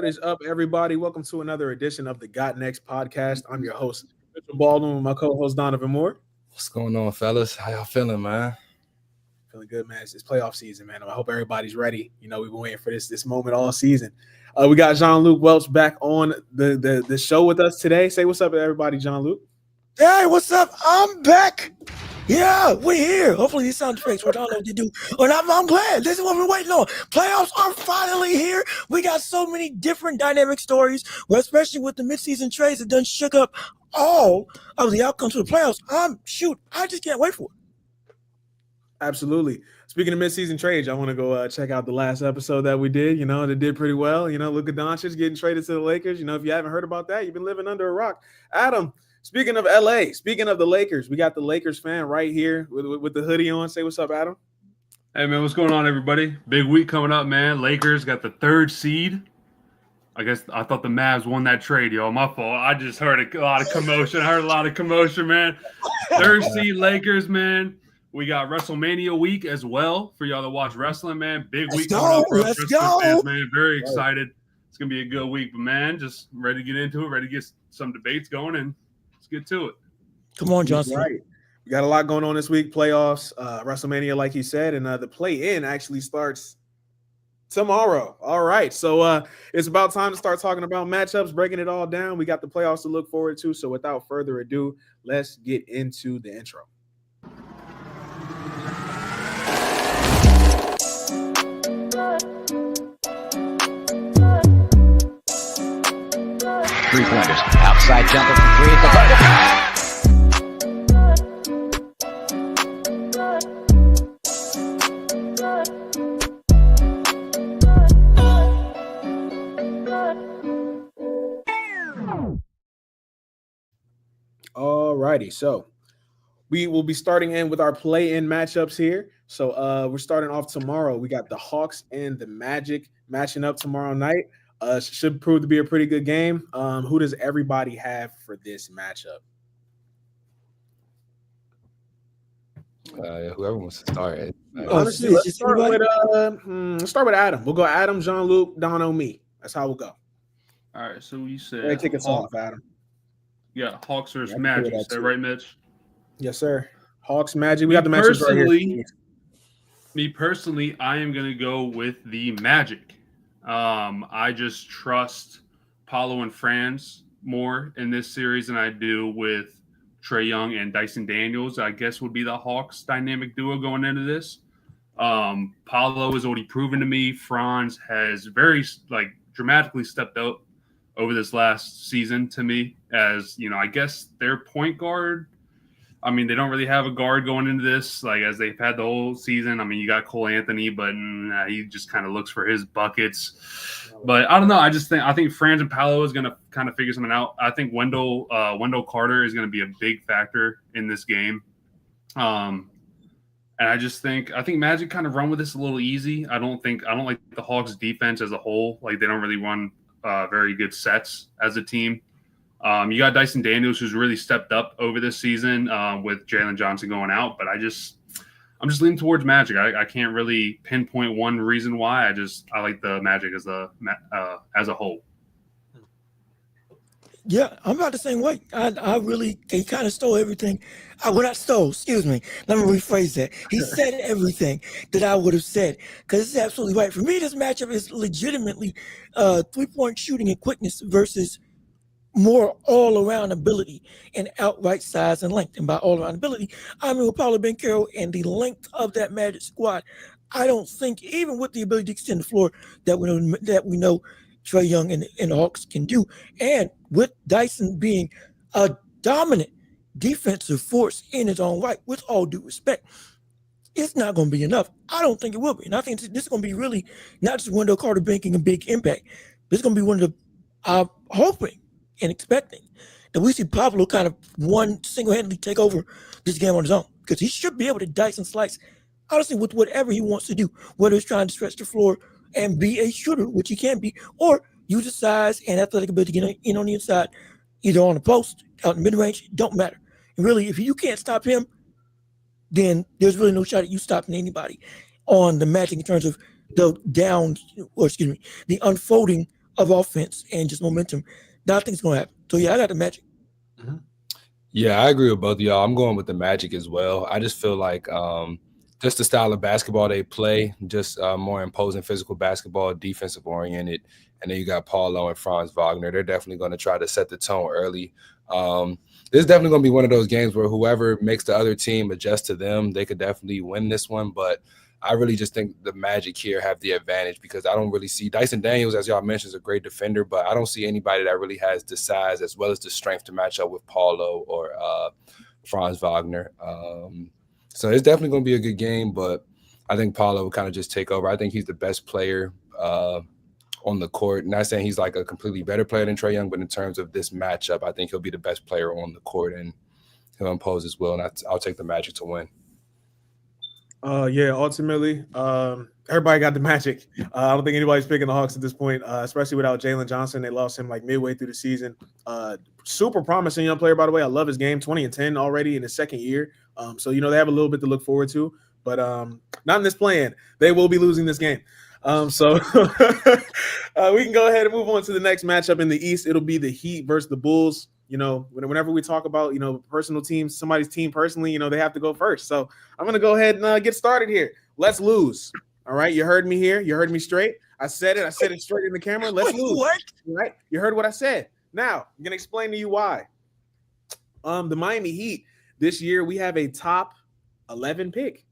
is up, everybody? Welcome to another edition of the Got Next podcast. I'm your host, Mitchell Baldwin, with my co-host Donovan Moore. What's going on, fellas? How y'all feeling, man? Feeling good, man. It's playoff season, man. I hope everybody's ready. You know, we've been waiting for this moment all season. We got Jean-Luc Welch back on the show with us today. Say what's up to everybody, Jean-Luc. Hey, what's up? I'm back. Yeah, we're here. Hopefully these sound effects work. I don't know what to do. But I'm glad. This is what we're waiting on. Playoffs are finally here. We got so many different dynamic stories, especially with the midseason trades that done shook up all of the outcomes of the playoffs. I just can't wait for it. Absolutely. Speaking of midseason trades, I want to go check out the last episode that we did. You know, that did pretty well. You know, Luka Doncic getting traded to the Lakers. You know, if you haven't heard about that, you've been living under a rock. Adam, speaking of LA, speaking of the Lakers, we got the Lakers fan right here with the hoodie on. Say what's up, Adam. Hey, man, what's going on, everybody? Big week coming up, man. Lakers got the third seed. I thought the Mavs won that trade, y'all. My fault. I just heard a lot of commotion. Man. Third seed Lakers, man. We got WrestleMania week as well for y'all to watch wrestling, man. Big week coming up for us wrestling fans, man. Very excited. It's going to be a good week, but, man, just ready to get into it, ready to get some debates going, and let's get to it. Come on, Johnson. Right. We got a lot going on this week. Playoffs, WrestleMania, like he said, and the play-in actually starts tomorrow. All right, so it's about time to start talking about matchups, breaking it all down. We got the playoffs to look forward to, so without further ado, let's get into the intro. Three-pointers. Outside jumper from three at the bucket. All righty, so we will be starting in with our play-in matchups here. So we're starting off tomorrow. We got the Hawks and the Magic matching up tomorrow night. Should prove to be a pretty good game. Who does everybody have for this matchup? Whoever wants to start. Honestly, let's start with Adam. We'll go Adam, Jean-Luc, Dono, me. That's how we'll go. All right, so you said kick us off, Adam. Yeah, Hawks versus Magic. Is that right, Mitch? Yes, sir. Hawks, Magic. We got the matchups right here. Me personally, I am going to go with the Magic. I just trust Paolo and Franz more in this series than I do with Trae Young and Dyson Daniels. I guess would be the Hawks dynamic duo going into this. Paolo has already proven to me. Franz has very dramatically stepped up over this last season to me as, you know, I guess their point guard. I mean, they don't really have a guard going into this, as they've had the whole season. I mean, you got Cole Anthony, but he just kind of looks for his buckets. But I don't know. I think Franz and Paolo is going to kind of figure something out. I think Wendell Carter is going to be a big factor in this game. And I think Magic kind of run with this a little easy. I don't like the Hawks defense as a whole. They don't really run very good sets as a team. You got Dyson Daniels, who's really stepped up over this season with Jalen Johnson going out. But I'm just leaning towards Magic. I can't really pinpoint one reason why. I like the Magic as a whole. Yeah, I'm about the same way. He kind of stole everything. Excuse me. Let me rephrase that. He said everything that I would have said, because it's absolutely right. For me, this matchup is legitimately three-point shooting and quickness versus more all-around ability and outright size and length. And by all-around ability, I mean with Paolo Banchero and the length of that Magic squad. I don't think, even with the ability to extend the floor that we know Trae Young and the Hawks can do, and with Dyson being a dominant defensive force in his own right, with all due respect, it's not going to be enough. I don't think it will be. And I think this is going to be really not just Wendell Carter making a big impact. This is going to be one of the, I'm hoping and expecting that we see Pablo kind of single-handedly take over this game on his own, because he should be able to dice and slice, honestly, with whatever he wants to do, whether it's trying to stretch the floor and be a shooter, which he can be, or use his size and athletic ability to get in on the inside, either on the post, out in mid-range, don't matter. And really, if you can't stop him, then there's really no shot at you stopping anybody on the Magic in terms of the unfolding of offense and just momentum that I think is going to happen. So, yeah, I got the Magic. Yeah, I agree with both of y'all. I'm going with the Magic as well. I just feel like just the style of basketball they play, just more imposing physical basketball, defensive oriented. And then you got Paulo and Franz Wagner. They're definitely going to try to set the tone early. This is definitely going to be one of those games where whoever makes the other team adjust to them, they could definitely win this one. But I really just think the Magic here have the advantage because I don't really see Dyson Daniels, as y'all mentioned, is a great defender, but I don't see anybody that really has the size as well as the strength to match up with Paulo or Franz Wagner. So it's definitely going to be a good game, but I think Paulo will kind of just take over. I think he's the best player on the court. Not saying he's like a completely better player than Trae Young, but in terms of this matchup, I think he'll be the best player on the court and he'll impose as well. And I'll take the Magic to win. Yeah, ultimately, everybody got the Magic. I don't think anybody's picking the Hawks at this point, especially without Jalen Johnson. They lost him like midway through the season. Super promising young player, by the way. I love his game. 20-10 already in his second year. So, they have a little bit to look forward to, but not in this plan. They will be losing this game. So we can go ahead and move on to the next matchup in the East. It'll be the Heat versus the Bulls. Whenever we talk about, personal teams, somebody's team personally, they have to go first. So I'm going to go ahead and get started here. Let's lose. All right. You heard me here. You heard me straight. I said it straight in the camera. Let's lose. What? All right. You heard what I said. Now I'm going to explain to you why. The Miami Heat this year, we have a top 11 pick.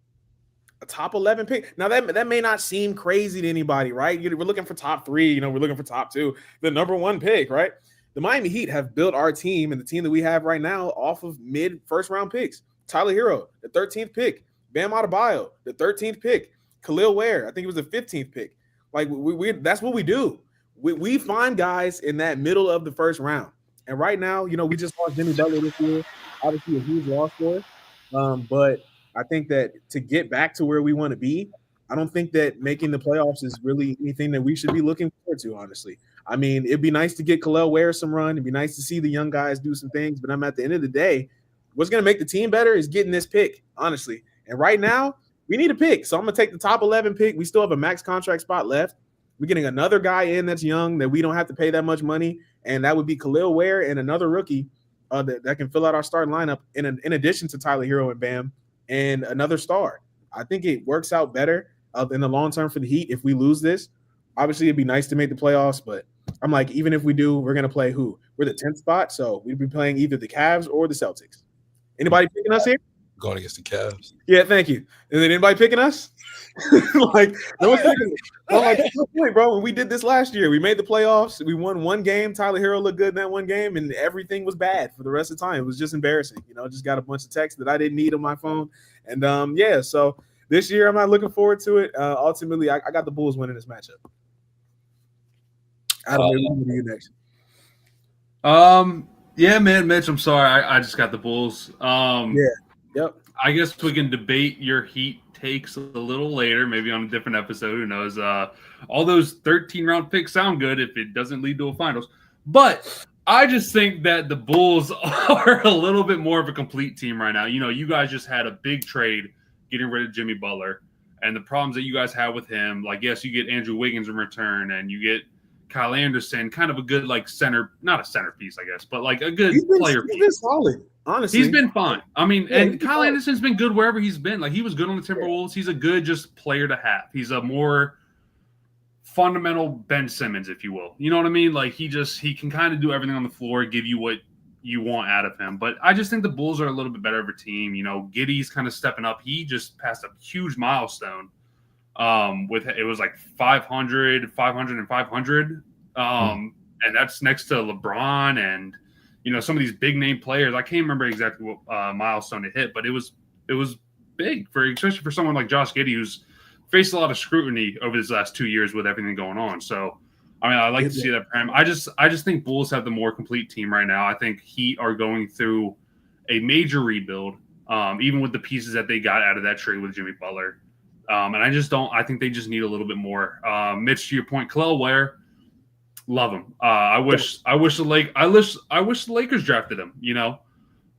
A top 11 pick. Now that may not seem crazy to anybody, right? We're looking for top 3, we're looking for top 2, the number 1 pick, right? The Miami Heat have built our team and the team that we have right now off of mid first round picks. Tyler Hero, the 13th pick. Bam Adebayo, the 13th pick. Khalil Ware, I think it was the 15th pick. Like we that's what we do. We find guys in that middle of the first round. And right now, we just lost Jimmy Butler this year. Obviously a huge loss for us. But I think that to get back to where we want to be, I don't think that making the playoffs is really anything that we should be looking forward to, honestly. I mean, it'd be nice to get Khalil Ware some run. It'd be nice to see the young guys do some things. But at the end of the day, what's going to make the team better is getting this pick, honestly. And right now, we need a pick. So I'm going to take the top 11 pick. We still have a max contract spot left. We're getting another guy in that's young that we don't have to pay that much money. And that would be Khalil Ware and another rookie that can fill out our starting lineup in addition to Tyler Hero and Bam and another star. I think it works out better in the long term for the Heat if we lose this. Obviously, it'd be nice to make the playoffs, but I'm like, even if we do, we're going to play who? We're the 10th spot, so we'd be playing either the Cavs or the Celtics. Anybody picking us here? Going against the Cavs. Yeah, thank you. Is it anybody picking us? Like, no one's picking us. I'm like, no point, bro. When we did this last year, we made the playoffs. We won one game. Tyler Hero looked good in that one game, and everything was bad for the rest of the time. It was just embarrassing. Just got a bunch of texts that I didn't need on my phone. And, yeah, so this year I'm not looking forward to it. Ultimately, I got the Bulls winning this matchup. Adam, what do you next? Yeah, man, Mitch, I'm sorry. I just got the Bulls. Yeah. Yep. I guess we can debate your Heat takes a little later, maybe on a different episode. Who knows? All those 13-round picks sound good if it doesn't lead to a finals. But I just think that the Bulls are a little bit more of a complete team right now. You guys just had a big trade getting rid of Jimmy Butler. And the problems that you guys have with him, like, yes, you get Andrew Wiggins in return, and you get Kyle Anderson, kind of a good, like, not a centerpiece, I guess, but like a good player. He's been solid, honestly. He's been fine. I mean, yeah, and Kyle Anderson's been good wherever he's been. Like, he was good on the Timberwolves. He's a good just player to have. He's a more fundamental Ben Simmons, if you will. You know what I mean? Like, he can kind of do everything on the floor, give you what you want out of him. But I just think the Bulls are a little bit better of a team. Giddey's kind of stepping up. He just passed a huge milestone. It was like 500 and 500. And that's next to LeBron and, some of these big name players. I can't remember exactly what milestone it hit, but it was big especially for someone like Josh Giddey, who's faced a lot of scrutiny over these last 2 years with everything going on. So, I mean, I like to see that for him. I just think Bulls have the more complete team right now. I think Heat are going through a major rebuild, even with the pieces that they got out of that trade with Jimmy Butler. And I think they just need a little bit more. Mitch, to your point, Khalil Ware, love him. I wish the Lakers drafted him,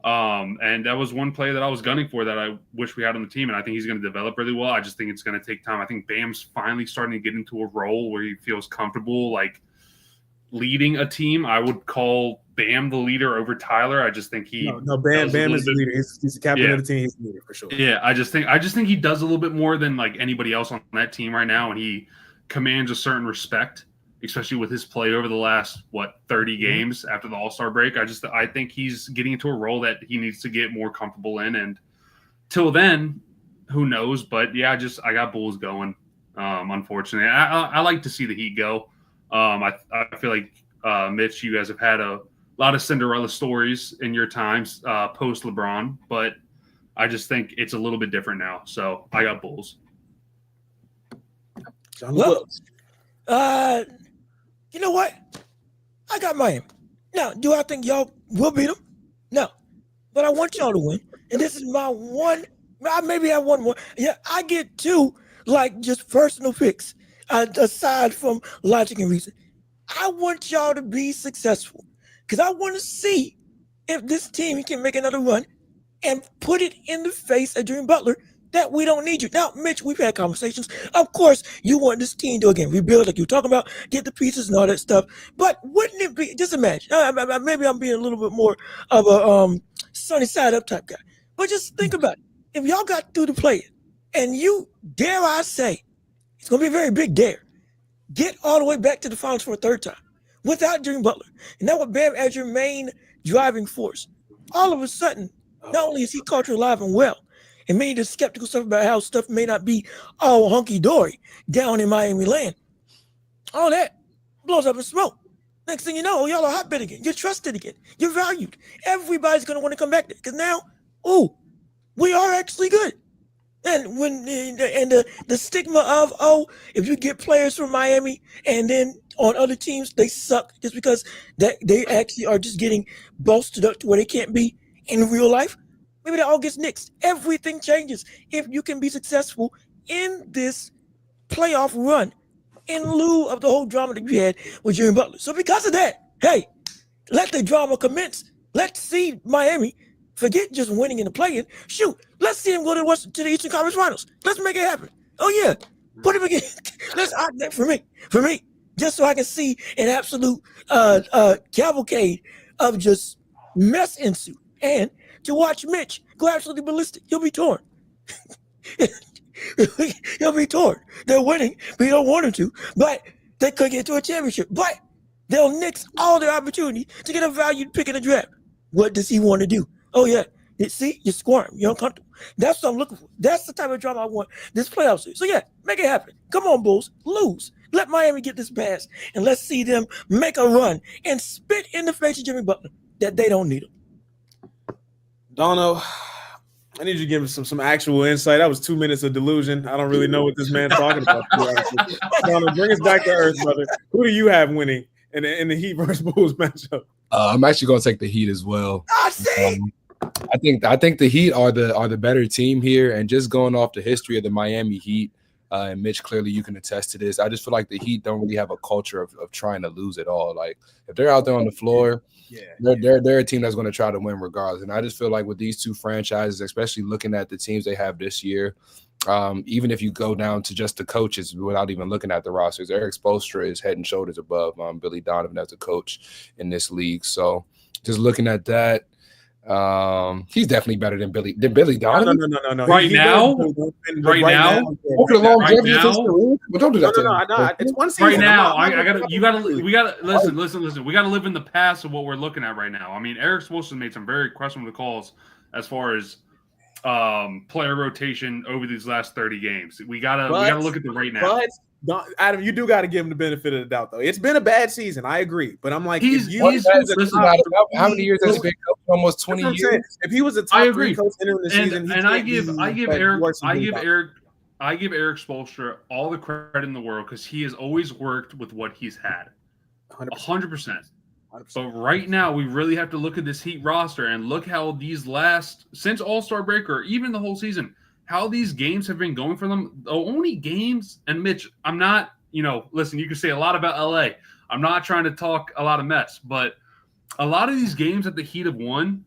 and that was one player that I was gunning for that I wish we had on the team. And I think he's going to develop really well. I just think it's going to take time. I think Bam's finally starting to get into a role where he feels comfortable, like, leading a team, I would call Bam the leader over Tyler. I just think he no Bam is the leader. He's the captain of the team. He's the leader for sure. Yeah, I just think he does a little bit more than like anybody else on that team right now, and he commands a certain respect, especially with his play over the last 30 games after the All-Star break. I think he's getting into a role that he needs to get more comfortable in, and till then, who knows? But yeah, I got Bulls going. Unfortunately, I like to see the Heat go. I feel like Mitch, you guys have had a lot of Cinderella stories in your times post LeBron, but I just think it's a little bit different now. So I got Bulls. John Wilkes. You know what? I got Miami. Now, do I think y'all will beat them? No. But I want y'all to win. And this is my one. Maybe I want more. Yeah, I get two, like, just personal picks, aside from logic and reason. I want y'all to be successful because I want to see if this team can make another run and put it in the face of Jimmy Butler that we don't need you. Now, Mitch, we've had conversations. Of course, you want this team to, again, rebuild like you were talking about, get the pieces and all that stuff. But wouldn't it be, just imagine, maybe I'm being a little bit more of a sunny side up type guy. But just think about it. If y'all got through the play and you, dare I say, it's going to be a very big dare, get all the way back to the finals for a third time without Jimmy Butler. And that would Bam as your main driving force. All of a sudden, not only is he culture alive and well, and many of the skeptical stuff about how stuff may not be all hunky-dory down in Miami land, all that blows up in smoke. Next thing you know, y'all are hotbed again. You're trusted again. You're valued. Everybody's going to want to come back there because now, we are actually good. And when the stigma of, if you get players from Miami and then on other teams, they suck just because they actually are just getting bolstered up to where they can't be in real life, maybe that all gets nixed. Everything changes if you can be successful in this playoff run in lieu of the whole drama that you had with Jimmy Butler. So because of that, hey, let the drama commence. Let's see Miami forget just winning in the play-in. Shoot, let's see him go to the Eastern Conference Finals. Let's make it happen. Oh yeah, put him again. Let's for me, just so I can see an absolute cavalcade of just mess ensue, and to watch Mitch go absolutely ballistic. He'll be torn. He'll be torn. They're winning, but you don't want him to. But they could get to a championship. But they'll nix all their opportunity to get a valued pick in the draft. What does he want to do? Oh, yeah. See, you're squirm. You're uncomfortable. That's what I'm looking for. That's the type of drama I want this playoff series. So, yeah, make it happen. Come on, Bulls. Lose. Let Miami get this pass, and let's see them make a run and spit in the face of Jimmy Butler that they don't need him. Dono, I need you to give me some actual insight. That was 2 minutes of delusion. I don't really know what this man's talking about. Dono, bring us back to earth, brother. Who do you have winning in the Heat versus Bulls matchup? I'm actually going to take the Heat as well. I think the Heat are the better team here, and just going off the history of the Miami Heat, and Mitch, clearly you can attest to this. I just feel like the Heat don't really have a culture of trying to lose at all. Like if they're out there on the floor, they're a team that's going to try to win regardless. And I just feel like with these two franchises, especially looking at the teams they have this year, even if you go down to just the coaches without even looking at the rosters, Eric Spoelstra is head and shoulders above Billy Donovan as a coach in this league. So just looking at that, he's definitely better than Billy Donovan. No. Right now, over the longevity of his career. But don't do that. No. It's one season. Right now, we gotta listen. We gotta live in the past of what we're looking at right now. I mean, Eric Spoelstra made some very questionable calls as far as player rotation over these last 30 games. We gotta look at the right now. But Adam, you do got to give him the benefit of the doubt, though. It's been a bad season. I agree, but I'm like, how many years has he been coach? Almost 20 years. If he was a top three coach entering the season, I give Eric Spoelstra all the credit in the world because he has always worked with what he's had, 100%. But right now, we really have to look at this Heat roster and look how these since All-Star break or even the whole season, how these games have been going for them. The only games, and Mitch, I'm not, listen, you can say a lot about LA. I'm not trying to talk a lot of mess, but a lot of these games that the Heat have won,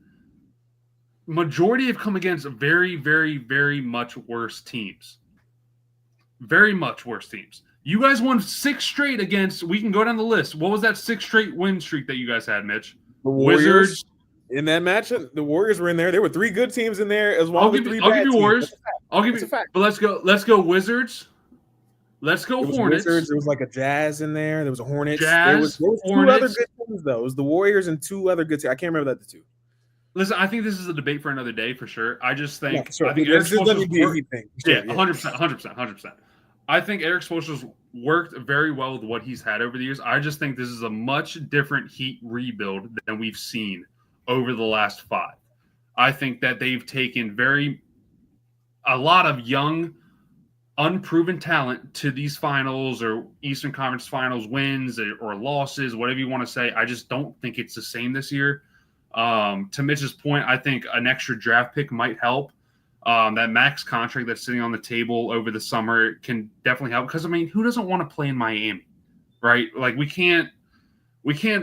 majority have come against very, very, very much worse teams. Very much worse teams. You guys won 6 straight against. We can go down the list. What was that 6 straight win streak that you guys had, Mitch? The Warriors in that matchup. The Warriors were in there. There were 3 good teams in there as well as 3 bad teams. I'll give you Warriors. I'll give you. But let's go Wizards. Let's go Hornets. Wizards. There was like a Jazz in there. There was a Hornets. Jazz. There was 2 other good teams though. It was the Warriors and 2 other good teams. I can't remember that the 2. Listen, I think this is a debate for another day for sure. I just think yeah, sure. I think Eric Spoelstra's thing. Yeah, 100%. I think Eric Spoelstra's worked very well with what he's had over the years. I just think this is a much different Heat rebuild than we've seen over the last 5. I think that they've taken a lot of young, unproven talent to these finals or Eastern Conference Finals wins or losses, whatever you want to say. I just don't think it's the same this year. To Mitch's point, I think an extra draft pick might help. That max contract that's sitting on the table over the summer can definitely help because, I mean, who doesn't want to play in Miami, right? Like we can't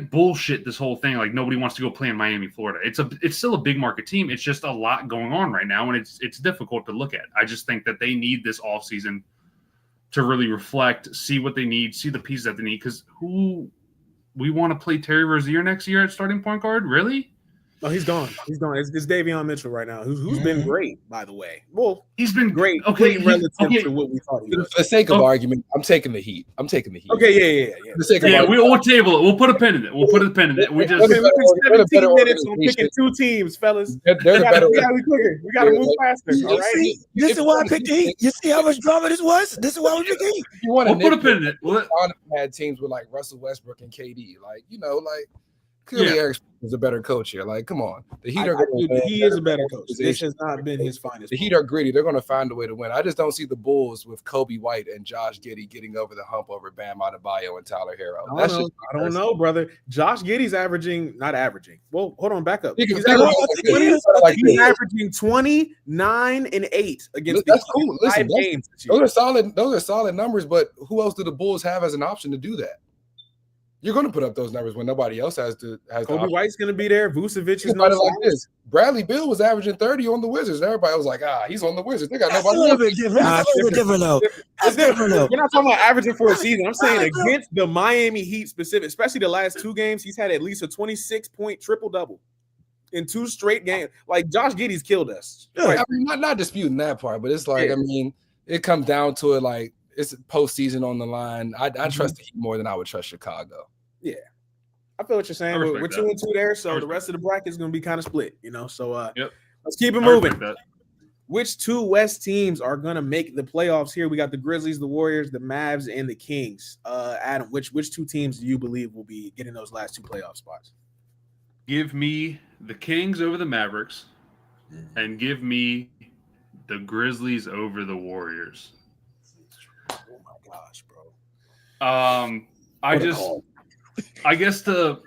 bullshit this whole thing. Like nobody wants to go play in Miami, Florida. It's still a big market team. It's just a lot going on right now, and it's difficult to look at. I just think that they need this offseason to really reflect, see what they need, see the pieces that they need. Because we want to play Terry Rozier next year at starting point guard? Really? No, he's gone. He's gone. It's Davion Mitchell right now, who's been great, by the way. Well, he's been great. Okay, relative to what we thought he was. For the sake of argument, I'm taking the Heat. Okay, yeah. For the sake of argument, we'll table it. We'll put a pin in it. We just 17 minutes on picking 2 teams, fellas. We gotta be quicker. We gotta move faster. All right. This is why I picked the Heat. You see how much drama this was? This is why we picked the Heat. We'll put a pin in it. Had teams with like Russell Westbrook and KD, clearly Eric is a better coach here. Like, come on, the Heat he is a better coach. This has not been his finest. The Heat are gritty. They're going to find a way to win. I just don't see the Bulls with Kobe White and Josh Giddey getting over the hump over Bam Adebayo and Tyler Hero. I don't know, brother. Josh Giddey's not averaging. Well, hold on, back up. He's averaging 29 and 8 against. That's cool. Listen, games. Those are solid. Those are solid numbers. But who else do the Bulls have as an option to do that? You're going to put up those numbers when nobody else has Kobe White's going to be there. Vucevic is not like this. Bradley Beal was averaging 30 on the Wizards. And everybody was like, he's on the Wizards. They got nobody. A little bit different. That's a little different though. That's different though. We're not talking about averaging for a season. I'm saying against the Miami Heat specific, especially the last 2 games, he's had at least a 26-point triple-double in 2 straight games. Like Josh Giddey's killed us. I mean, not disputing that part, but it's like, I mean, it comes down to it. Like it's postseason on the line. I trust the Heat more than I would trust Chicago. Yeah. I feel what you're saying. We're 2-2 there, so the rest of the bracket is going to be kind of split, So let's keep it moving. Which 2 West teams are going to make the playoffs here? We got the Grizzlies, the Warriors, the Mavs, and the Kings. Adam, which 2 teams do you believe will be getting those last 2 playoff spots? Give me the Kings over the Mavericks, and give me the Grizzlies over the Warriors. Oh my gosh, bro. I guess to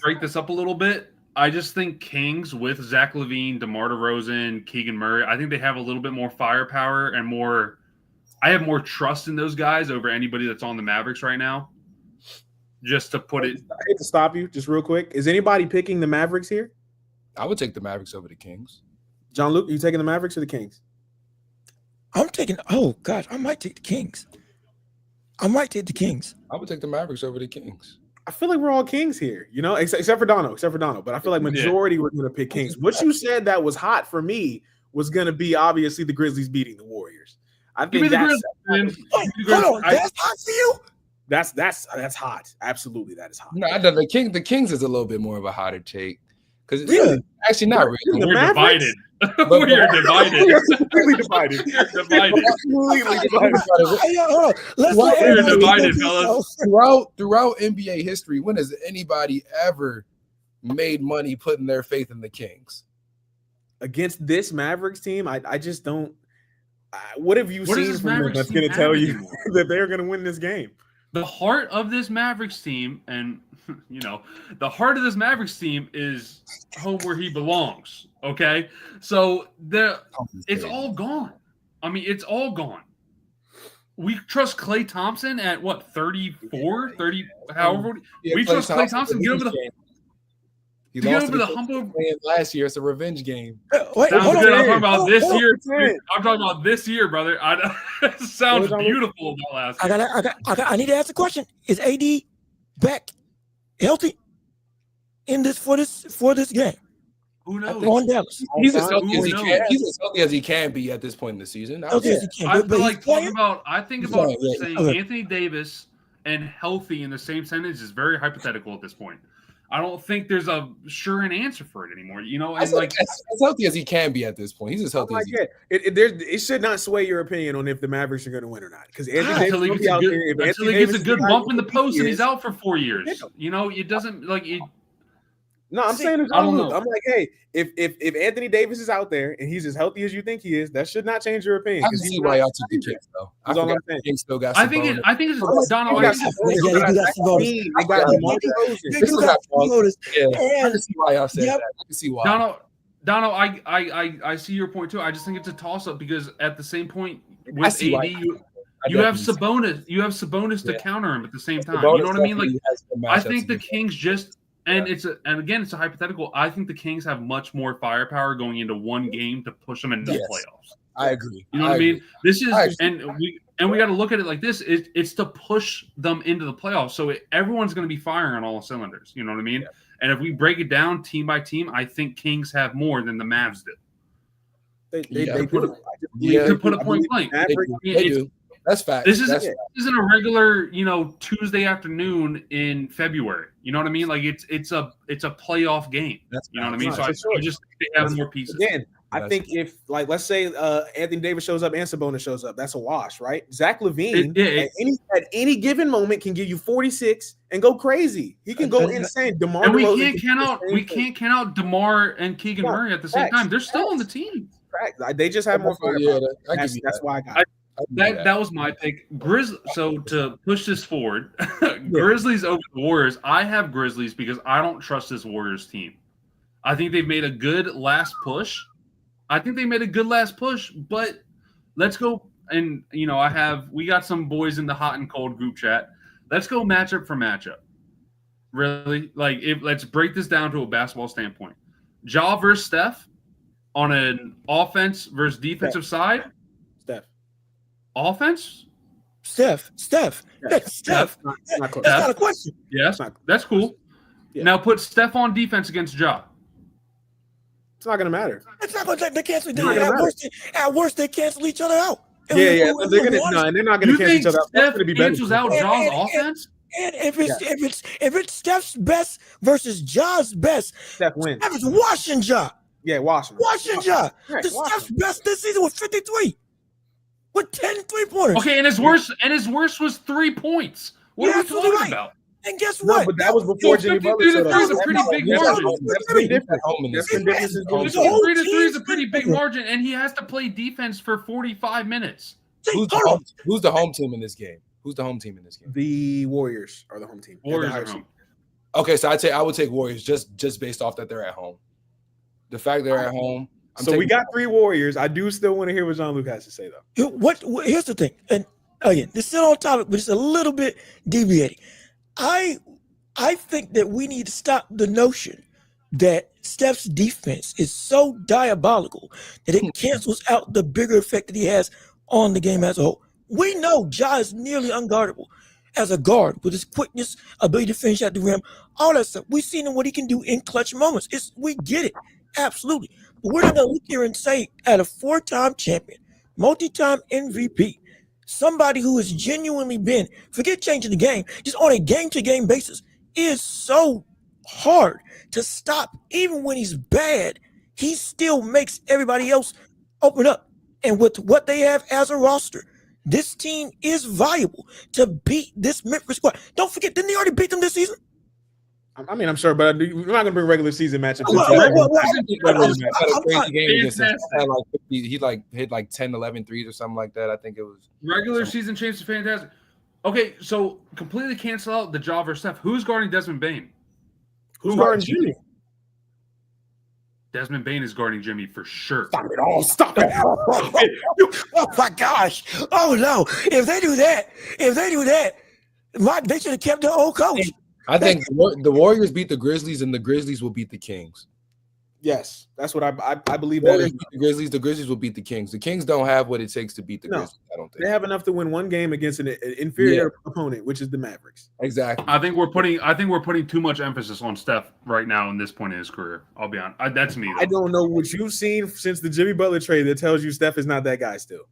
break this up a little bit, I just think Kings with Zach LaVine, DeMar DeRozan, Keegan Murray, I think they have a little bit more firepower and more. I have more trust in those guys over anybody that's on the Mavericks right now. Just to put it, I hate to stop you, just real quick. Is anybody picking the Mavericks here? I would take the Mavericks over the Kings. John Luke, are you taking the Mavericks or the Kings? I'm taking. Oh gosh, I might take the Kings. I might take the Kings. I would take the Mavericks over the Kings. I feel like we're all Kings here, except for Dono. But I feel like majority were going to pick Kings. What you said that was hot for me was going to be obviously the Grizzlies beating the Warriors. I think that's hold on, that's hot for you. That's hot. Absolutely, that is hot. No, the Kings is a little bit more of a hotter take because really, actually not really. We're divided. We are divided. We are completely divided. Completely divided. We're divided, fellas. Throughout NBA history, when has anybody ever made money putting their faith in the Kings? Against this Mavericks team, I just don't. What have you seen from them that's going to tell you that they're going to win this game? The heart of this Mavericks team, and the heart of this Mavericks team is home where he belongs. Okay, so it's all gone. I mean, it's all gone. We trust Klay Thompson at what, 34, 30, however. We trust Klay Thompson. Get over the. He To lost go to for the the humble. last year. It's a revenge game. Wait, Sounds hold good. on. I'm talking about this hold on. year. Dude. I'm talking about this year, brother. Sounds What was beautiful about last year. I need to ask a question. Is AD back healthy in this for this game Who knows? on Dallas? He's as healthy Who as he knows? can. He's as healthy as he can be at this point in the season. I would Healthy say. as he can. I But feel he's like talking playing? about. I think He's about playing, yeah. saying Okay. Anthony Davis and healthy in the same sentence is very hypothetical at this point. I don't think there's a sure an answer for it anymore. You know, I and said like as healthy as he can be at this point. He's as I'm healthy like, as he yeah, it should not sway your opinion on if the Mavericks are going to win or not. Because Anthony Davis until he will gets be a out good, there. If until Anthony he gets Davis a is good the bump in guy the who post and he he's is, out for 4 years. Yeah. You know, it doesn't like it. No, I'm See, saying it's I don't Luke. know. I'm like, hey, if Anthony Davis is out there and he's as healthy as you think he is, that should not change your opinion. I can 'cause he's see not why y'all took the injured. Kings though. I That's all forgot I'm saying. the Kings still got I some think bonus. I think it's Donald. They I got think Sabonis. Yeah, they do got Sabonis. They got DeMar DeRozan. They This do is got not Sabonis. Yeah, I And can see why y'all said Yep. that. I can see why. Donald, I see your point too. I just think it's a toss up because at the same point I with see why. AD, you have Sabonis. You have Sabonis to Yeah. counter him at the same time. Sabonis You know what I mean? Like definitely has some I matchups think the against Kings just and again it's a hypothetical. I think the Kings have much more firepower going into one game to push them into the Yes. playoffs. I agree. You know what I mean? This is I agree. and we got to look at it like this. It's to push them into the playoffs. So everyone's going to be firing on all cylinders. You know what I mean? Yeah. And if we break it down team by team, I think Kings have more than the Mavs do. They Yeah. put a, Yeah. To put a point blank. They do. That's fact. This That's isn't a regular, Tuesday afternoon in February. You know what I mean? Like it's a playoff game. That's You know what I mean? No, So I for sure. just think they have more pieces. Again, I That's think if, like, let's say Anthony Davis shows up and Sabonis shows up, that's a wash, right? Zach LaVine at any given moment can give you 46 and go crazy. He can go insane. DeMar And we DeRozan can't can do count the same thing. can't count out DeMar and Keegan No, Murray at the same facts, time. They're still on the team. Correct. They just have more firepower. Yeah, I give That's, you that's that. why I got it. I give you That was my pick. So to push this forward, Grizzlies over the Warriors. I have Grizzlies because I don't trust this Warriors team. I think they've made a good last push. But let's go and we got some boys in the hot and cold group chat. Let's go matchup for matchup. Really? Like let's break this down to a basketball standpoint. Ja versus Steph on an offense versus defensive side. Steph. Offense? Steph. That's Steph. Not close. That's not a question. Yes, not- that's cool. Yeah. Now put Steph on defense against Ja. It's not going to matter. It's not going to they cancel. Not gonna matter. At worst, they cancel each other out. And Yeah. we- They're we- going we- to. No, and they're not You going to cancel think each other out. That's Steph going to be better. cancels out And- Ja's and- offense? And if it's Steph's best versus Ja's best, Steph wins. Steph is washing Ja. Yeah, Washington. Washing Ja. Right, The Washington. Steph's best this season was 53 with 10 3-pointers. Okay, and his worst was 3 points. What You're are we absolutely talking right. about? And guess No, what? but that was before Yo, Jimmy 53 Butler to showed 3 is up. a pretty big That's margin. pretty different. Home in this That's the game. difference in Home Jimmy is So the Butler. whole 3 to 3 is a team's pretty big different. margin, and he has to play defense for 45 minutes. Who's the home team in this game? Who's the home team in this game? The Warriors are the home team. They're the Warriors higher are seed. home. Okay, so I would take Warriors just based off that they're at home. The fact they're at home. So we got 3 Warriors. I do still want to hear what Jean-Luc has to say, though. Here's the thing, and again, this is still on topic, but it's a little bit deviating. I think that we need to stop the notion that Steph's defense is so diabolical that it cancels out the bigger effect that he has on the game as a whole. We know Ja is nearly unguardable as a guard with his quickness, ability to finish at the rim, all that stuff. We've seen him what he can do in clutch moments. We get it, absolutely. But we're not gonna look here and say at a 4-time champion, multi-time MVP, somebody who has genuinely been, forget changing the game, just on a game-to-game basis, is so hard to stop. Even when he's bad, he still makes everybody else open up. And with what they have as a roster, this team is viable to beat this Memphis squad. Don't forget, didn't they already beat them this season? I mean, I'm sure, but we're not going to bring regular season matchups. He had a crazy I'm game against them. Fantastic. He hit like 10, 11 threes or something like that. I think it was. Regular season champs are fantastic. Okay, so completely cancel out the Ja versus Steph. Who's guarding Desmond Bane? Who's guarding Jimmy? Desmond Bane is guarding Jimmy for sure. Stop it all. Stop it. Oh my gosh. Oh no. If they do that, they should have kept their old coach. I think the Warriors beat the Grizzlies, and the Grizzlies will beat the Kings. Yes, that's what I believe The that Warriors is. beat the Grizzlies. The Grizzlies will beat the Kings. The Kings don't have what it takes to beat the No. Grizzlies. I don't think They have enough to win one game against an inferior opponent, which is the Mavericks. exactly. I think we're putting too much emphasis on Steph right now in this point in his career. I'll be honest. That's me. Though. I don't know what you've seen since the Jimmy Butler trade that tells you Steph is not that guy still.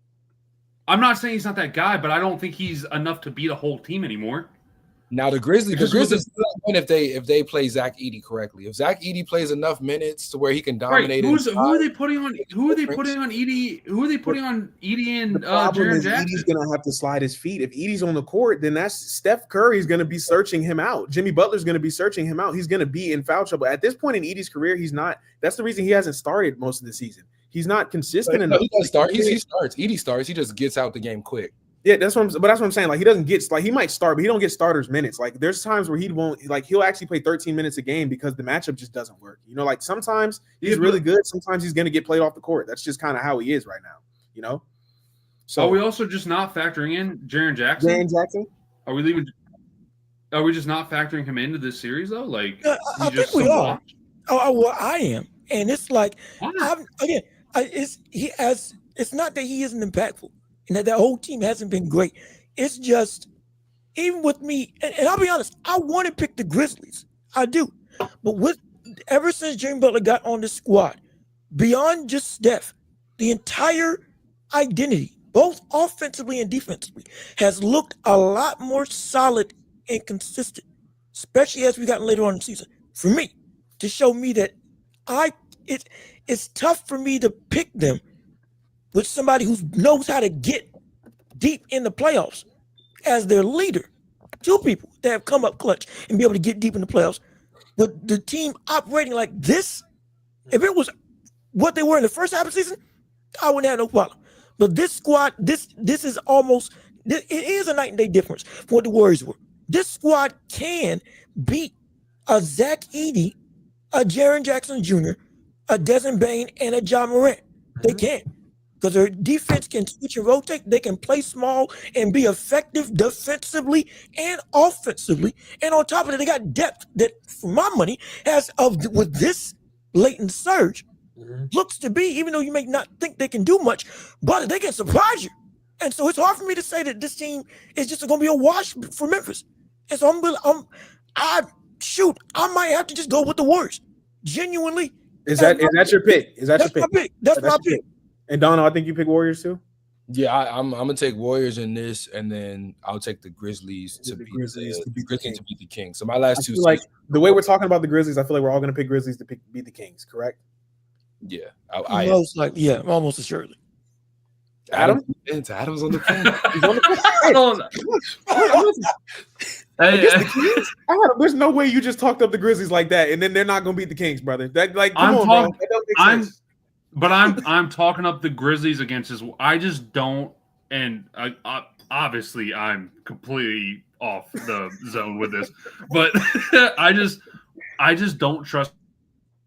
I'm not saying he's not that guy, but I don't think he's enough to beat a whole team anymore. Now the Grizzlies win if they play Zach Edey correctly. If Zach Edey plays enough minutes to where he can dominate, right. Who are they putting on? Who are they putting on Edey? Who are they putting on Edey and Jaren Jackson? Edey's gonna have to slide his feet. If Edey's on the court, then that's Steph Curry's gonna be searching him out. Jimmy Butler's gonna be searching him out. He's gonna be in foul trouble. At this point in Edey's career, he's not. That's the reason he hasn't started most of the season. He's not consistent enough. He does start. He starts. Edey starts. He just gets out the game quick. Yeah, that's what I'm saying. Like he doesn't get he might start, but he don't get starters minutes. Like there's times where he'll actually play 13 minutes a game because the matchup just doesn't work. You know, like sometimes he's really good, sometimes he's gonna get played off the court. That's just kind of how he is right now, you know. So are we also just not factoring in Jaren Jackson? Jaren Jackson? Are we just not factoring him into this series though? Like I think we are. Well, I am, and it's like it's not that he isn't impactful. And that whole team hasn't been great. It's just, even with me, and I'll be honest, I want to pick the Grizzlies. I do. But ever since Jimmy Butler got on the squad, beyond just Steph, the entire identity, both offensively and defensively, has looked a lot more solid and consistent, especially as we got later on in the season. For me, to show me that it's tough for me to pick them with somebody who knows how to get deep in the playoffs as their leader. Two people that have come up clutch and be able to get deep in the playoffs. But the team operating like this, if it was what they were in the first half of the season, I wouldn't have no problem. But this squad, this is almost, it is a night and day difference from what the Warriors were. This squad can beat a Zach Edey, a Jaren Jackson Jr., a Desmond Bain, and a John Morant. They can. Because their defense can switch and rotate. They can play small and be effective defensively and offensively. And on top of it, they got depth that, for my money, with this latent surge, looks to be, even though you may not think they can do much, but they can surprise you. And so it's hard for me to say that this team is just going to be a wash for Memphis. And so I might have to just go with the Warriors. Genuinely. Is that your pick? Is that your pick? That's my pick. And Dono, I think you pick Warriors too. Yeah, I'm gonna take Warriors in this, and then I'll take the Grizzlies to beat the Kings. So my last two. Like the way we're talking about the Grizzlies, I feel like we're all gonna pick Grizzlies to beat the Kings. Correct? Yeah, almost assuredly. Adam's on the phone. He's on the phone. There's no way you just talked up the Grizzlies like that, and then they're not gonna beat the Kings, brother. That like, come on, bro. That don't make sense. But I'm talking up the Grizzlies against his. I just don't, and obviously I'm completely off the zone with this. But I just don't trust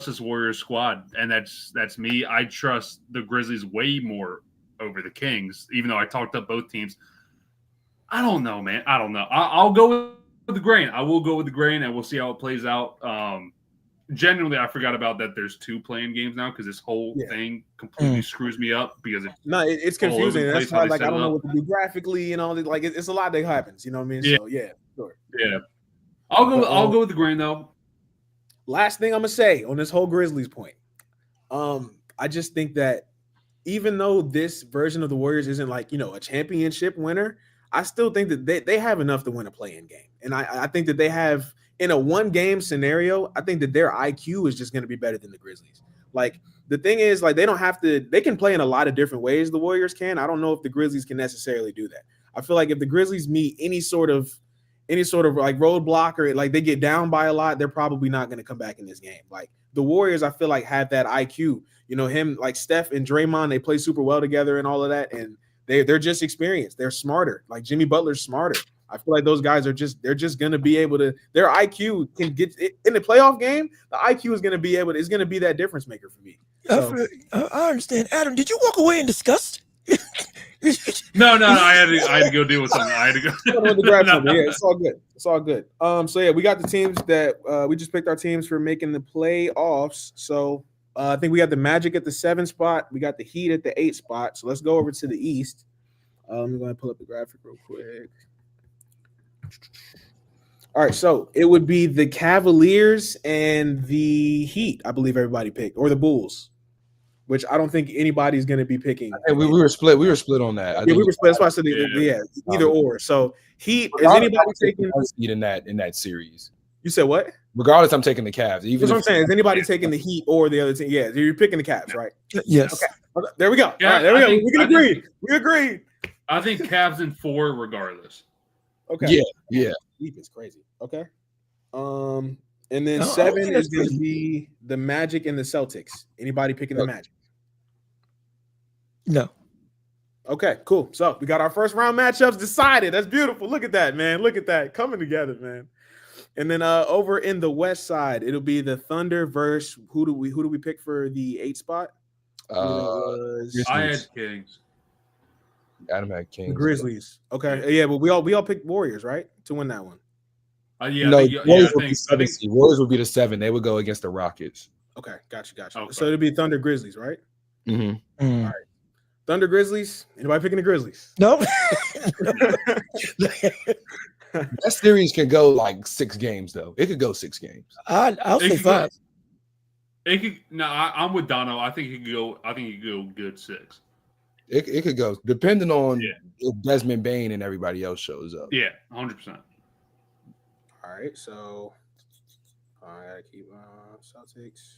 this Warriors squad, and that's me. I trust the Grizzlies way more over the Kings, even though I talked up both teams. I don't know, man. I don't know. I'll go with the grain. I will go with the grain, and we'll see how it plays out. Genuinely, I forgot about that. There's 2 playing games now because this whole thing completely screws me up because it's confusing. That's why, like, I don't know what to do graphically and all that. Like, it's a lot that happens. You know what I mean? Yeah. So yeah, sure. Yeah, I'll go with the grain though. Last thing I'm gonna say on this whole Grizzlies point, I just think that even though this version of the Warriors isn't like, you know, a championship winner, I still think that they have enough to win a play-in game, and I think that they have. In a one-game scenario, I think that their IQ is just going to be better than the Grizzlies. Like, the thing is, like, they can play in a lot of different ways, the Warriors can. I don't know if the Grizzlies can necessarily do that. I feel like if the Grizzlies meet any sort of like roadblock or like they get down by a lot, they're probably not going to come back in this game. Like, the Warriors, I feel like, have that IQ. You know, like Steph and Draymond, they play super well together and all of that, and they're just experienced. They're smarter. Like, Jimmy Butler's smarter. I feel like those guys they're just going to be able to, their IQ can get in the playoff game. The IQ is going to be that difference maker for me. So, I understand. Adam, did you walk away in disgust? No, I had to go deal with something. I had to go. Yeah, it's all good. It's all good. So yeah, we got the teams that we just picked our teams for making the playoffs. So I think we got the Magic at the 7 spot. We got the Heat at the 8 spot. So let's go over to the East. I'm going to pull up the graphic real quick. All right, so it would be the Cavaliers and the Heat, I believe everybody picked, or the Bulls, which I don't think anybody's going to be picking. Hey, we were split. We were split on that. We were split. That's why I said either or. So Heat, is anybody taking Heat in that series? You said what? Regardless, I'm taking the Cavs. That's what I'm saying. Is anybody taking the Heat or the other team? Yeah, you're picking the Cavs, right? Yes. Okay. There we go. Yeah, all right, there we go. We can agree. We agreed. I think Cavs in 4 regardless. Okay. Yeah. Deep is crazy. Okay. And then 7 is going to be the Magic and the Celtics. Anybody picking the Magic? No. Okay, cool. So we got our first round matchups decided. That's beautiful. Look at that, man. Look at that coming together, man. And then over in the West side, it'll be the Thunder versus who do we pick for the 8 spot? I had Kings. Adam had Kings. The Grizzlies. Okay, yeah, but we all picked Warriors, right, to win that one. Warriors would be the 7. They would go against the Rockets. Okay, gotcha. Okay. So it'll be Thunder Grizzlies, right? Mm-hmm. All right. Thunder Grizzlies. Anybody picking the Grizzlies? No. That series can go like 6 games, though. It could go 6 games. I'll say 5. It could. No, I'm with Dono. I think it could go. I think it could go good 6. It could go depending on if Desmond Bane and everybody else shows up. Yeah, 100%. All right, so I gotta keep Celtics.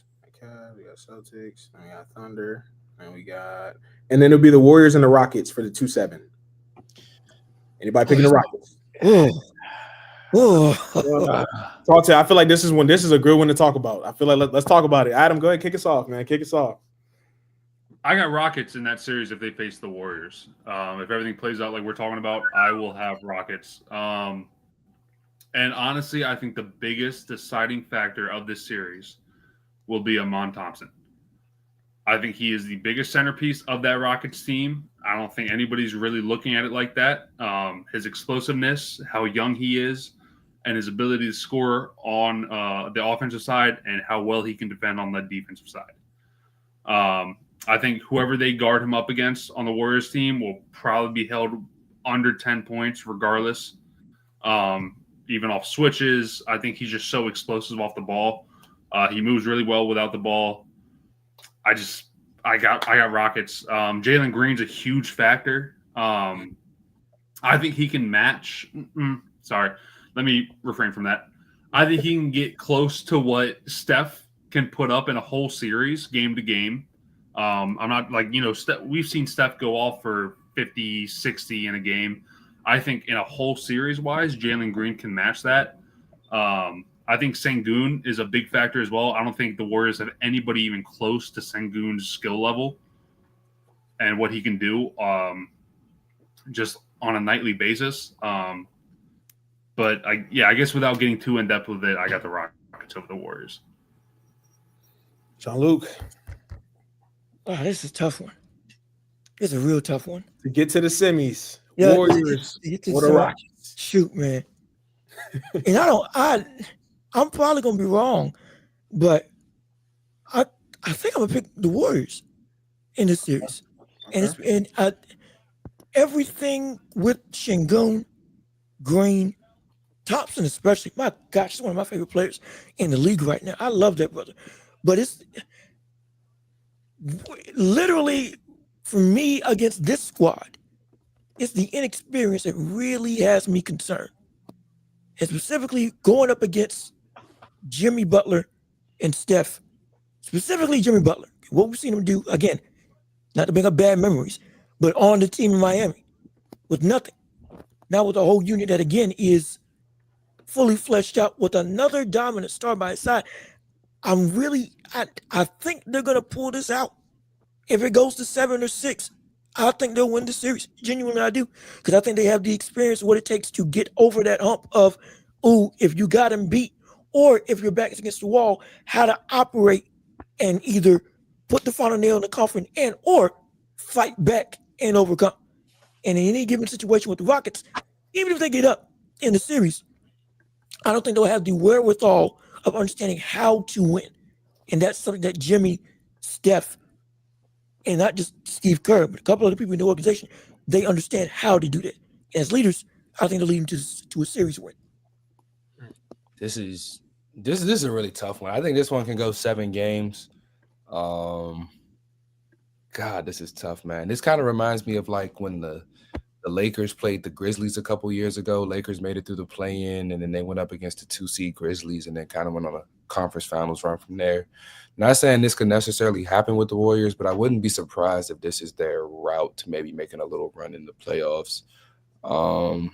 We got Celtics. And we got Thunder. And then it'll be the Warriors and the Rockets for the 2-7. Anybody picking the Rockets? Talk to. I feel like this is a good one to talk about. I feel like let's talk about it. Adam, go ahead, kick us off, man. Kick us off. I got Rockets in that series if they face the Warriors. If everything plays out like we're talking about, I will have Rockets. And honestly, I think the biggest deciding factor of this series will be Amon Thompson. I think he is the biggest centerpiece of that Rockets team. I don't think anybody's really looking at it like that. His explosiveness, how young he is, and his ability to score on the offensive side and how well he can defend on the defensive side. I think whoever they guard him up against on the Warriors team will probably be held under 10 points regardless. Even off switches. I think he's just so explosive off the ball. He moves really well without the ball. I got Rockets. Jalen Green's a huge factor. I think he can match. Sorry, let me refrain from that. I think he can get close to what Steph can put up in a whole series, game to game. I'm not we've seen Steph go off for 50, 60 in a game. I think in a whole series wise, Jalen Green can match that. I think Sengun is a big factor as well. I don't think the Warriors have anybody even close to Sengun's skill level and what he can do just on a nightly basis. But I guess without getting too in depth with it, I got the Rockets over the Warriors. Jean-Luc. Oh, this is a tough one. It's a real tough one. To get to the semis, Warriors or the Rockets. Shoot, man. And I'm probably gonna be wrong, but I think I'm gonna pick the Warriors in this series. Okay. And everything with Sengun, Green, Thompson especially. My gosh, he's one of my favorite players in the league right now. I love that brother. But it's literally for me against this squad, it's the inexperience that really has me concerned. And specifically going up against Jimmy Butler and Steph, specifically Jimmy Butler. What we've seen him do, again, not to bring up bad memories, but on the team in Miami with nothing. Now with a whole unit that, again, is fully fleshed out with another dominant star by his side. I think they're going to pull this out. If it goes to 7 or 6, I think they'll win the series. Genuinely, I do. Because I think they have the experience, what it takes to get over that hump of, if you got him beat, or if your back is against the wall, how to operate and either put the final nail in the coffin or fight back and overcome. And in any given situation with the Rockets, even if they get up in the series, I don't think they'll have the wherewithal of understanding how to win. And that's something that Jimmy, Steph, and not just Steve Kerr, but a couple other people in the organization, they understand how to do that. And as leaders, I think they're leading to a series win. This is a really tough one. I think this one can go 7 games. God, this is tough, man. This kind of reminds me of like when the Lakers played the Grizzlies a couple years ago. Lakers made it through the play-in, and then they went up against the 2-seed Grizzlies, and then kind of went on a conference finals run from there. Not saying this could necessarily happen with the Warriors, but I wouldn't be surprised if this is their route to maybe making a little run in the playoffs. God,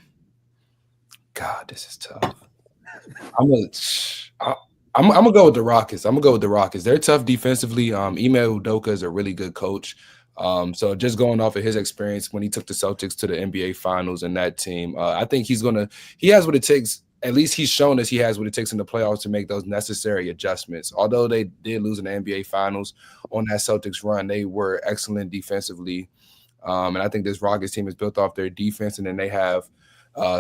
this is tough. I'm gonna go with the Rockets. They're tough defensively. Ime Udoka is a really good coach. So just going off of his experience when he took the Celtics to the NBA Finals and that team, I think he has what it takes. At least he's shown us he has what it takes in the playoffs to make those necessary adjustments. Although they did lose in the NBA Finals on that Celtics run, they were excellent defensively. And I think this Rockets team is built off their defense, and then they have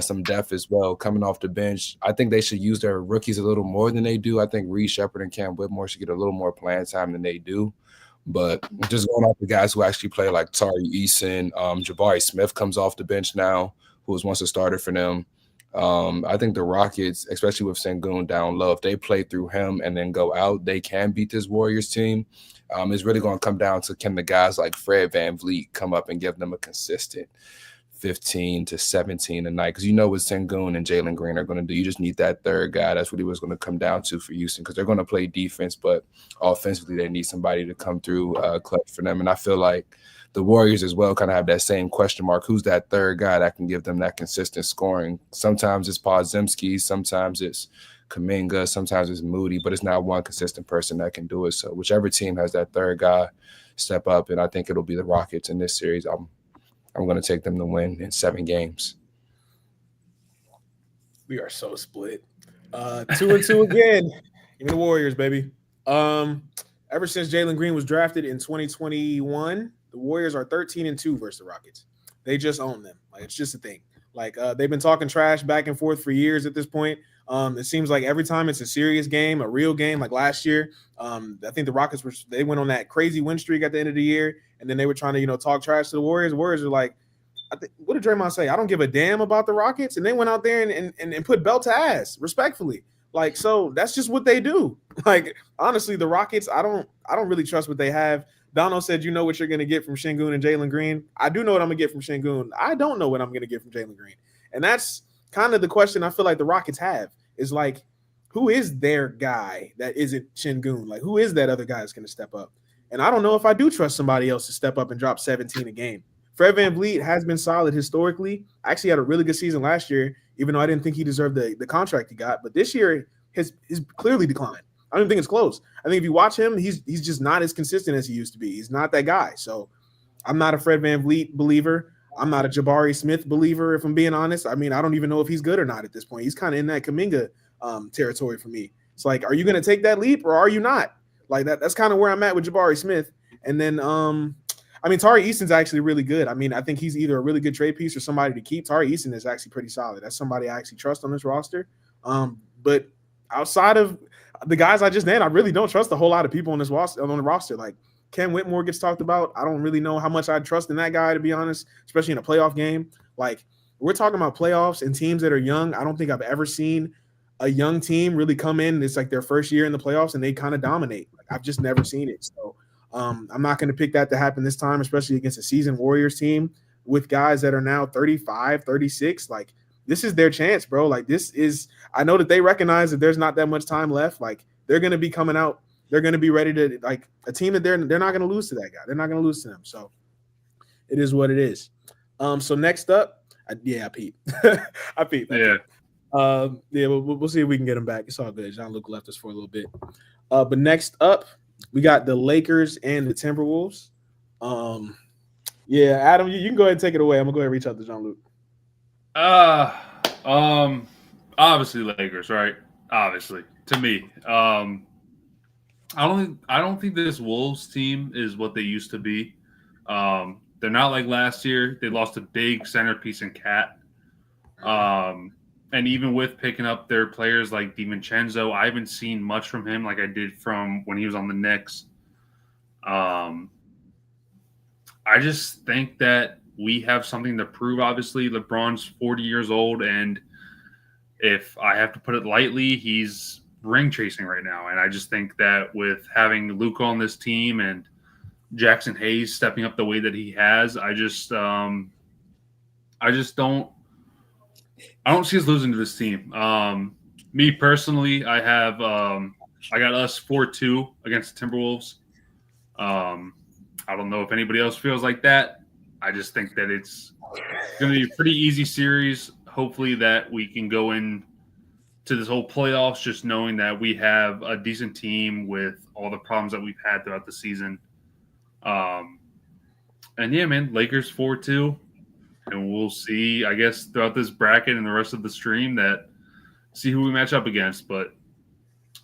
some depth as well coming off the bench. I think they should use their rookies a little more than they do. I think Reed Shepherd and Cam Whitmore should get a little more playing time than they do. But just going off the guys who actually play, like Tari Eason, Jabari Smith comes off the bench now, who was once a starter for them. I think the Rockets, especially with Sengun down low, if they play through him and then go out, they can beat this Warriors team. It's really going to come down to can the guys like Fred VanVleet come up and give them a consistent 15 to 17 a night, because you know what Sengun and Jalen Green are going to do. You just need that third guy. That's what he was going to come down to for Houston, because they're going to play defense, but offensively they need somebody to come through clutch for them. And I feel like the Warriors as well kind of have that same question mark. Who's that third guy that can give them that consistent scoring? Sometimes it's Podziemski, sometimes it's Kuminga, sometimes it's Moody, but it's not one consistent person that can do it. So whichever team has that third guy step up, and I think it'll be the Rockets in this series. I'm going to take them to win in 7 games. We are so split. 2-2 again. Give me the Warriors, baby. Ever since Jalen Green was drafted in 2021, the Warriors are 13-2 versus the Rockets. They just own them. Like, it's just a thing. Like, they've been talking trash back and forth for years at this point. It seems like every time it's a serious game, a real game, like last year, I think the Rockets they went on that crazy win streak at the end of the year, and then they were trying to, talk trash to the Warriors. The Warriors are like, what did Draymond say? I don't give a damn about the Rockets, and they went out there and put belt to ass, respectfully. Like, so that's just what they do. Like, honestly, the Rockets, I don't really trust what they have. Dono said, you know what you're going to get from Sengun and Jalen Green. I do know what I'm going to get from Sengun. I don't know what I'm going to get from Jalen Green. And that's kind of the question I feel like the Rockets have, is like, who is their guy that isn't Sengun? Like, who is that other guy that's going to step up? And I don't know if I do trust somebody else to step up and drop 17 a game. Fred VanVleet has been solid historically. I actually had a really good season last year, even though I didn't think he deserved the contract he got. But this year, he's clearly declined. I don't even think it's close. I think if you watch him, he's just not as consistent as he used to be. He's not that guy. So I'm not a Fred VanVleet believer. I'm not a Jabari Smith believer, if I'm being honest. I mean, I don't even know if he's good or not at this point. He's kind of in that Kuminga territory for me. It's like, are you going to take that leap or are you not? Like that's kind of where I'm at with Jabari Smith. And then Tari Eason's actually really good. I mean, I think he's either a really good trade piece or somebody to keep. Tari Eason is actually pretty solid. That's somebody I actually trust on this roster. But outside of the guys I just named, I really don't trust a whole lot of people on this roster. Like Cam Whitmore gets talked about. I don't really know how much I'd trust in that guy, to be honest, especially in a playoff game. Like, we're talking about playoffs and teams that are young. I don't think I've ever seen a young team really come in. It's like their first year in the playoffs and they kind of dominate. Like, I've just never seen it. So I'm not going to pick that to happen this time, especially against a seasoned Warriors team with guys that are now 35, 36. Like, this is their chance, bro. Like, I know that they recognize that there's not that much time left. Like, they're going to be coming out. They're going to be ready to, like, a team that they're not going to lose to that guy. They're not going to lose to them. So it is what it is. So next up, I peep. I peep. Yeah. We'll see if we can get him back. It's all good. Jean-Luc left us for a little bit. But next up, we got the Lakers and the Timberwolves. Adam, you can go ahead and take it away. I'm gonna go ahead and reach out to Jean-Luc. Obviously Lakers, right? Obviously, to me, I don't think this Wolves team is what they used to be. They're not like last year. They lost a big centerpiece in Cat. And even with picking up their players like DiVincenzo, I haven't seen much from him like I did from when he was on the Knicks. I just think that we have something to prove. Obviously, LeBron's 40 years old, and if I have to put it lightly, he's ring chasing right now. And I just think that with having Luka on this team and Jackson Hayes stepping up the way that he has, I don't see us losing to this team. Me personally, I got us 4-2 against the Timberwolves. I don't know if anybody else feels like that. I just think that it's going to be a pretty easy series. Hopefully that we can go in to this whole playoffs just knowing that we have a decent team with all the problems that we've had throughout the season. And yeah, man, Lakers 4-2. And we'll see, I guess, throughout this bracket and the rest of the stream see who we match up against. But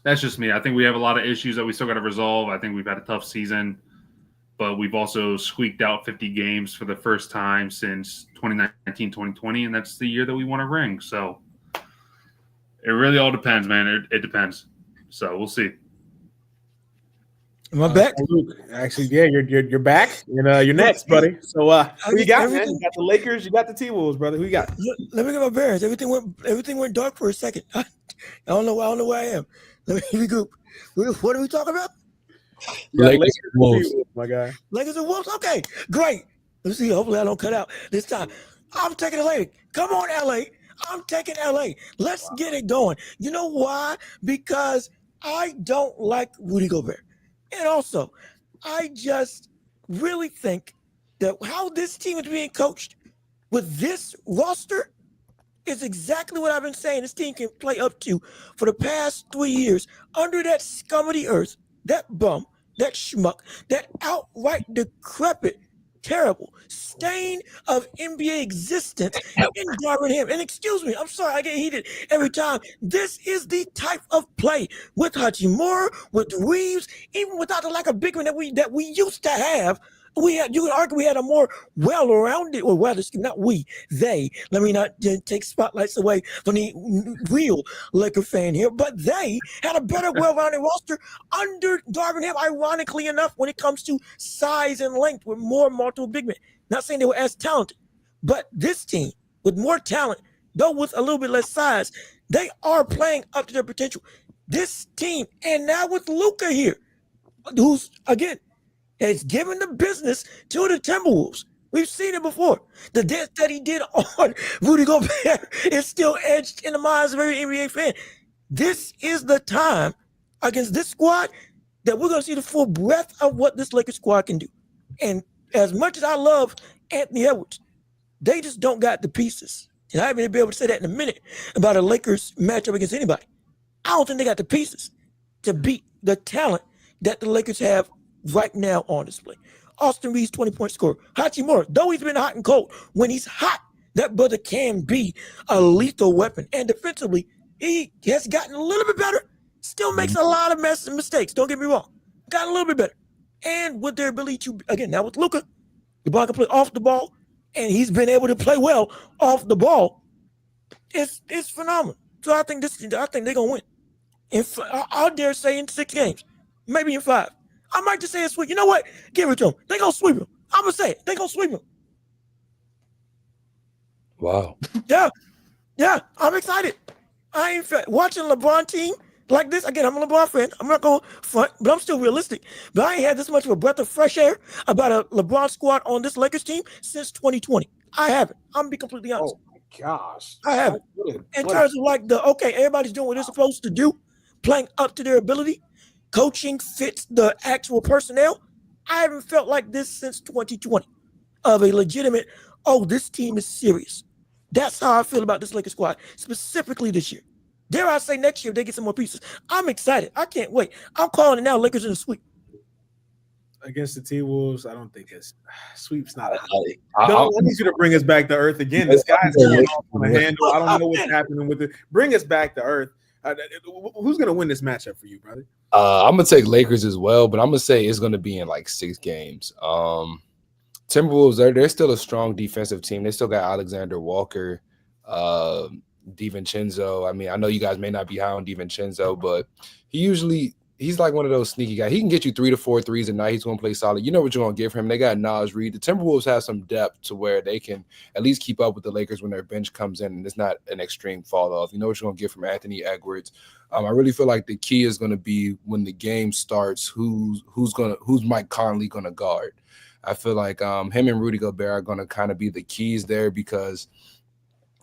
that's just me. I think we have a lot of issues that we still got to resolve. I think we've had a tough season, but we've also squeaked out 50 games for the first time since 2019, 2020, and that's the year that we won a ring. So it really all depends, man. It depends. So we'll see. Am I back? Actually, yeah, you're back, and you're next, buddy. So who you got, man? You got the Lakers, you got the T-Wolves, brother. Who you got? Let me get my bearings. Everything went dark for a second. I don't know where I am. Let me regroup. What are we talking about? Lakers Wolves, my guy. Lakers and Wolves. Okay, great. Let's see. Hopefully, I don't cut out this time. I'm taking LA. Come on, LA. I'm taking LA. Let's get it going. You know why? Because I don't like Rudy Gobert. And also, I just really think that how this team is being coached with this roster is exactly what I've been saying this team can play up to for the past 3 years under that scum of the earth, that bum, that schmuck, that outright decrepit, terrible stain of NBA existence in Darvin. And excuse me, I'm sorry, I get heated every time. This is the type of play with Hachimura, with Reeves, even without the lack of big one that we used to have. You could argue we had a more well-rounded, or rather, they. Let me not take spotlights away from the real Laker fan here, but they had a better, well-rounded roster under Darvin Ham, ironically enough, when it comes to size and length with more multiple big men. Not saying they were as talented, but this team with more talent, though with a little bit less size, they are playing up to their potential. This team, and now with Luka here, who's, again, has given the business to the Timberwolves. We've seen it before. The dance that he did on Rudy Gobert is still etched in the minds of every NBA fan. This is the time against this squad that we're going to see the full breadth of what this Lakers squad can do. And as much as I love Anthony Edwards, they just don't got the pieces. And I'm going to be able to say that in a minute about a Lakers matchup against anybody. I don't think they got the pieces to beat the talent that the Lakers have right now on display. Austin Reeves, 20-point scorer. Hachimura, though he's been hot and cold, when he's hot, that brother can be a lethal weapon. And defensively, he has gotten a little bit better. Still makes a lot of mistakes. Don't get me wrong. Got a little bit better. And with their ability to, again, now with Luka, the ball can play off the ball, and he's been able to play well off the ball. It's phenomenal. So I think they're gonna win. I dare say in 6 games, maybe in 5. I might just say a sweep. You know what? Give it to them. They're going to sweep him. I'm going to say it. They're going to sweep him. Wow. Yeah. I'm excited. I ain't watching LeBron team like this. Again, I'm a LeBron fan. I'm not going front, but I'm still realistic. But I ain't had this much of a breath of fresh air about a LeBron squad on this Lakers team since 2020. I haven't. I'm going to be completely honest. Oh, my gosh. I haven't. In terms of like everybody's doing what they're supposed to do, playing up to their ability. Coaching fits the actual personnel. I haven't felt like this since 2020 of a legitimate, this team is serious. That's how I feel about this Lakers squad, specifically this year. Dare I say next year if they get some more pieces. I'm excited. I can't wait. I'm calling it now, Lakers in the sweep. Against the T-Wolves, I don't think it's sweep's not. I need you to bring us back to earth again. This guy's going off on the handle. I don't know what's happening with it. Bring us back to earth. Who's going to win this matchup for you, brother? I'm going to take Lakers as well, but I'm going to say it's going to be in like 6 games. Timberwolves, they're still a strong defensive team. They still got Alexander Walker, DiVincenzo. I mean, I know you guys may not be high on DiVincenzo, but he's like one of those sneaky guys. He can get you 3 to 4 threes a night. He's going to play solid. You know what you're going to get from him. They got Naz Reid. The Timberwolves have some depth to where they can at least keep up with the Lakers when their bench comes in, and it's not an extreme fall off. You know what you're going to get from Anthony Edwards. I really feel like the key is going to be when the game starts, who's Mike Conley going to guard. I feel like him and Rudy Gobert are going to kind of be the keys there because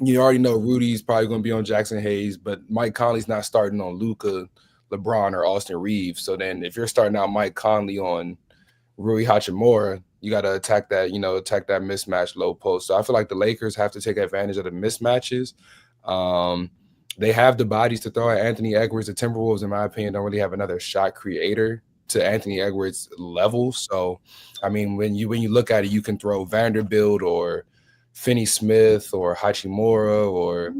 you already know Rudy's probably going to be on Jackson Hayes, but Mike Conley's not starting on Luka, LeBron, or Austin Reeves. So then if you're starting out Mike Conley on Rui Hachimura, you got to attack that mismatch low post. So I feel like the Lakers have to take advantage of the mismatches. They have the bodies to throw at Anthony Edwards. The Timberwolves, in my opinion, don't really have another shot creator to Anthony Edwards' level. So, I mean, when you look at it, you can throw Vanderbilt or Finney Smith or Hachimura or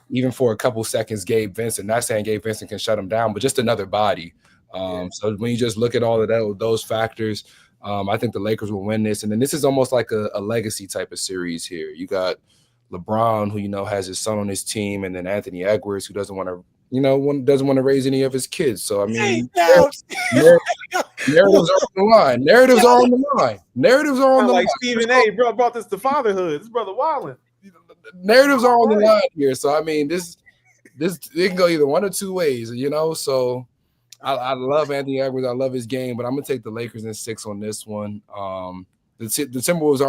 even for a couple seconds, Gabe Vincent. Not saying Gabe Vincent can shut him down, but just another body. So when you just look at all of those factors, I think the Lakers will win this. And then this is almost like a legacy type of series here. You got LeBron, who has his son on his team, and then Anthony Edwards, who doesn't want to raise any of his kids. So I mean, narratives are on the line. Narratives are on the line. Stephen A. brought this to fatherhood. This brother Wildin. Narratives are on the line here. So I mean, this it can go either one or two ways. So I love Anthony Edwards. I love his game, but I'm gonna take the Lakers in 6 on this one. The Timberwolves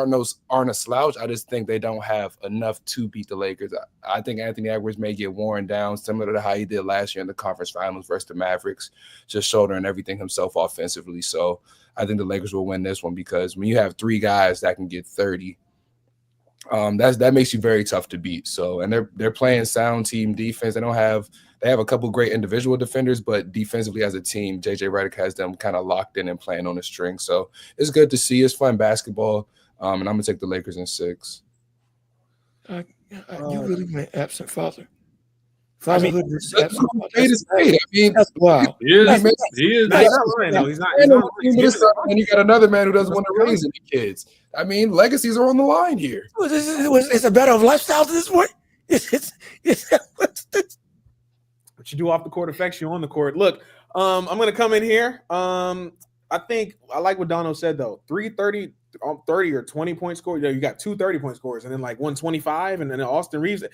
aren't a slouch. I just think they don't have enough to beat the Lakers. I think Anthony Edwards may get worn down, similar to how he did last year in the conference finals versus the Mavericks, just shouldering everything himself offensively. So I think the Lakers will win this one because when you have 3 guys that can get 30, that makes you very tough to beat. So, and they're playing sound team defense. They have a couple great individual defenders, but defensively as a team, JJ Redick has them kind of locked in and playing on the string. So it's good to see. It's fun basketball, and I'm gonna take the Lakers in 6. You really went absent father. Fatherhood versus absent father. I mean, That's wild. He is. He's not lying, though. He's not. And you got another man who doesn't want to raise any kids. I mean, legacies are on the line here. It's a matter of lifestyle to this point. What you do off the court affects you on the court. Look, I'm going to come in here. I think I like what Dono said, though. 30 or 20-point score. You got 2 30-point scores and then like 125. And then Austin Reeves get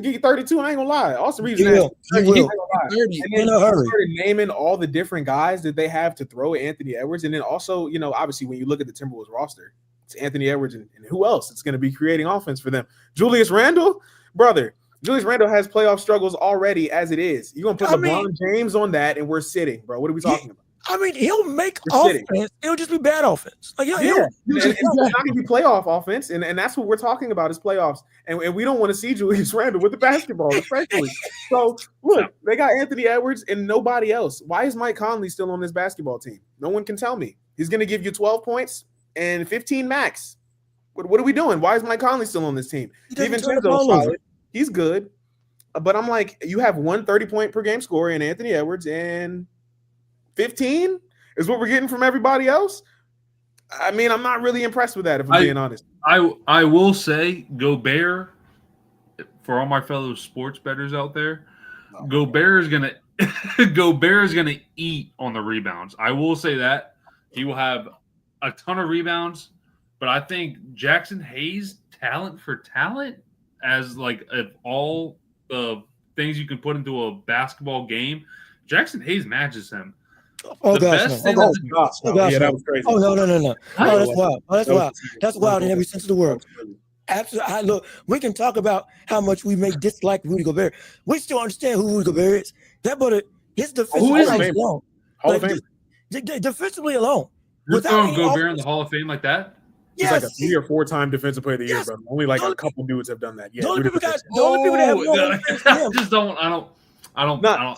you 32. I ain't going to lie. Austin Reeves will. And then started naming all the different guys that they have to throw at Anthony Edwards. And then also, obviously when you look at the Timberwolves roster, it's Anthony Edwards and who else? It's going to be creating offense for them. Julius Randle, brother. Julius Randle has playoff struggles already as it is. You're going to put LeBron James on that, and we're sitting, bro. What are we talking about? I mean, he'll make offense. It'll just be bad offense. Like, it's not going to be playoff offense, and that's what we're talking about is playoffs. And we don't want to see Julius Randle with the basketball, especially. So, look, they got Anthony Edwards and nobody else. Why is Mike Conley still on this basketball team? No one can tell me. He's going to give you 12 points and 15 max. What are we doing? Why is Mike Conley still on this team? DiVincenzo's solid. He's good. But I'm like, you have 1 30-point per game scorer in Anthony Edwards, and 15 is what we're getting from everybody else. I mean, I'm not really impressed with that, if I'm being honest. I will say Gobert, for all my fellow sports bettors out there, Gobert is gonna eat on the rebounds. I will say that. He will have a ton of rebounds, but I think Jackson Hayes, talent for talent, as like of all the things you can put into a basketball game, Jackson Hayes matches him. Oh, gosh, no. Yeah, that was crazy. Oh, no. Oh, that's wild. That's wild in every sense of the word. Absolutely. Look, we can talk about how much we may dislike Rudy Gobert. We still understand who Rudy Gobert is. That, but his defensive alone. Hall of Fame. Defensively alone. You're throwing Gobert in the Hall of Fame like that? He's like a 3 or 4-time defensive player of the year, bro. Only like a couple dudes have done that. Yeah, the only people that have more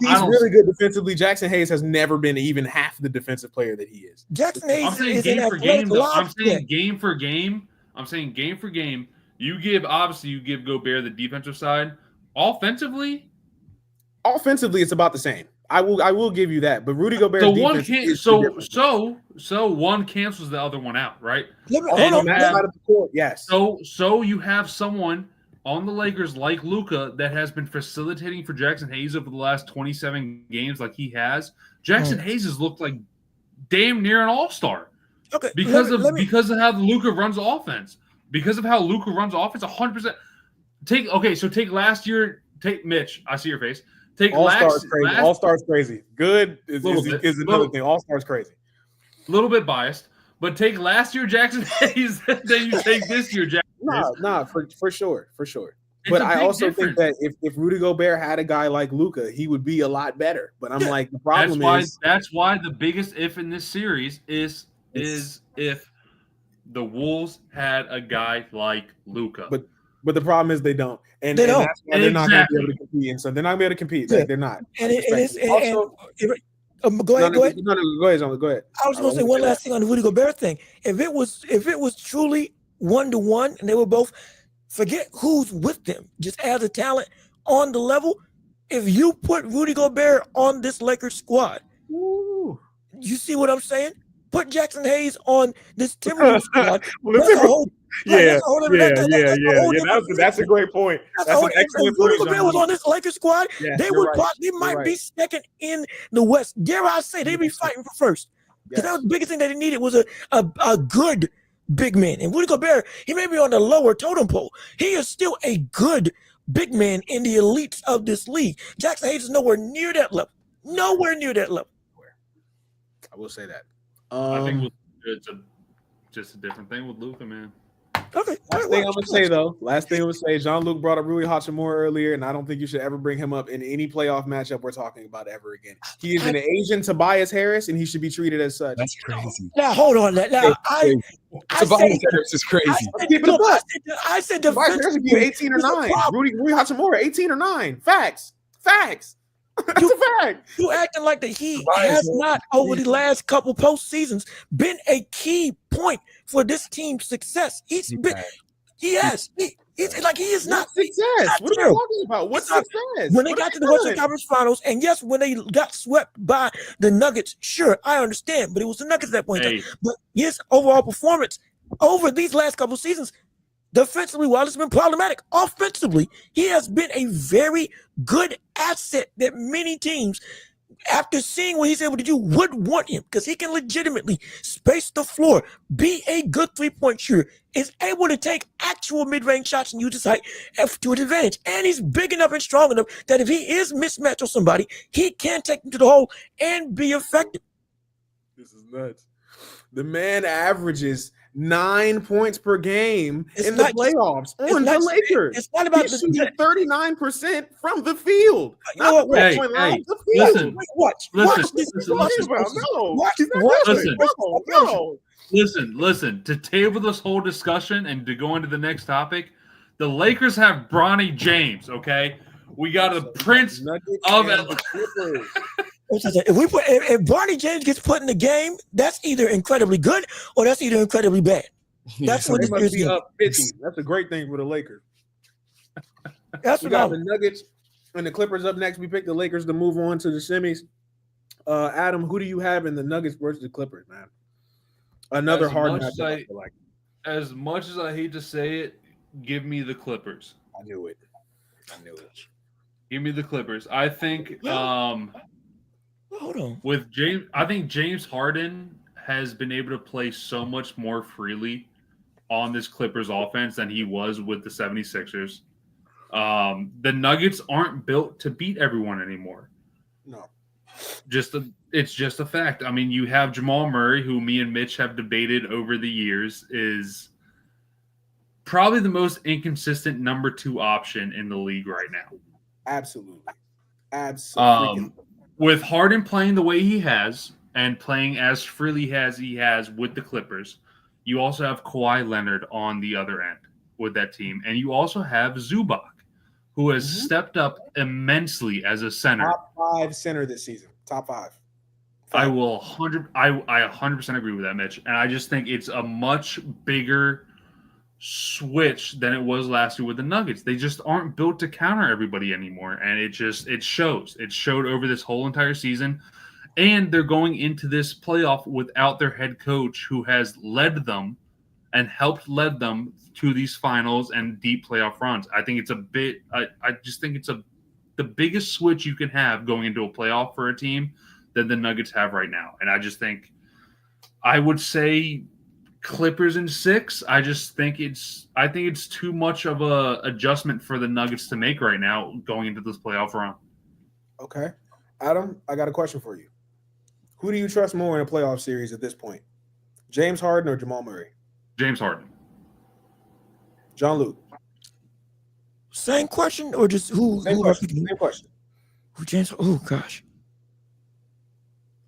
He's really good defensively. Jackson Hayes has never been even half the defensive player that he is. Jackson Hayes I'm saying game for game, though. I'm saying game for game. You give Gobert the defensive side. Offensively, it's about the same. I will give you that. But Rudy Gobert's So one defense can't. is different. So one cancels the other one out, right? On that side of the court, yes. So you have someone on the Lakers like Luka that has been facilitating for Jackson Hayes over the last 27 games, like he has. Jackson Hayes has looked like damn near an all-star. Okay, Because of how Luka runs offense. Because of how Luka runs offense, 100%. Take last year. Take Mitch. I see your face. Take All-Star's crazy. All-Star's crazy. Good is another thing. All-Star's crazy. A little bit biased, but take last year Jackson Hayes, then you take this year Jackson Hayes. For sure. But I also think that if Rudy Gobert had a guy like Luka, he would be a lot better. But I'm like, the problem that's why the biggest if in this series is if the Wolves had a guy like Luka. But the problem is they don't. And they don't. That's why they're not going to be able to compete. And so they're not going to be able to compete. Yeah. Like, they're not. Go ahead. Go ahead, John. Go ahead. I was going to say one last thing on the Rudy Gobert thing. If it was truly 1-to-1 and they were both, forget who's with them, just as a talent on the level, if you put Rudy Gobert on this Lakers squad, you see what I'm saying? Put Jackson Hayes on this Timberwolves squad. That's a great point. That's an excellent point. Rudy Gobert was on this Lakers squad. They might be second in the West. Dare I say they'd be fighting for first? Because that was the biggest thing that they needed was a good big man. And Rudy Gobert, he may be on the lower totem pole. He is still a good big man in the elites of this league. Jackson Hayes is nowhere near that level. Nowhere near that level. I will say that. I think it's just a different thing with Luka, man. Okay. Last thing I'm gonna say, Jean-Luc brought up Rui Hachimura earlier, and I don't think you should ever bring him up in any playoff matchup we're talking about ever again. He is an Asian Tobias Harris, and he should be treated as such. That's crazy. Now hold on. Tobias Harris is crazy. I said Tobias Harris would be 18 or 9. Rui Hachimura, 18 or 9. Facts. That's a fact. You acting like that he has not over the last couple postseasons been a key point for this team's success. He's been. He's like he is not success. What are you talking about? What's success? When they got to the Western Conference Finals, and yes, when they got swept by the Nuggets, sure, I understand, but it was the Nuggets at that point. But his overall performance over these last couple seasons, defensively, while it's been problematic, offensively, he has been a very good asset that many teams, after seeing what he's able to do, would want him because he can legitimately space the floor, be a good three-point shooter, is able to take actual mid-range shots and use his height to his advantage. And he's big enough and strong enough that if he is mismatched with somebody, he can take them to the hole and be effective. This is nuts. The man averages 9 points per game in the playoffs on the Lakers. It's not about He's shooting 39% from the field. You know what? Listen. To table this whole discussion and to go into the next topic, the Lakers have Bronny James. Okay, we got a prince of. If Bronny James gets put in the game, that's either incredibly good or that's either incredibly bad. That's what it must be up 50. That's a great thing for the Lakers. That's we got the Nuggets and the Clippers up next. We picked the Lakers to move on to the semis. Adam, who do you have in the Nuggets versus the Clippers, man? Another hard matchup. As much as I hate to say it, give me the Clippers. I knew it. Give me the Clippers. I think. Hold on. With James, I think James Harden has been able to play so much more freely on this Clippers offense than he was with the 76ers. The Nuggets aren't built to beat everyone anymore. No. It's just a fact. I mean, you have Jamal Murray, who me and Mitch have debated over the years, is probably the most inconsistent number 2 option in the league right now. Absolutely. With Harden playing the way he has and playing as freely as he has with the Clippers, you also have Kawhi Leonard on the other end with that team. And you also have Zubac, who has stepped up immensely as a center. Top 5 center this season. Top 5. I 100% agree with that, Mitch. And I just think it's a much bigger switch than it was last year with the Nuggets. They just aren't built to counter everybody anymore, and it shows. It showed over this whole entire season, and they're going into this playoff without their head coach, who has led them and helped lead them to these finals and deep playoff runs. I think it's I just think it's the biggest switch you can have going into a playoff for a team that the Nuggets have right now. And I just think I would say Clippers in 6. I think it's too much of a adjustment for the Nuggets to make right now going into this playoff run. Okay. Adam, I got a question for you. Who do you trust more in a playoff series at this point? James Harden or Jamal Murray? James Harden. Jean-Luc. Same question or just who? Same question. Same question. Who James? Oh gosh.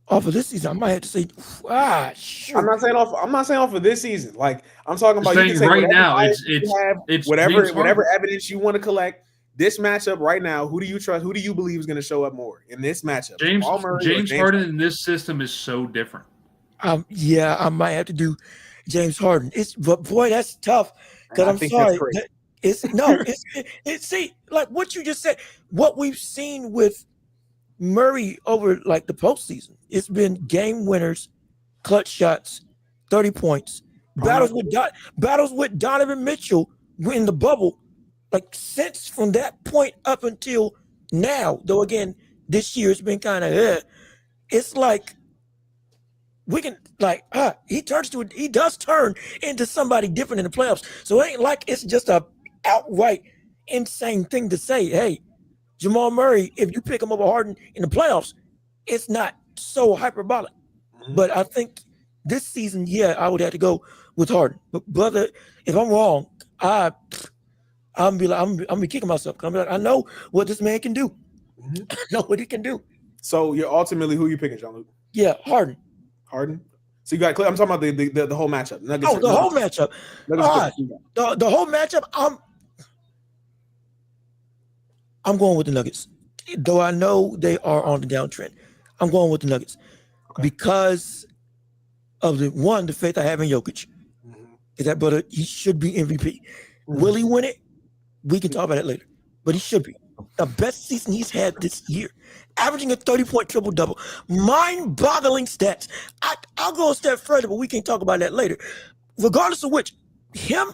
Off of this season, I might have to say, sure. I'm not saying off of this season. Like I'm talking about. You can right now, it's whatever evidence you want to collect. This matchup right now, who do you trust? Who do you believe is going to show up more in this matchup? James Harden in this system is so different. Yeah, I might have to do James Harden. But boy, that's tough. Because I'm sorry. See, like what you just said, what we've seen with Murray over like the postseason, it's been game winners, clutch shots, 30 points, battles with Donovan Mitchell in the bubble. Like since from that point up until now, though again, this year it's been kind of it's like we can he does turn into somebody different in the playoffs. So it ain't like it's just a outright insane thing to say, hey, Jamal Murray, if you pick him over Harden in the playoffs, it's not so hyperbolic. Mm-hmm. But I think this season, I would have to go with Harden. But brother, if I'm wrong, I'm be kicking myself. I'm be like, I know what this man can do. Mm-hmm. I know what he can do. So you're ultimately who you picking, Jean-Luc? Yeah, Harden. Harden. So you got. I'm talking about the whole matchup. Nuggets, whole matchup. The whole matchup. I'm going with the Nuggets, though I know they are on the downtrend. I'm going with the Nuggets because of the faith I have in Jokic. Mm-hmm. Is that brother? He should be MVP. Mm-hmm. Will he win it? We can talk about it later, but he should be. The best season he's had this year, averaging a 30-point triple-double. Mind-boggling stats. I'll go a step further, but we can talk about that later. Regardless of which, him,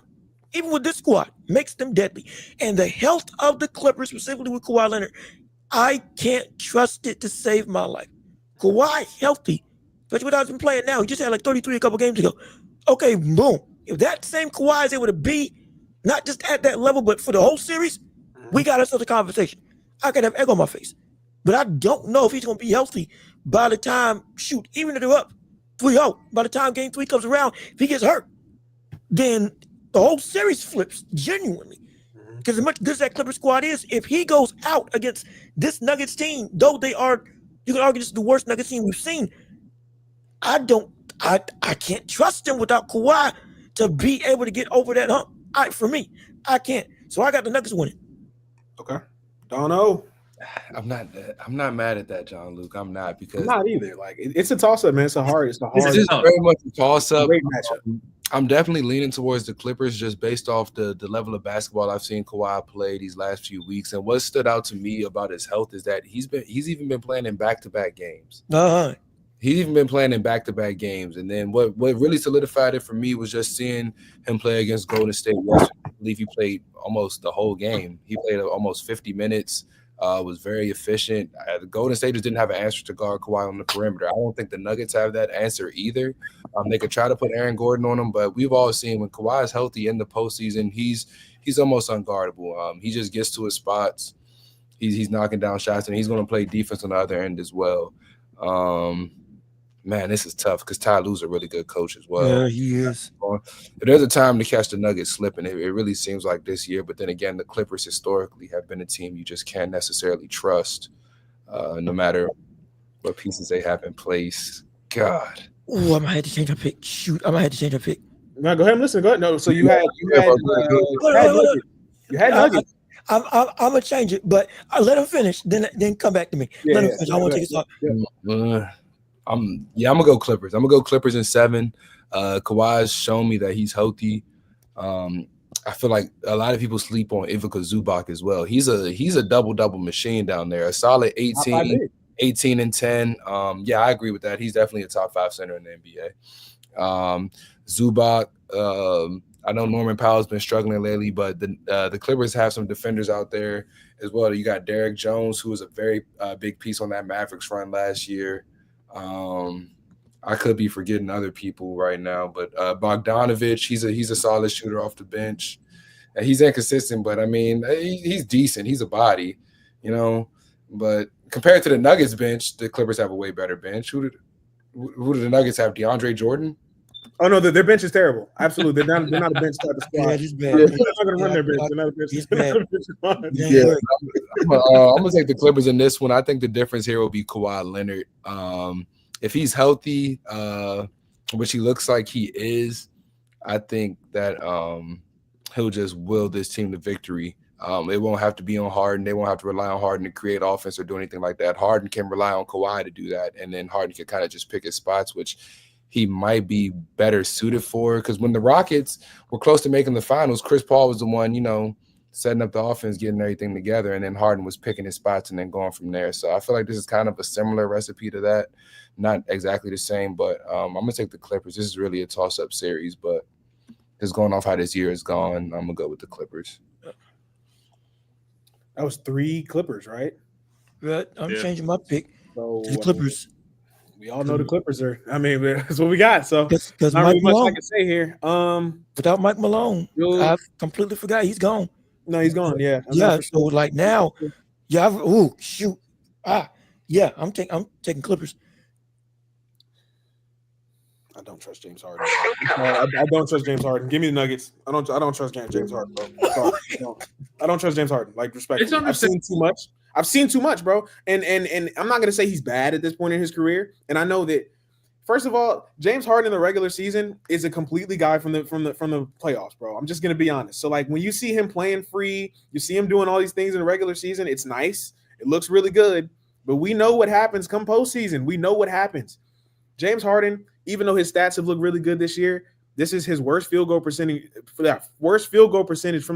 even with this squad, makes them deadly. And the health of the Clippers, specifically with Kawhi Leonard, I can't trust it to save my life. Kawhi healthy, especially what I've been playing now. He just had like 33 a couple games ago. Okay, boom. If that same Kawhi is able to be not just at that level, but for the whole series, we got ourselves a conversation. I could have egg on my face. But I don't know if he's going to be healthy by the time, even if they're up 3-0, by the time game 3 comes around, if he gets hurt, then the whole series flips genuinely. Because as much good as that Clipper squad is, if he goes out against this Nuggets team, though they are, you can argue this is the worst Nuggets team we've seen, I can't trust him without Kawhi to be able to get over that hump. For me, I can't. So I got the Nuggets winning. Okay. Don't know. I'm not mad at that, Jean-Luc. I'm not because I'm not either. Like it's a toss-up, man. It's very much a toss-up. Great matchup. I'm definitely leaning towards the Clippers just based off the level of basketball I've seen Kawhi play these last few weeks. And what stood out to me about his health is that he's even been playing in back-to-back games. Uh-huh. He's even been playing in back-to-back games. And then what really solidified it for me was just seeing him play against Golden State yesterday. I believe he played almost the whole game. He played almost 50 minutes, was very efficient. The Golden State just didn't have an answer to guard Kawhi on the perimeter. I don't think the Nuggets have that answer either. They could try to put Aaron Gordon on him, but we've all seen when Kawhi is healthy in the postseason, he's almost unguardable. He just gets to his spots. He's knocking down shots, and he's going to play defense on the other end as well. Man, this is tough because Ty Lue's a really good coach as well. Yeah, he is. There's a time to catch the Nuggets slipping. It really seems like this year. But then again, the Clippers historically have been a team you just can't necessarily trust, no matter what pieces they have in place. God. Oh, I might have to change my pick. I might have to change my pick. No, go ahead and listen. Go ahead. No, so you had Nuggets. I'm gonna change it, but let him finish. Then come back to me. Let him finish. I want to take his thought. I'm gonna go Clippers. I'm gonna go Clippers in 7. Kawhi's shown me that he's healthy. I feel like a lot of people sleep on Ivica Zubac as well. He's a double machine down there. A solid 18 and 10. Yeah, I agree with that. He's definitely a top 5 center in the NBA. Zubac, I know Norman Powell's been struggling lately, but the Clippers have some defenders out there as well. You got Derek Jones, who was a very big piece on that Mavericks run last year. I could be forgetting other people right now, but Bogdanovich, he's a solid shooter off the bench. And he's inconsistent, but I mean, he's decent. He's a body, you know. But compared to the Nuggets bench, the Clippers have a way better bench. Who do the Nuggets have? DeAndre Jordan? Oh no, their bench is terrible. Absolutely, they're not a bench type of squad. Yeah, it's bad. They're not going to run their bench. They're not a bench. It's They're not bad. a bench squad. Yeah, I'm gonna take the Clippers in this one. I think the difference here will be Kawhi Leonard. If he's healthy, which he looks like he is, I think that he'll just will this team to victory. It won't have to be on Harden. They won't have to rely on Harden to create offense or do anything like that. Harden can rely on Kawhi to do that, and then Harden can kind of just pick his spots, which he might be better suited for. Because when the Rockets were close to making the finals, Chris Paul was the one, setting up the offense, getting everything together, and then Harden was picking his spots and then going from there. So I feel like this is kind of a similar recipe to that. Not exactly the same, but I'm going to take the Clippers. This is really a toss-up series, but just going off how this year has gone, I'm going to go with the Clippers. That was 3 Clippers, right? Right. I'm changing my pick So to the Clippers. We all know the Clippers are. I mean, that's what we got. So Because not Mike really much I Malone, can say here. without Mike Malone, I completely forgot he's gone. No, he's gone. Yeah. Yeah. So like now, shoot. Yeah. I'm taking Clippers. I don't trust James Harden. I don't trust James Harden. Give me the Nuggets. I don't trust James Harden, bro. Sorry. I don't trust James Harden. Like, respectfully. I've seen too much. I've seen too much, bro. And I'm not gonna say he's bad at this point in his career. And I know that, first of all, James Harden in the regular season is a completely guy from the playoffs, bro. I'm just gonna be honest. So like when you see him playing free, you see him doing all these things in the regular season, it's nice. It looks really good. But we know what happens come postseason. We know what happens. James Harden, even though his stats have looked really good this year, this is his worst field goal percentage from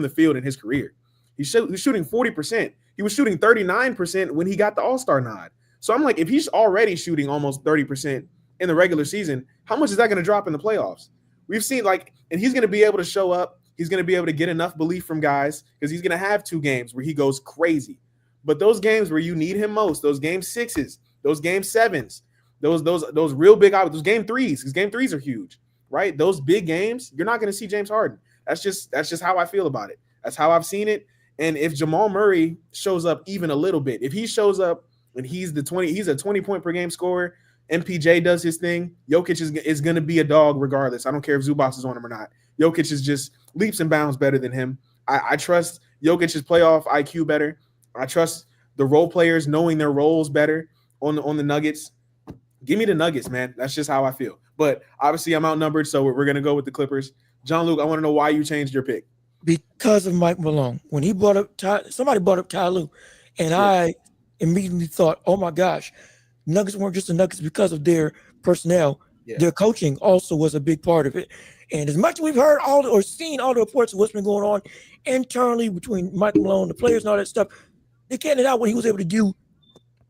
the field in his career. He's shooting 40%. He was shooting 39% when he got the All-Star nod. So I'm like, if he's already shooting almost 30% in the regular season, how much is that going to drop in the playoffs? We've seen and he's going to be able to show up. He's going to be able to get enough belief from guys because he's going to have 2 games where he goes crazy. But those games where you need him most, those game 6s, those game 7s, those real big, those game 3s, because game 3s are huge, right? Those big games, you're not going to see James Harden. That's just how I feel about it. That's how I've seen it. And if Jamal Murray shows up even a little bit, if he shows up and he's a 20-point per game scorer, MPJ does his thing, Jokic is going to be a dog regardless. I don't care if Zubac is on him or not. Jokic is just leaps and bounds better than him. I trust Jokic's playoff IQ better. I trust the role players knowing their roles better on the Nuggets. Give me the Nuggets, man. That's just how I feel. But obviously I'm outnumbered, so we're going to go with the Clippers. John Luke, I want to know why you changed your pick. Because of Mike Malone. When he brought up somebody brought up Ty Lue, and I immediately thought, oh my gosh, Nuggets weren't just the Nuggets because of their personnel. Yeah. Their coaching also was a big part of it. And as much as we've heard seen all the reports of what's been going on internally between Mike Malone, the players and all that stuff, they can't out what he was able to do,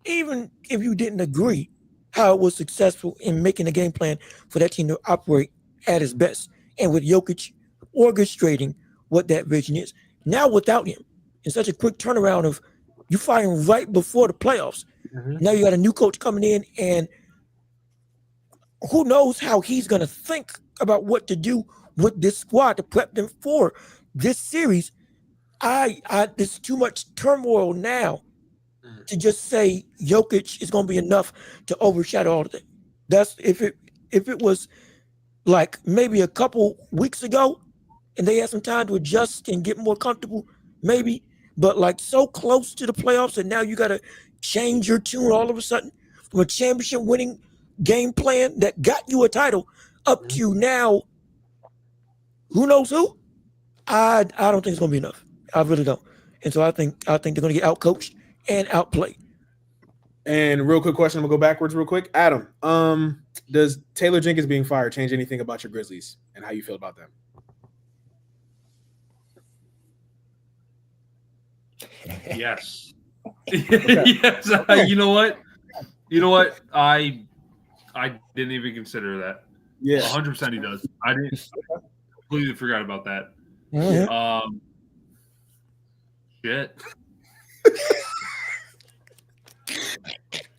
even if you didn't agree how it was successful in making a game plan for that team to operate at its best. And with Jokic orchestrating what that vision is. Now without him, in such a quick turnaround of you firing right before the playoffs. Mm-hmm. Now you got a new coach coming in, and who knows how he's going to think about what to do with this squad to prep them for this series. There's too much turmoil now to just say Jokic is going to be enough to overshadow all of that. That's if it was like maybe a couple weeks ago, and they had some time to adjust and get more comfortable, maybe. But like so close to the playoffs, and now you got to change your tune all of a sudden from a championship-winning game plan that got you a title up to now, who knows who? I don't think it's going to be enough. I really don't. And so I think they're going to get outcoached and outplayed. And real quick question, I'm going to go backwards real quick. Adam, does Taylor Jenkins being fired change anything about your Grizzlies and how you feel about them? Yes. Okay. Yes. Okay. You know what? I didn't even consider that. Yeah. 100% he does. I didn't completely forgot about that. Mhm. Shit.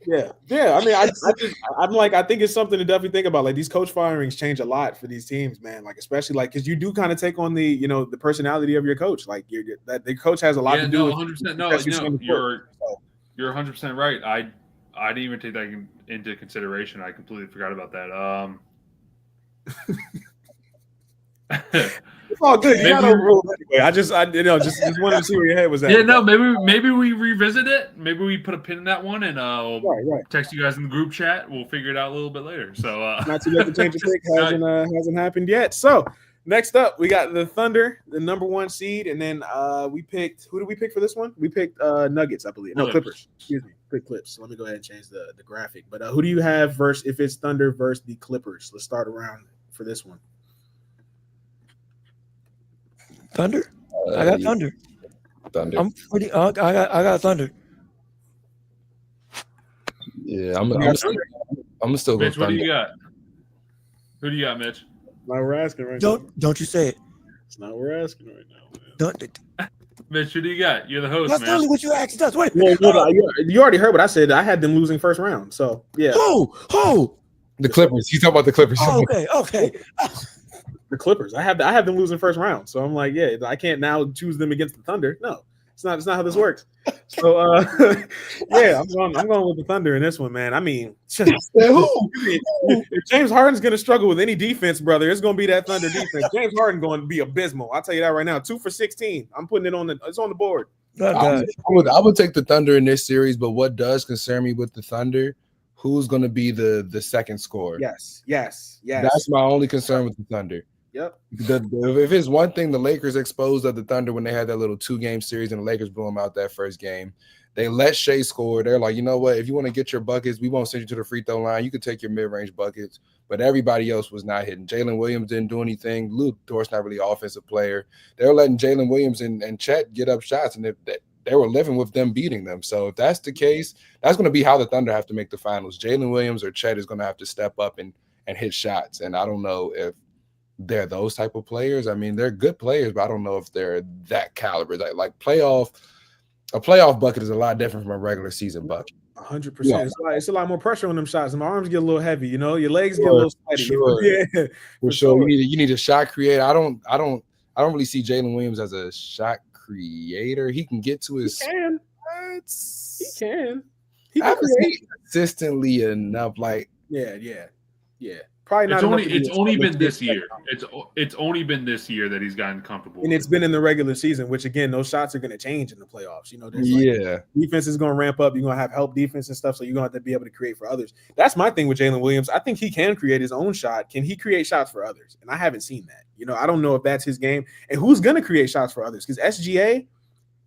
Yeah. I mean, I think it's something to definitely think about. Like these coach firings change a lot for these teams, man. Like especially like because you do kind of take on the the personality of your coach. Like that the coach has a lot Yeah, to do no, with 100%. the No, success you see on the court. So, you're 100% right. I didn't even take that into consideration. I completely forgot about that. it's all good. You're Maybe not overruled anyway. I just just wanted to see where your head was at. yeah, with no, that. maybe we revisit it. Maybe we put a pin in that one and Right. text you guys in the group chat. We'll figure it out a little bit later. So Not too late to change your pick. Hasn't happened yet. So next up, we got the Thunder, the number 1 seed, and then we picked. Who did we pick for this one? We picked Nuggets, I believe. No, Clippers. Excuse me, pick Clips. So let me go ahead and change the graphic. But who do you have versus if it's Thunder versus the Clippers? Let's start around for this one. Thunder. I got Thunder. Thunder. I'm pretty. I got Thunder. Yeah, I'm still go Mitch, what do Thunder. you got? Who do you got, Mitch? Now we're asking right now. Don't you say it. It's not what we're asking right now. Man. Don't. Mitch, who do you got? You're the host, That's man. only what you asked us. Wait. Well, you already heard what I said. I had them losing first round. So yeah. Who? The Clippers. He's talking about the Clippers. Oh, okay. The Clippers. I have them losing first round. So I'm like, yeah, I can't now choose them against the Thunder. No, it's not how this works. So yeah, I'm going with the Thunder in this one, man. I mean, if James Harden's gonna struggle with any defense, brother, it's gonna be that Thunder defense. James Harden going to be abysmal. I'll tell you that right now. 2 for 16. I'm putting it on it's on the board. I would take the Thunder in this series, but what does concern me with the Thunder? Who's going to be the second scorer? Yes. That's my only concern with the Thunder. Yep. If it's one thing the Lakers exposed of the Thunder when they had that little 2-game series and the Lakers blew them out that first game, they let Shea score. They're like, you know what? If you want to get your buckets, we won't send you to the free throw line. You can take your mid-range buckets, but everybody else was not hitting. Jalen Williams didn't do anything. Luke Dort's not really an offensive player. They were letting Jalen Williams and Chet get up shots, and they were living with them beating them. So if that's the case, that's going to be how the Thunder have to make the finals. Jalen Williams or Chet is going to have to step up and hit shots, and I don't know if they're those type of players. I mean, they're good players, but I don't know if they're that caliber. Like a playoff bucket is a lot different from a regular season bucket. 100%. Yeah. It's a lot more pressure on them shots. My arms get a little heavy, your legs get a little sweaty. Sure. Yeah, for sure. You need a shot creator. I don't really see Jalen Williams as a shot creator. He can get to his. He can. He can create consistently enough. Like yeah. Probably not. It's only been this year. It's only been this year that he's gotten comfortable. And it's been in the regular season, which again, those shots are going to change in the playoffs. Defense is going to ramp up. You're going to have help defense and stuff, so you're going to have to be able to create for others. That's my thing with Jalen Williams. I think he can create his own shot. Can he create shots for others? And I haven't seen that. I don't know if that's his game. And who's going to create shots for others? Because SGA,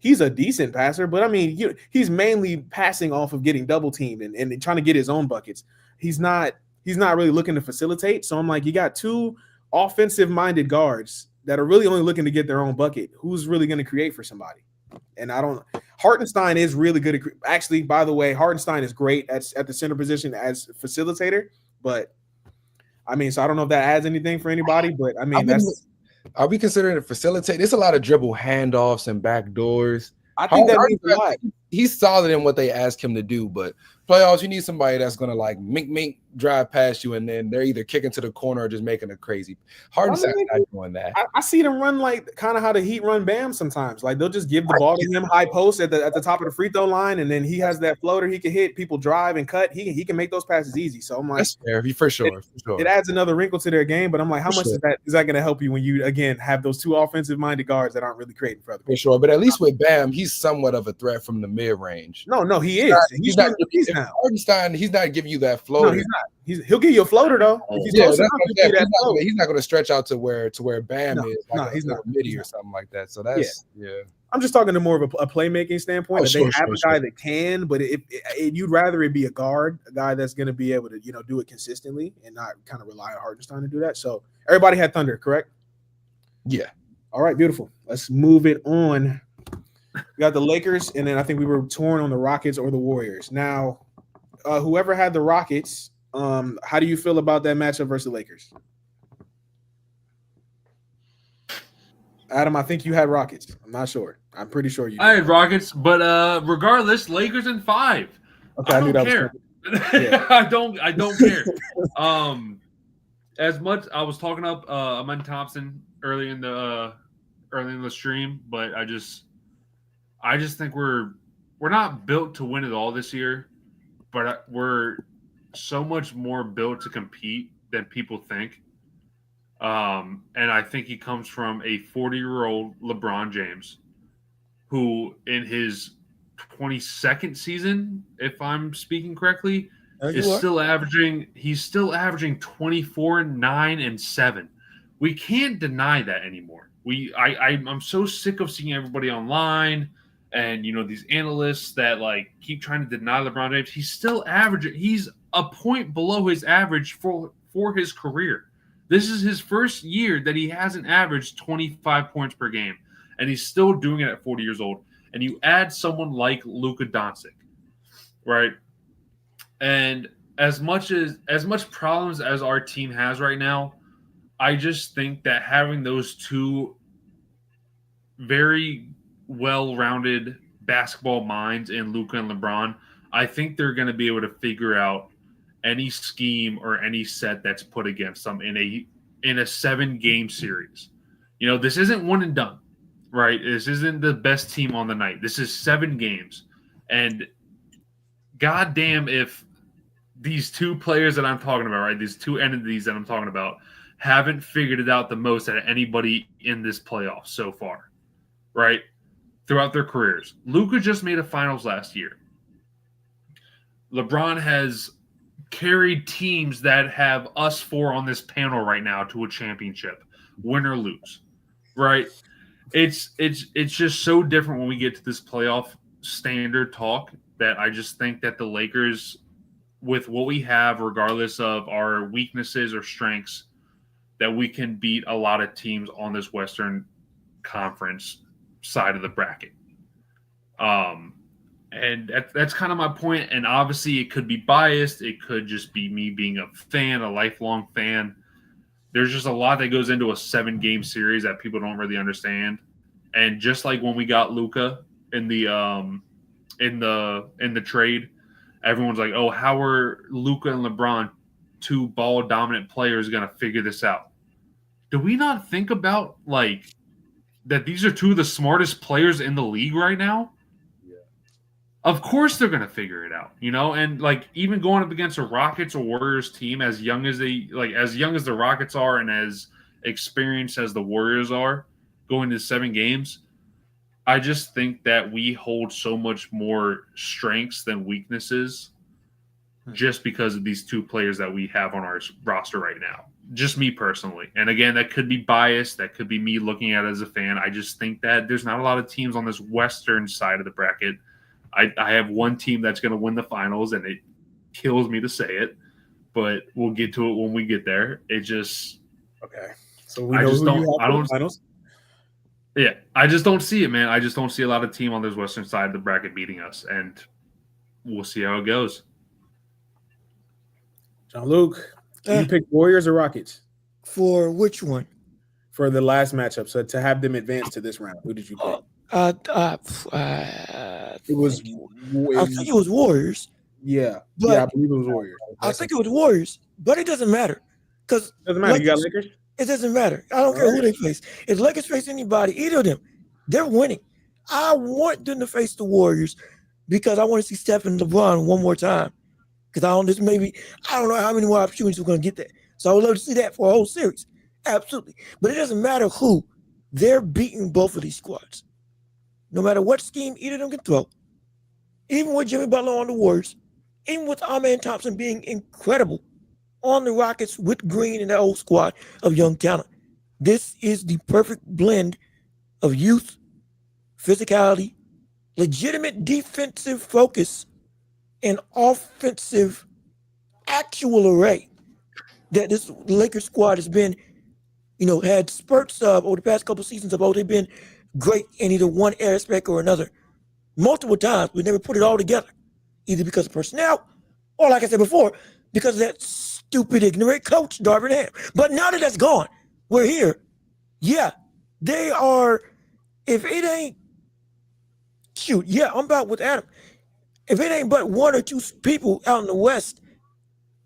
he's a decent passer, but I mean, he's mainly passing off of getting double teamed and trying to get his own buckets. He's not really looking to facilitate. So I'm like, you got 2 offensive-minded guards that are really only looking to get their own bucket. Who's really going to create for somebody? And Hartenstein is really good at actually, by the way, Hartenstein is great at the center position as facilitator, but I mean, so I don't know if that adds anything for anybody, but I mean, are we considering it facilitate? There's a lot of dribble handoffs and back doors. I think that means a lot. He's solid in what they ask him to do, but playoffs, you need somebody that's going to like mink drive past you, and then they're either kicking to the corner or just making a crazy. Hardenstein's not doing that. I see them run like kind of how the Heat run Bam sometimes. Like they'll just give the ball to him high post at the top of the free throw line, and then he has that floater he can hit. People drive and cut. He can make those passes easy. So I'm like, that's fair, for sure. It adds another wrinkle to their game, but I'm like, how much is that going to help you when you again have those 2 offensive minded guards that aren't really creating for other people? For sure, but at least with Bam, he's somewhat of a threat from the mid range. No, he is. He's not. Hardenstein, he's not giving you that floater. No, he's not. He'll give you a floater though. If he's not going to stretch out to where Bam is. Like he's not midi or something like that. So that's I'm just talking to more of a playmaking standpoint. They have a guy that can, but you'd rather it be a guard, a guy that's going to be able to do it consistently and not kind of rely on Hartenstein to do that. So everybody had Thunder, correct? Yeah. All right, beautiful. Let's move it on. We got the Lakers, and then I think we were torn on the Rockets or the Warriors. Now, whoever had the Rockets, how do you feel about that matchup versus the Lakers? Adam, I think you had Rockets. I'm not sure. I'm pretty sure you did. I had Rockets, but regardless, Lakers in 5. Okay, I I knew don't that care. was coming. Yeah. I don't care. As much I was talking up Amen Thompson early in the stream, but I just think we're not built to win it all this year, but we're so much more built to compete than people think. And I think he comes from a 40-year-old LeBron James, who in his 22nd season, if I'm speaking correctly, he's still averaging 24, 9, and 7. We can't deny that anymore. I'm so sick of seeing everybody online and these analysts that like keep trying to deny LeBron James. He's still averaging. He's a point below his average for his career. This is his first year that he hasn't averaged 25 points per game, and he's still doing it at 40 years old. And you add someone like Luka Doncic, right? And as much problems as our team has right now, I just think that having those two very well-rounded basketball minds in Luka and LeBron, I think they're going to be able to figure out any scheme or any set that's put against them in a 7-game series. This isn't one and done, right? This isn't the best team on the night. This is 7 games. And goddamn if these two players that I'm talking about, right, these two entities that I'm talking about, haven't figured it out the most out of anybody in this playoff so far, right, throughout their careers. Luka just made a finals last year. LeBron has carried teams that have us 4 on this panel right now to a championship, win or lose, right? It's just so different when we get to this playoff standard talk that I just think that the Lakers, with what we have, regardless of our weaknesses or strengths, that we can beat a lot of teams on this Western Conference side of the bracket. And that's kind of my point. And obviously it could be biased. It could just be me being a fan, a lifelong fan. There's just a lot that goes into a 7-game series that people don't really understand. And just like when we got Luka in the trade, everyone's like, oh, how are Luka and LeBron, 2 ball dominant players, going to figure this out? Do we not think about like that these are 2 of the smartest players in the league right now? Of course they're going to figure it out, and like even going up against a Rockets or Warriors team as young as the Rockets are and as experienced as the Warriors are going to 7 games, I just think that we hold so much more strengths than weaknesses just because of these 2 players that we have on our roster right now. Just me personally. And again, that could be biased. That could be me looking at it as a fan. I just think that there's not a lot of teams on this Western side of the bracket. I have one team that's going to win the finals, and it kills me to say it, but we'll get to it when we get there. It just okay. So we know who you have for the finals. Yeah, I just don't see it, man. I just don't see a lot of team on this Western side of the bracket beating us, and we'll see how it goes. Jean-Luc, you pick Warriors or Rockets? For which one? For the last matchup. So to have them advance to this round, who did you pick? I think it was Warriors. Yeah, I believe it was Warriors. I think it was Warriors, but it doesn't matter because doesn't matter. You got Lakers. It doesn't matter. I don't care who they face. If Lakers face anybody, either of them, they're winning. I want them to face the Warriors because I want to see Steph and LeBron one more time. Because I don't know how many more opportunities we're going to get there. So I would love to see that for a whole series. Absolutely. But it doesn't matter who. They're beating both of these squads. No matter what scheme either of them can throw. Even with Jimmy Butler on the Warriors, even with Amen Thompson being incredible on the Rockets with Green and that old squad of young talent. This is the perfect blend of youth, physicality, legitimate defensive focus, and offensive actual array that this Lakers squad has been, had spurts of over the past couple of seasons of they've been great in either one aspect or another multiple times. We never put it all together, either because of personnel or, like I said before, because of that stupid, ignorant coach, Darvin Ham. But now that that's gone, we're here. Yeah, they are. If it ain't, shoot, yeah, I'm about with Adam. If it ain't but one or two people out in the West,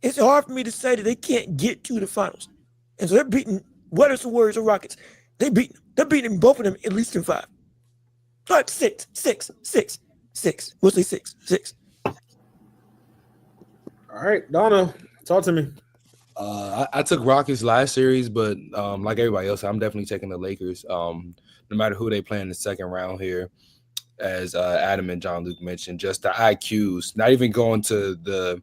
it's hard for me to say that they can't get to the finals. And so they're beating, whether it's the Warriors or Rockets, they're beating both of them at least in 5. Like 6. We'll say 6. All right, Donna, talk to me. I took Rockets last series, but like everybody else, I'm definitely taking the Lakers. No matter who they play in the second round here, as Adam and John Luke mentioned, just the IQs, not even going to the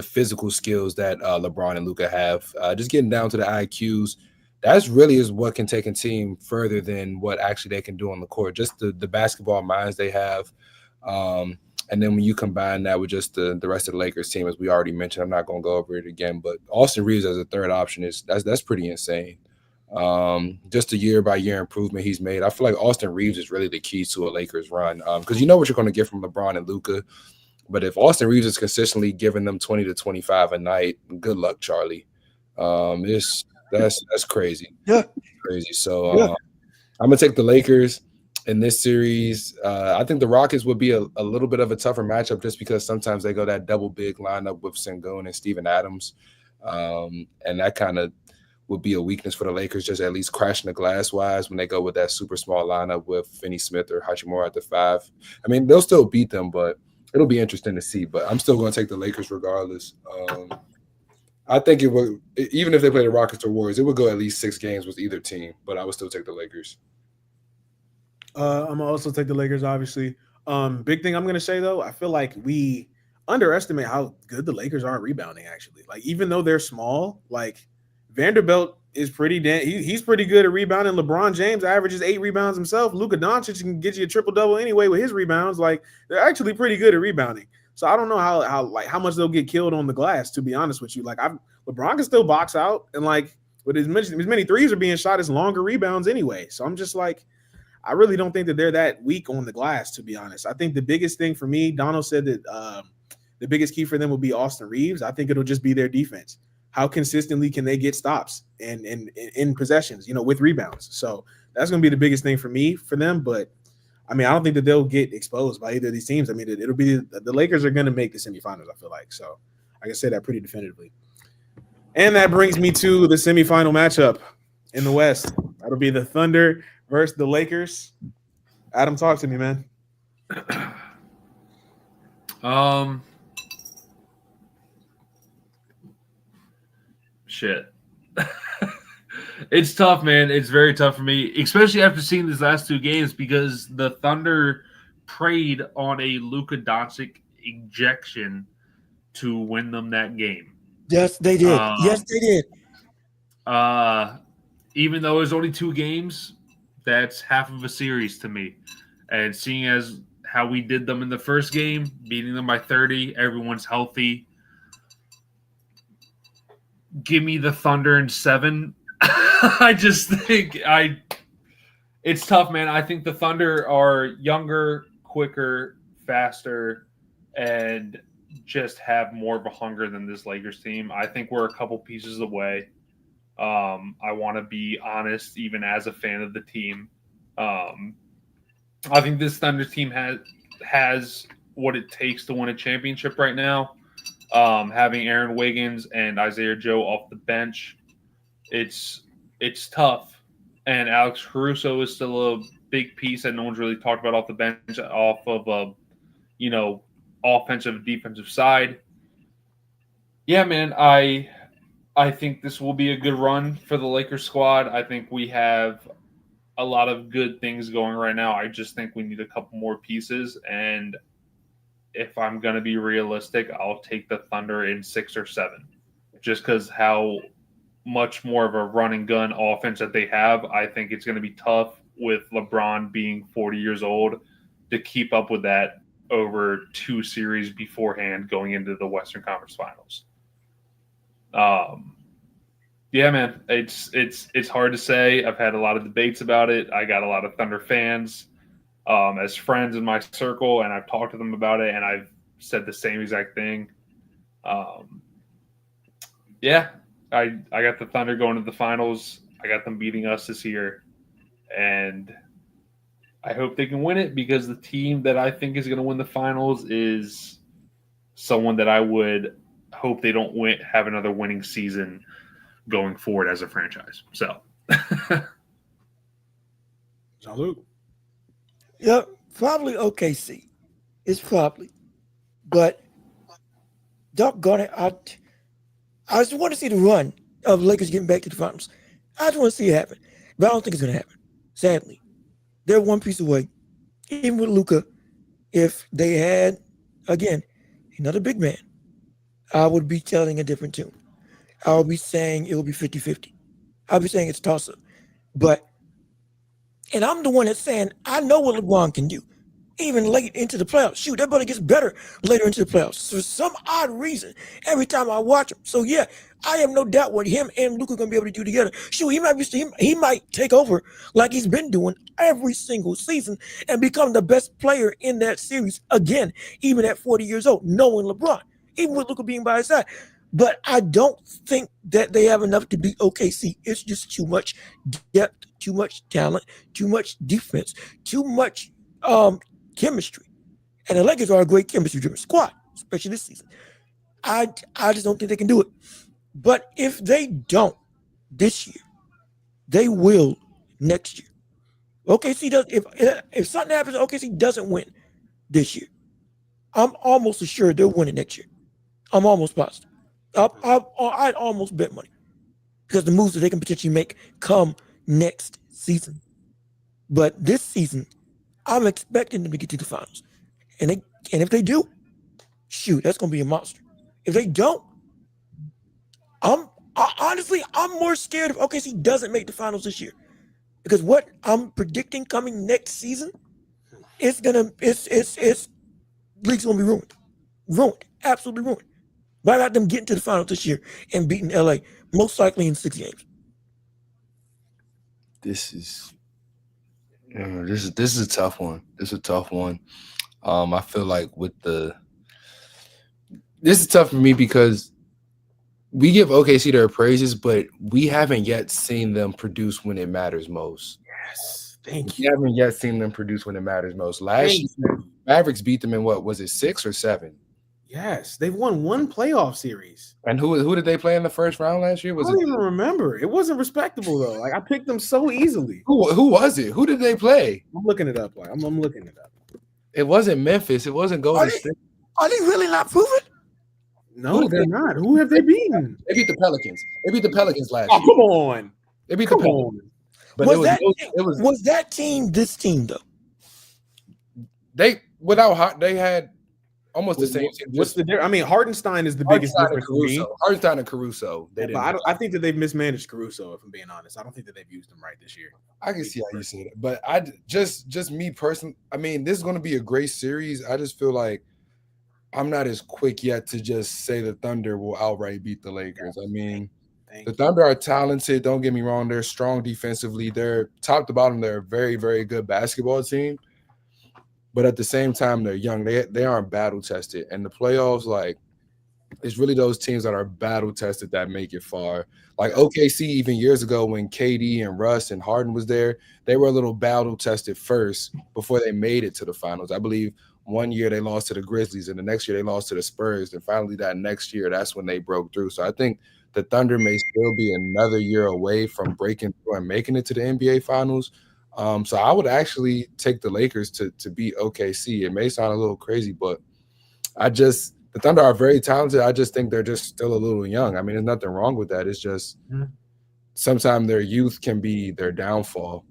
physical skills that LeBron and Luka have, just getting down to the IQs. That's really is what can take a team further than what actually they can do on the court. Just the basketball minds they have. And then when you combine that with just the rest of the Lakers team, as we already mentioned, I'm not going to go over it again, but Austin Reeves as a third option that's pretty insane. Just a year-by-year improvement he's made. I feel like Austin Reeves is really the key to a Lakers run, because you know what you're going to get from LeBron and Luka. But if Austin Reeves is consistently giving them 20 to 25 a night, good luck, Charlie. That's crazy. Yeah. Crazy. So I'm going to take the Lakers in this series. I think the Rockets would be a little bit of a tougher matchup just because sometimes they go that double big lineup with Sengun and Steven Adams. And that kind of would be a weakness for the Lakers, just at least crashing the glass wise when they go with that super small lineup with Finney Smith or Hachimura at the 5. I mean, they'll still beat them, but it'll be interesting to see. But I'm still going to take the Lakers regardless. I think it would, even if they play the Rockets or Warriors, it would go at least 6 games with either team, but I would still take the Lakers. I'm gonna also take the Lakers, obviously. Big thing I'm gonna say though, I feel like we underestimate how good the Lakers are at rebounding. Actually, like even though they're small, like Vanderbilt is pretty he's pretty good at rebounding. LeBron James averages 8 rebounds himself. Luka Doncic can get you a triple double anyway with his rebounds. Like they're actually pretty good at rebounding. So I don't know how much they'll get killed on the glass. To be honest with you, like LeBron can still box out, and like with as many threes are being shot as longer rebounds anyway. So I'm just like, I really don't think that they're that weak on the glass, to be honest. I think the biggest thing for me, Donald said that the biggest key for them will be Austin Reeves. I think it'll just be their defense. How consistently can they get stops and in possessions, with rebounds? So that's going to be the biggest thing for me for them. But I mean, I don't think that they'll get exposed by either of these teams. I mean, it'll be the Lakers are going to make the semifinals, I feel like. So I can say that pretty definitively. And that brings me to the semifinal matchup in the West. That'll be the Thunder versus the Lakers. Adam, talk to me, man. Shit. It's tough, man. It's very tough for me, especially after seeing these last 2 games, because the Thunder preyed on a Luka Doncic ejection to win them that game. Yes, they did. Even though it was only 2 games, that's half of a series to me. And seeing as how we did them in the first game, beating them by 30, everyone's healthy. Give me the Thunder in 7. I just think it's tough, man. I think the Thunder are younger, quicker, faster, and just have more of a hunger than this Lakers team. I think we're a couple pieces away. I want to be honest, even as a fan of the team. I think this Thunder team has what it takes to win a championship right now. Having Aaron Wiggins and Isaiah Joe off the bench, it's tough. And Alex Caruso is still a big piece that no one's really talked about off the bench, off of a offensive defensive side. Yeah, man, I think this will be a good run for the Lakers squad. I think we have a lot of good things going right now. I just think we need a couple more pieces. And if I'm going to be realistic, I'll take the Thunder in 6 or 7. Just because how much more of a run and gun offense that they have, I think it's going to be tough with LeBron being 40 years old to keep up with that over 2 series beforehand going into the Western Conference Finals. Yeah, man, it's hard to say. I've had a lot of debates about it. I got a lot of Thunder fans. as friends in my circle, and I've talked to them about it, and I've said the same exact thing. Yeah, I got the Thunder going to the finals. I got them beating us this year, and I hope they can win it because the team that I think is going to win the finals is someone that I would hope they don't have another winning season going forward as a franchise. So, Jean-Luc. Yep, probably OKC. It's probably, but doggone it, I just want to see the run of Lakers getting back to the finals. I just want to see it happen, but I don't think it's going to happen. Sadly, they're one piece away. Even with Luka, if they had again another big man, I would be telling a different tune. I would be saying it will be 50-50. I'll be saying it's a toss-up. And I'm the one that's saying I know what LeBron can do. Even late into the playoffs. Shoot, that brother gets better later into the playoffs. For some odd reason, every time I watch him. So yeah, I have no doubt what him and Luka gonna be able to do together. Shoot, he might take over like he's been doing every single season and become the best player in that series again, even at 40 years old, knowing LeBron, even with Luka being by his side. But I don't think that they have enough to beat OKC. It's just too much depth, too much talent, too much defense, too much chemistry. And the Lakers are a great chemistry-driven squad, especially this season. I just don't think they can do it. But if they don't this year, they will next year. OKC does. If something happens, OKC doesn't win this year, I'm almost assured they'll win it next year. I'm almost positive. I'd almost bet money because the moves that they can potentially make come next season. But this season, I'm expecting them to get to the finals. And if they do, shoot, that's gonna be a monster. If they don't, honestly, I'm more scared if OKC doesn't make the finals this year. Because what I'm predicting coming next season, league's gonna be ruined. Ruined. Absolutely ruined. By not them getting to the finals this year and beating LA, most likely in 6 games. This is a tough one. This is a tough one. I feel like this is tough for me because we give OKC their praises, but we haven't yet seen them produce when it matters most. Yes, thank We you. haven't yet seen them produce when it matters most. Last year, Mavericks beat them in what was it, 6 or 7? Yes, they've won one playoff series. And who did they play in the first round last year? I Was don't it even remember. It wasn't respectable though. Like I picked them so easily. who was it? Who did they play? I'm looking it up. Like I'm looking it up. It wasn't Memphis. It wasn't Golden Are they- State. Are they really not proven? No, they're not. Who have they beaten? They beat the Pelicans. They beat the Pelicans last Oh, year. come on. They beat the Come Pelicans. on. But Was that team this team though? they had almost the same team. What's the difference? I mean, Hardenstein is the biggest difference for me. Hardenstein and Caruso. They But didn't. I think that they've mismanaged Caruso, if I'm being honest. I don't think that they've used him right this year. I can see how you say it, but I just me personally. I mean, this is going to be a great series. I just feel like I'm not as quick yet to just say the Thunder will outright beat the Lakers. I mean, the Thunder are talented. Don't get me wrong; they're strong defensively. They're top to bottom. They're a very, very good basketball team. But at the same time, they're young. They aren't battle tested, and the playoffs, like, it's really those teams that are battle tested that make it far. Like OKC, even years ago when KD and Russ and Harden was there, they were a little battle tested first before they made it to the finals. I believe one year they lost to the Grizzlies, and the next year they lost to the Spurs, and finally that next year, that's when they broke through. So I think the Thunder may still be another year away from breaking through and making it to the NBA Finals. So I would actually take the Lakers to beat OKC. It may sound a little crazy, but the Thunder are very talented. I just think they're just still a little young. I mean, there's nothing wrong with that. It's just sometimes their youth can be their downfall,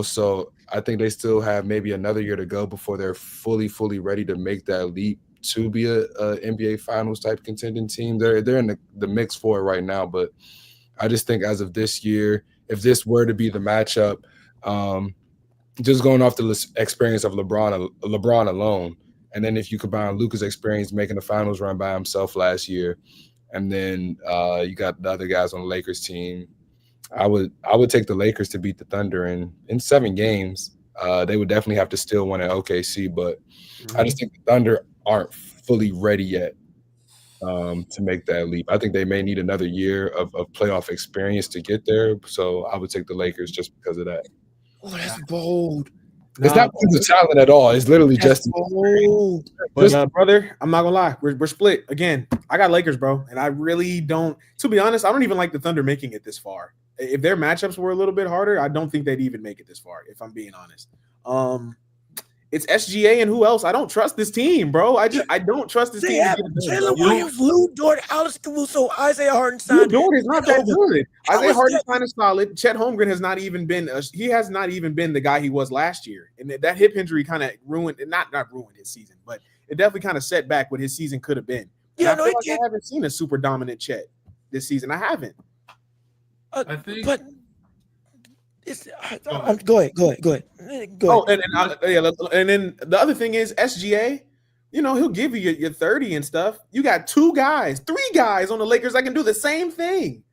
So I think they still have maybe another year to go before they're fully ready to make that leap to be a NBA Finals type contending team. They're in the mix for it right now, but I just think as of this year, if this were to be the matchup, just going off the experience of LeBron alone, and then if you combine Luka's experience making the finals run by himself last year, and then you got the other guys on the Lakers team, I would take the Lakers to beat the Thunder in 7 games. They would definitely have to still win at OKC, but I just think the Thunder aren't fully ready yet to make that leap. I think they may need another year of playoff experience to get there. So I would take the Lakers just because of that. Oh, that's bold. It's not because of talent at all. It's literally just bold. But brother, I'm not gonna lie, we're split again. I got Lakers, bro, and I really don't. To be honest, I don't even like the Thunder making it this far. If their matchups were a little bit harder, I don't think they'd even make it this far. If I'm being honest, it's SGA and who else? I don't trust this team, bro. I don't trust this They team. have Jalen Williams, Lou Dort, Alex Caruso, Isaiah Hartenstein. Lou Dort is not that good. Isaiah Hartenstein is solid. Chet Holmgren has not even been. He has not even been the guy he was last year, and that hip injury kind of ruined. Not ruined his season, but it definitely kind of set back what his season could have been. Yeah, I haven't seen a super dominant Chet this season. I haven't. I think, but it's go ahead. Oh, and then the other thing is SGA. You know, he'll give you your 30 and stuff. You got 3 guys on the Lakers that can do the same thing.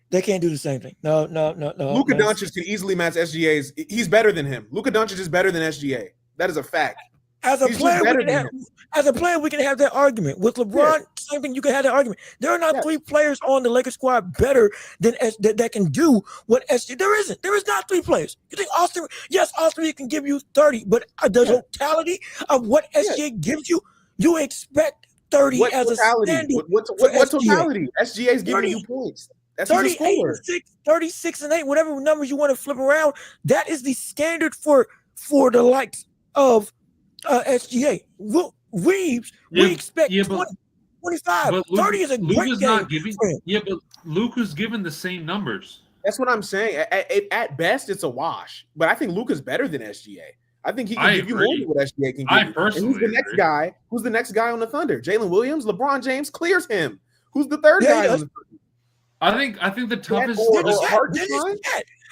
They can't do the same thing. No. Luka Doncic can easily match SGA's. He's better than him. Luka Doncic is better than SGA. That is a fact. As a player, we can have that argument. With LeBron, same thing, you can have that argument. There are not 3 players on the Lakers squad better than that can do what SGA. There isn't. There is not 3 players. You think Austin? Yes, all 3 can give you 30, but the totality of what SGA gives you, you expect 30 what as totality? a standard. What totality? SGA is giving you points. That's 36 and 8, whatever numbers you want to flip around. That is the standard for the likes of SGA. Reeves, we expect 20, 25. 30 is a great game. But Luka's given the same numbers. That's what I'm saying. At best, it's a wash. But I think Luka's better than SGA. I think he can give you more than what SGA can give you. Personally, who's the next guy? Who's the next guy on the Thunder? Jalen Williams, LeBron James clears him. Who's the third guy on the Thunder? I think the toughest.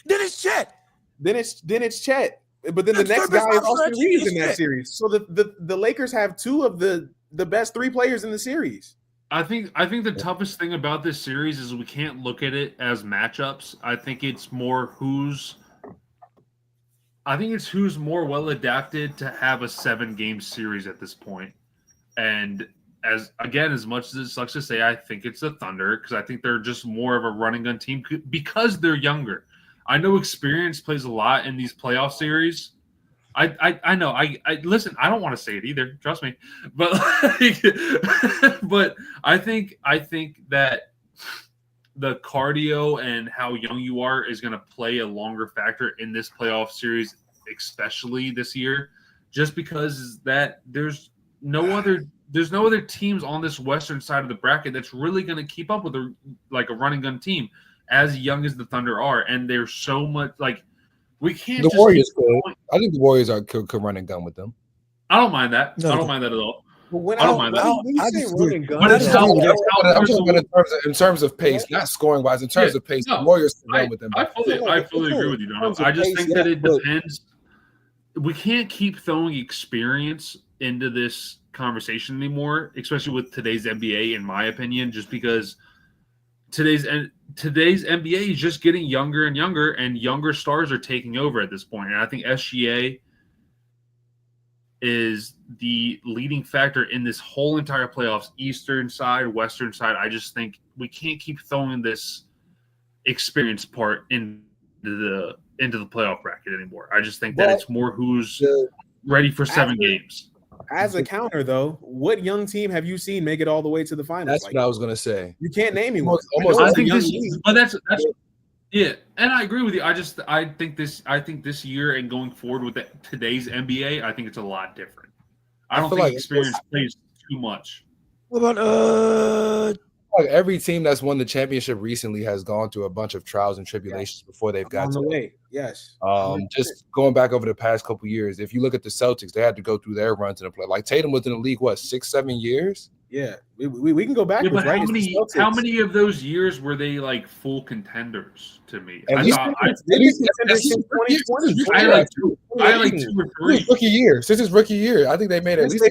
Then it's Chet. Then it's Chet. But then the next guy is Austin Reeves in that series. So the Lakers have 2 of the best 3 players in the series. I think the toughest thing about this series is we can't look at it as matchups. I think it's more who's more well adapted to have a 7-game series at this point. And as much as it sucks to say, I think it's the Thunder because I think they're just more of a running gun team because they're younger. I know experience plays a lot in these playoff series. I know. I listen. I don't want to say it either. Trust me. But but I think that the cardio and how young you are is going to play a longer factor in this playoff series, especially this year, just because that there's no other teams on this western side of the bracket that's really going to keep up with a running gun team as young as the Thunder are, and there's so much we can't. The Warriors could. I think the Warriors could run and gun with them. I don't mind that. I don't mind that at all. I don't mind that. In terms of pace, not scoring wise. In terms of pace, the Warriors can run with them. I fully agree with you, Dono. I just think that it depends. We can't keep throwing experience into this conversation anymore, especially with today's NBA, in my opinion, just because today's NBA is just getting younger and younger, and younger stars are taking over at this point. And I think SGA is the leading factor in this whole entire playoffs, eastern side, western side. I just think we can't keep throwing this experience part into the playoff bracket anymore. I just think that it's more who's ready for 7 games. As a counter, though, what young team have you seen make it all the way to the finals? That's what I was going to say. You can't name me one. I think and I agree with you. I think this year and going forward with today's NBA, I think it's a lot different. I don't think experience plays too much. What about every team that's won the championship recently has gone through a bunch of trials and tribulations before they've got on the way. Yes. Just going back over the past couple of years, if you look at the Celtics, they had to go through their run to the play. Like Tatum was in the league, 6-7 years? Yeah, we can go back. Yeah, but how many of those years were they like full contenders to me? I had like 2 or 3. Rookie year. Since his rookie year, I think they made at least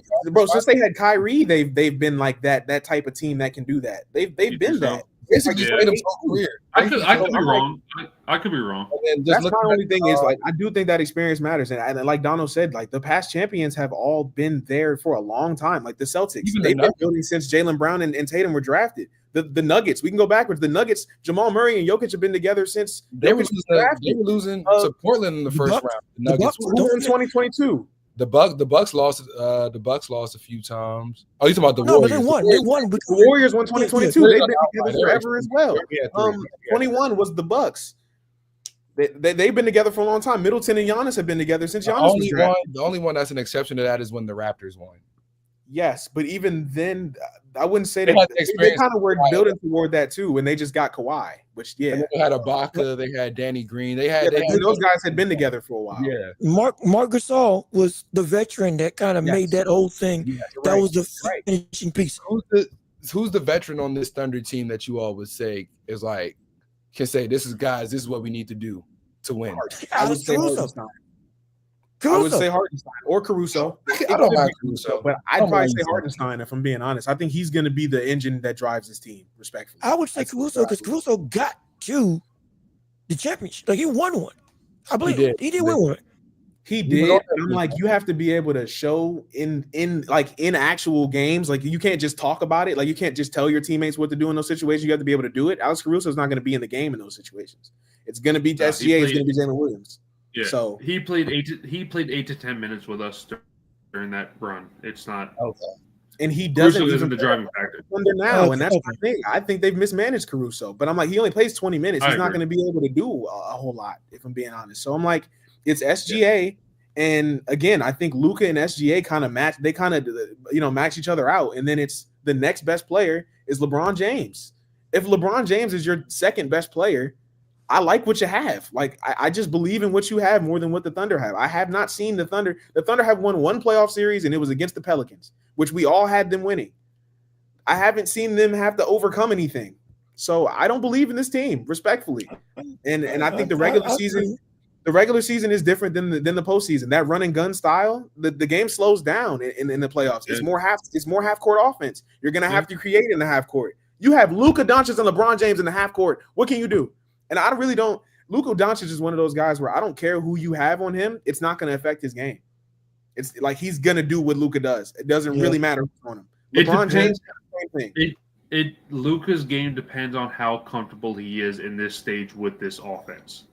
since they had Kyrie, they've been like that type of team that can do that. They've been that. basically Yeah. played his whole career. I could be I'm wrong. I could be wrong. And then just That's my looking only at, thing is like I do think that experience matters, and like Donald said, like the past champions have all been there for a long time. Like the Celtics, Even the they've been Nuggets. building since Jaylen Brown and Tatum were drafted. The Nuggets, we can go backwards. The Nuggets, Jamal Murray and Jokic have been together since they were Jokic was drafted. losing Uh, to Portland in the first Bucks- round. The the Nuggets. Bucks- were. Who in 2022? The Bucks lost. The Bucks lost a few times. Oh, you talking about the No, but Warriors? they won. They won because The Warriors won 2022. Yeah, They've been yeah, together yeah. forever as well. Yeah, 21 was the Bucks. They've been together for a long time. Middleton and Giannis have been together since Giannis was drafted. The only one that's an exception to that is when the Raptors won. Yes, but even then, I wouldn't say They that had the they experience kind of were Kawhi. building toward that too when they just got Kawhi, which And then they had Ibaka, they had Danny Green, they had and those guys had been together for a while. yeah. Mark Gasol was the veteran that kind of Yes. made that whole thing. Yeah, That right. was the Right. finishing piece. Who's the veteran on this Thunder team that you all would say is like can say this is what we need to do to win? I would say Caruso. Hartenstein. I would say Hartenstein or Caruso. I don't mind Caruso, but I I'd don't probably mind say Caruso. Hartenstein if I'm being honest. I think he's going to be the engine that drives this team, respectfully. I would say That's Caruso what I because Caruso got to the championship. Like he won one. I believe did. he did win one. He He did. was And I'm like, you have to be able to show in actual games. Like you can't just talk about it. Like you can't just tell your teammates what to do in those situations. You have to be able to do it. Alex Caruso is not going to be in the game in those situations. It's going to be No, he SGA. It's played- going to be Jalen Williams. Yeah. So he played 8 to 10 minutes with us during that run. It's not. Okay. and he doesn't Caruso even isn't the driving factor. Thunder now, and that's Okay. my thing. I think they've mismanaged Caruso, but I'm like, he only plays 20 minutes. I He's not agree. going to be able to do a whole lot, if I'm being honest. So I'm like, it's SGA, and again, I think Luka and SGA kind of match. They kind of match each other out, and then it's the next best player is LeBron James. If LeBron James is your second best player, I like what you have. Like I just believe in what you have more than what the Thunder have. I have not seen the Thunder. The Thunder have won one playoff series, and it was against the Pelicans, which we all had them winning. I haven't seen them have to overcome anything. So I don't believe in this team, respectfully. And I think the regular season is different than the postseason. That run and gun style, the game slows down in the playoffs. It's more half court offense. You're gonna have to create in the half court. You have Luka Doncic and LeBron James in the half court. What can you do? And I really don't. Luka Doncic is one of those guys where I don't care who you have on him. It's not going to affect his game. It's like he's going to do what Luka does. It doesn't really matter who's on him. LeBron James, same thing. Luka's game depends on how comfortable he is in this stage with this offense.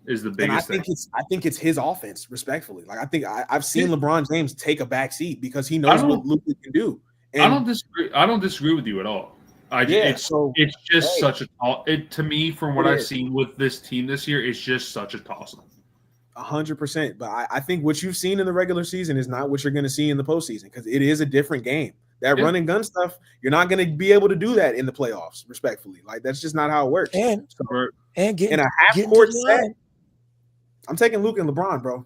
Is the biggest And thing. I think it's his offense, respectfully. Like I think I've seen LeBron James take a back seat because he knows what Luka can do. And I don't disagree with you at all. It's just such a toss. To me, from what I've seen with this team this year, it's just such a toss-up. 100%. But I think what you've seen in the regular season is not what you're going to see in the postseason because it is a different game. That run and gun stuff, you're not going to be able to do that in the playoffs, respectfully. Like that's just not how it works. And getting in a half court set, I'm taking Luka and LeBron, bro.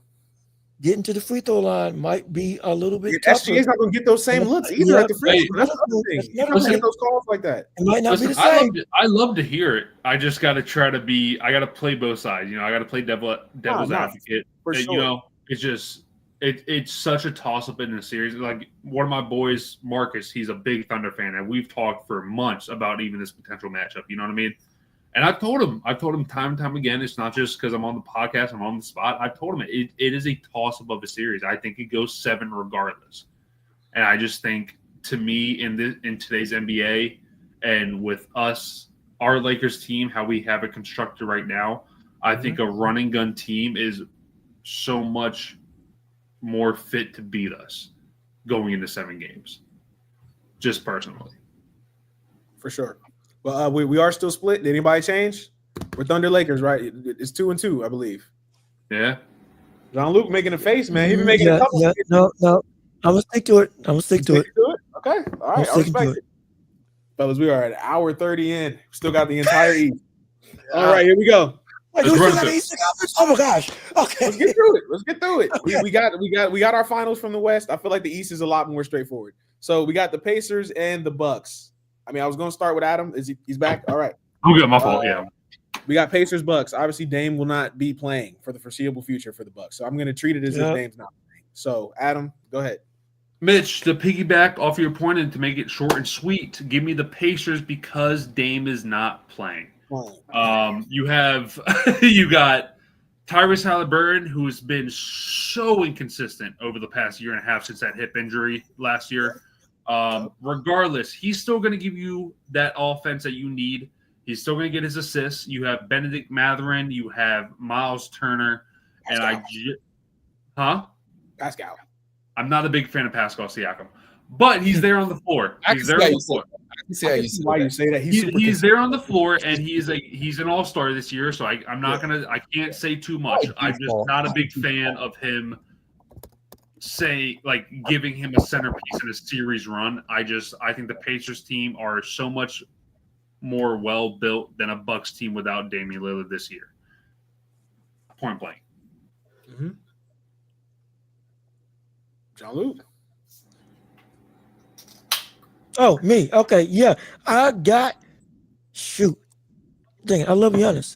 Getting to the free throw line might be a little bit tougher. SGA's not going to get those same looks either at the free throw. That's the thing. That's He's not going to get those calls like that. It might not be the I same. love to hear it. I just got to try to be. I got to play both sides. I got to play devil's advocate. For sure. It's just it's such a toss up in the series. Like one of my boys, Marcus, he's a big Thunder fan, and we've talked for months about even this potential matchup. You know what I mean? And I've told him time and time again, it's not just because I'm on the podcast, I'm on the spot. I've told him it is a toss-up of a series. I think it goes 7 regardless. And I just think, to me, in today's NBA and with us, our Lakers team, how we have it constructed right now, I think a running gun team is so much more fit to beat us going into 7 games, just personally. For sure. Well, we are still split. Did anybody change? We're Thunder Lakers, right? It's 2-2, I believe. Yeah. Jean-Luc making a face, man. He been making a couple. No. I'm gonna stick to it. Okay. All right. I respect it. Fellas, we are at hour 30 in. Still got the entire East. All right, here we go. Wait, oh my gosh. Okay. Let's get through it. Okay. We got our finals from the West. I feel like the East is a lot more straightforward. So we got the Pacers and the Bucks. I mean, I was going to start with Adam. He's back? All right. I'm good. My fault. Yeah. We got Pacers, Bucks. Obviously, Dame will not be playing for the foreseeable future for the Bucks. So I'm going to treat it as if Dame's not playing. So, Adam, go ahead. Mitch, to piggyback off your point and to make it short and sweet, give me the Pacers because Dame is not playing. You have you got Tyrese Halliburton, who's been so inconsistent over the past year and a half since that hip injury last year. Regardless, he's still going to give you that offense that you need. He's still going to get his assists. You have Benedict Mathurin. You have Miles Turner. Pascal. I'm not a big fan of Pascal Siakam, but he's there on the floor. He's there on the floor. I can see how you why you say that. He's there on the floor, and he's an all-star this year. So I can't say too much. I'm just not a big fan of him giving him a centerpiece in a series run. I think the Pacers team are so much more well built than a Bucks team without Damian Lillard this year. Point blank. Mm-hmm. Jean-Luc. Oh, me. Okay, yeah. Dang it, I love Giannis.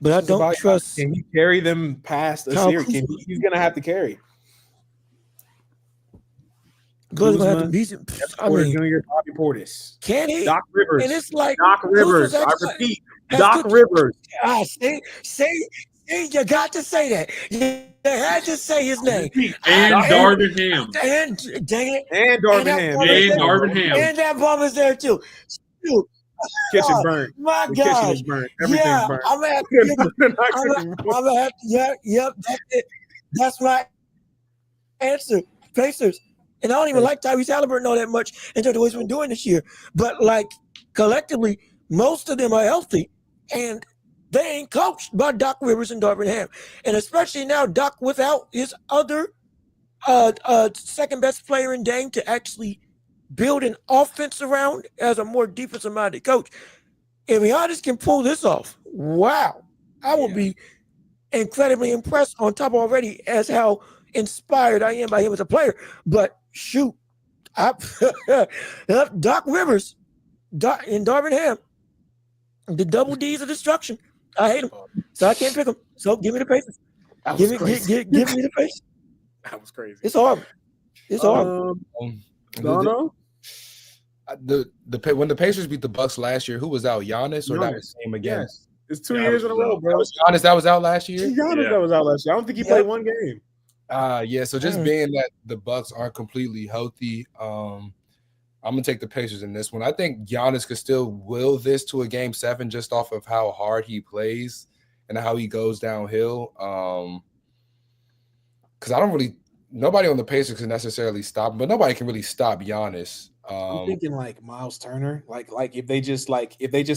But I don't trust. Can he carry them past a series? He's going to have to carry. Gonna have to beat him. I mean, Junior, Bobby Portis. Can he? Doc Rivers. And it's like Doc Rivers. I repeat, Doc Rivers. Say, you got to say that. You had to say his name. And Darvin Ham. And dang it. And Darvin Ham. And Darvin Ham. And that bum is there too. Shoot. Kitchen burnt. My The God. kitchen is burnt. Everything's burnt. I'm gonna have to. Yep. That's it. That's my answer. Pacers. And I don't even like Tyrese Halliburton all that much in terms of what he's been doing this year. But like collectively, most of them are healthy, and they ain't coached by Doc Rivers and Darvin Ham. And especially now, Doc without his other second best player in Dame to actually build an offense around as a more defensive-minded coach. If Giannis can pull this off, wow, I will be incredibly impressed on top already as how inspired I am by him as a player. But shoot, Doc Rivers and Darvin Ham, the double D's of destruction. I hate them, so I can't pick them. So give me the Pacers. Give me the Pacers. That was crazy. It's horrible. It's horrible. When the Pacers beat the Bucks last year, who was out? Giannis or that was same again? Yes. It's 2 years in a row, bro. Giannis that was out last year. Giannis that was out last year. I don't think he played one game. So just being that the Bucks aren't completely healthy, I'm gonna take the Pacers in this one. I think Giannis could still will this to a game 7 just off of how hard he plays and how he goes downhill. Because nobody on the Pacers can necessarily stop him, but nobody can really stop Giannis. I'm thinking like Miles Turner, like if they just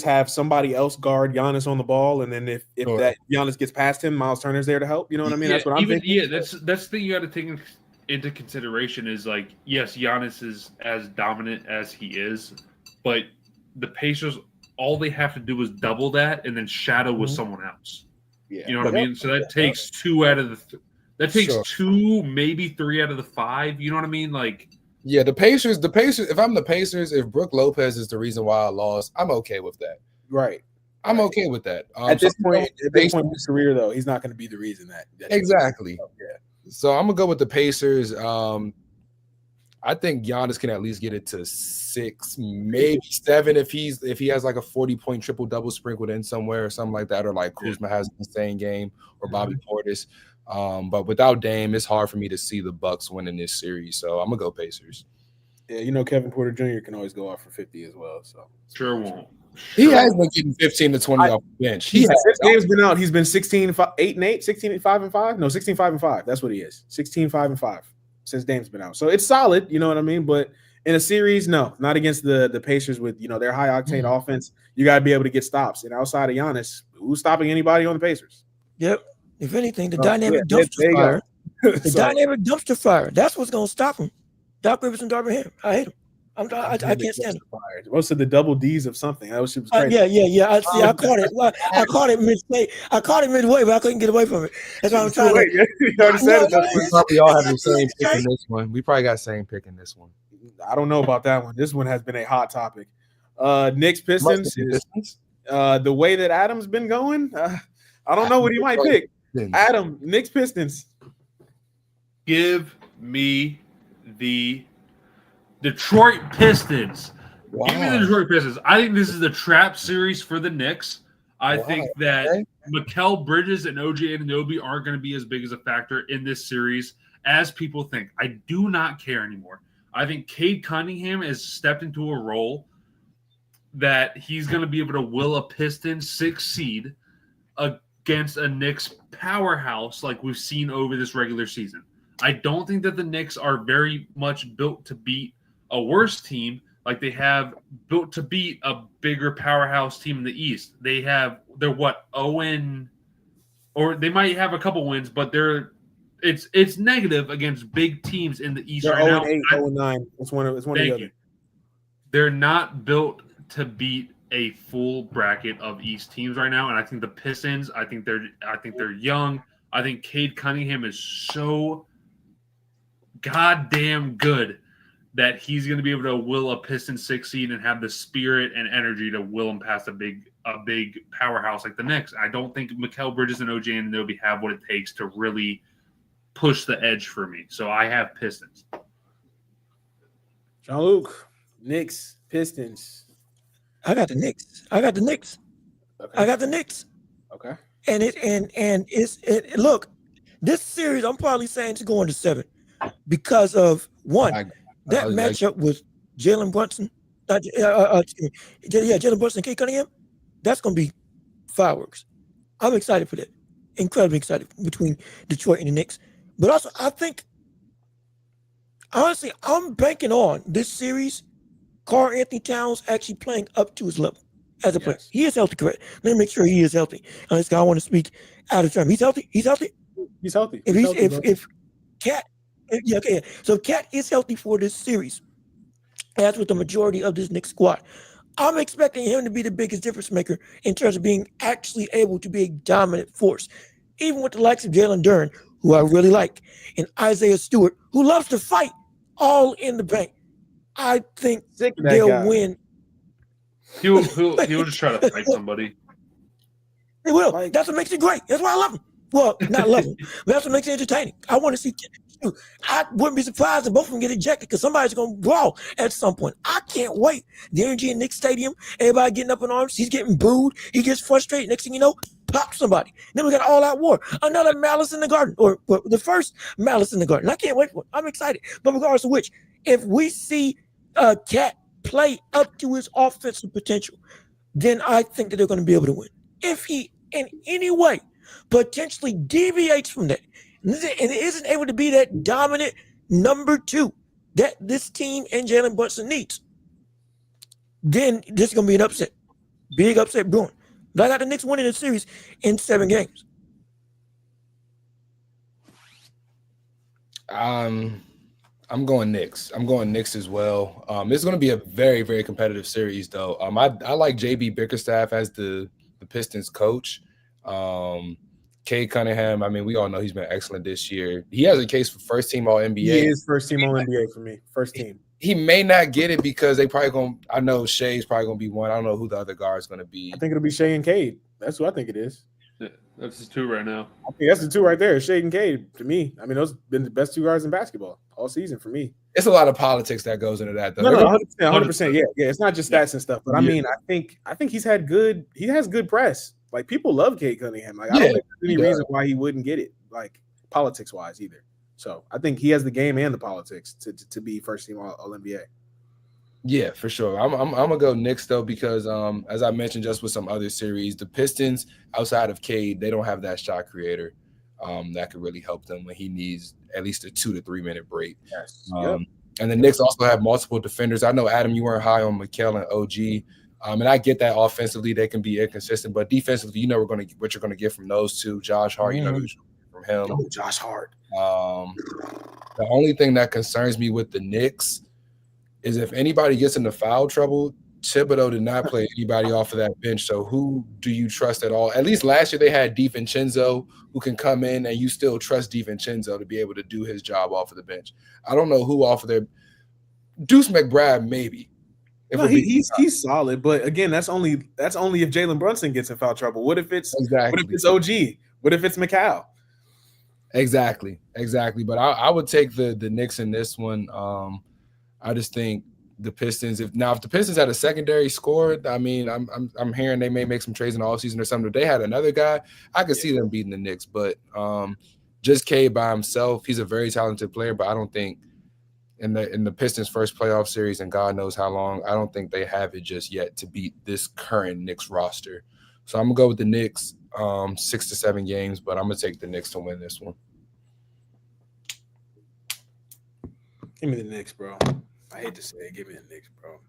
have somebody else guard Giannis on the ball, and then if that Giannis gets past him, Miles Turner's there to help. You know what I mean? That's what I'm thinking. Yeah, that's the thing you got to take into consideration is like, yes, Giannis is as dominant as he is, but the Pacers, all they have to do is double that and then shadow with someone else. Yeah, you know what I mean? So that takes 2 out of the that takes 2, maybe 3 out of the 5. You know what I mean? Like. Yeah, the Pacers. If I'm the Pacers, if Brook Lopez is the reason why I lost, I'm okay with that. Right. I'm okay with that. At this point in his career, though, he's not going to be the reason that exactly. Yeah. So I'm gonna go with the Pacers. I think Giannis can at least get it to 6, maybe 7 if he has like a 40-point triple-double sprinkled in somewhere or something like that, or like Kuzma has an insane game, or Bobby Portis. But without Dame, it's hard for me to see the Bucks winning this series. So I'm gonna go Pacers. Yeah, Kevin Porter Jr. can always go off for 50 as well. So sure won't. He has been getting 15 to 20 off the bench. His game's been out. He's been 8-8, 16-5-5. No, 16-5-5. That's what he is. 16-5-5 since Dame's been out. So it's solid, you know what I mean? But in a series, no, not against the Pacers with their high octane offense. You gotta be able to get stops. And outside of Giannis, who's stopping anybody on the Pacers? Yep. If anything, the dynamic dumpster fire. The dynamic dumpster fire. That's what's gonna stop him. Doc Rivers and Darvin Ham. I hate him. I can't stand it. Most of the double D's of something. That was crazy. Yeah. I caught it. I caught it midway. But I couldn't get away from it. That's why I'm trying to. You already said it. We probably all have the same pick in this one. We probably got the same pick in this one. I don't know about that one. This one has been a hot topic. Knicks Pistons. The way that Adam's been going, I don't know what he might pick. Adam, Knicks Pistons. Give me the Detroit Pistons. Wow. Give me the Detroit Pistons. I think this is a trap series for the Knicks. I think that Mikal Bridges and OG Anunoby aren't going to be as big as a factor in this series as people think. I do not care anymore. I think Cade Cunningham has stepped into a role that he's going to be able to will a Pistons 6 seed against a Knicks powerhouse like we've seen over this regular season. I don't think that the Knicks are very much built to beat a worse team like they have built to beat a bigger powerhouse team in the East. They're what, 0 or they might have a couple wins, but it's negative against big teams in the East They're right 0 now. 8, 0 9. It's one of the other. They're not built to beat a full bracket of East teams right now, and I think the Pistons. I think they're young. I think Cade Cunningham is so goddamn good that he's going to be able to will a Pistons 6 seed and have the spirit and energy to will him past a big powerhouse like the Knicks. I don't think Mikal Bridges and OG Anunoby have what it takes to really push the edge for me. So I have Pistons. Jean-Luc, Knicks, Pistons. I got the Knicks. Okay. I got the Knicks. Okay. And look, this series I'm probably saying it's going to 7 because of one. That matchup with Jalen Brunson, Jalen Brunson and Cade Cunningham, that's going to be fireworks. I'm excited for that. Incredibly excited between Detroit and the Knicks. But also, I think, honestly, I'm banking on this series, Karl Anthony Towns actually playing up to his level as a player. Yes. He is healthy, correct? Let me make sure he is healthy. This guy, I want to speak out of term. He's healthy? He's healthy. So Cat is healthy for this series, as with the majority of this Knicks squad. I'm expecting him to be the biggest difference maker in terms of being actually able to be a dominant force, even with the likes of Jalen Duren, who I really like, and Isaiah Stewart, who loves to fight, all in the bank. I think they'll win. He'll just try to fight somebody. They will. That's what makes it great. That's why I love him. Well, not love him, but that's what makes it entertaining. I want to see. I wouldn't be surprised if both of them get ejected because somebody's going to brawl at some point. I can't wait. The energy in Knicks Stadium, everybody getting up in arms. He's getting booed. He gets frustrated. Next thing you know, pop somebody. Then we got all-out war. Another Malice in the Garden, or the first Malice in the Garden. I can't wait for it. I'm excited. But regardless of which, if we see Cat play up to his offensive potential, then I think that they're going to be able to win. If he, in any way, potentially deviates from that, and isn't able to be that dominant number 2 that this team and Jalen Brunson needs, then this is going to be an upset. Big upset brewing. But I got the Knicks winning the series in 7 games. I'm going Knicks. I'm going Knicks as well. It's going to be a very, very competitive series, though. I like JB Bickerstaff as the Pistons coach. Cade Cunningham, I mean, we all know he's been excellent this year. He has a case for first team All-NBA. He is first team All-NBA for me. First team. He may not get it because they probably going to – I know Shea's probably going to be one. I don't know who the other guard is going to be. I think it'll be Shea and Cade. That's who I think it is. Yeah, that's the 2 right now. I think that's the 2 right there, Shea and Cade, to me. I mean, those have been the best 2 guards in basketball all season for me. It's a lot of politics that goes into that, though. No, 100%. Yeah. It's not just stats and stuff. But I mean, I think he has good press. Like, people love Cade Cunningham. Like, I don't think there's any reason why he wouldn't get it, like, politics-wise either. So I think he has the game and the politics to be first team All-NBA. Yeah, for sure. I'm gonna go Knicks though because as I mentioned just with some other series, the Pistons outside of Cade, they don't have that shot creator that could really help them when he needs at least a 2 to 3 minute break. Yes. And the Knicks also have multiple defenders. I know, Adam, you weren't high on Mikal and OG. And I get that offensively they can be inconsistent, but defensively, you know what you're gonna get from those two. Josh Hart, you know what you're gonna get from him. Oh, Josh Hart. The only thing that concerns me with the Knicks is if anybody gets into foul trouble, Thibodeau did not play anybody off of that bench. So who do you trust at all? At least last year they had DiVincenzo who can come in, and you still trust DiVincenzo to be able to do his job off of the bench. I don't know who off of their Deuce McBride maybe. No, he's solid, but again, that's only if Jalen Brunson gets in foul trouble. What if it's OG? What if it's Mikal? Exactly. But I would take the Knicks in this one. I just think the Pistons. If the Pistons had a secondary score, I mean, I'm hearing they may make some trades in the offseason or something. If they had another guy, I could see them beating the Knicks. But just K by himself, he's a very talented player. But I don't think in the Pistons' first playoff series, and God knows how long, I don't think they have it just yet to beat this current Knicks roster. So I'm gonna go with the Knicks, 6 to 7 games, but I'm gonna take the Knicks to win this one. Give me the Knicks, bro. I hate to say it. Give me the Knicks, bro.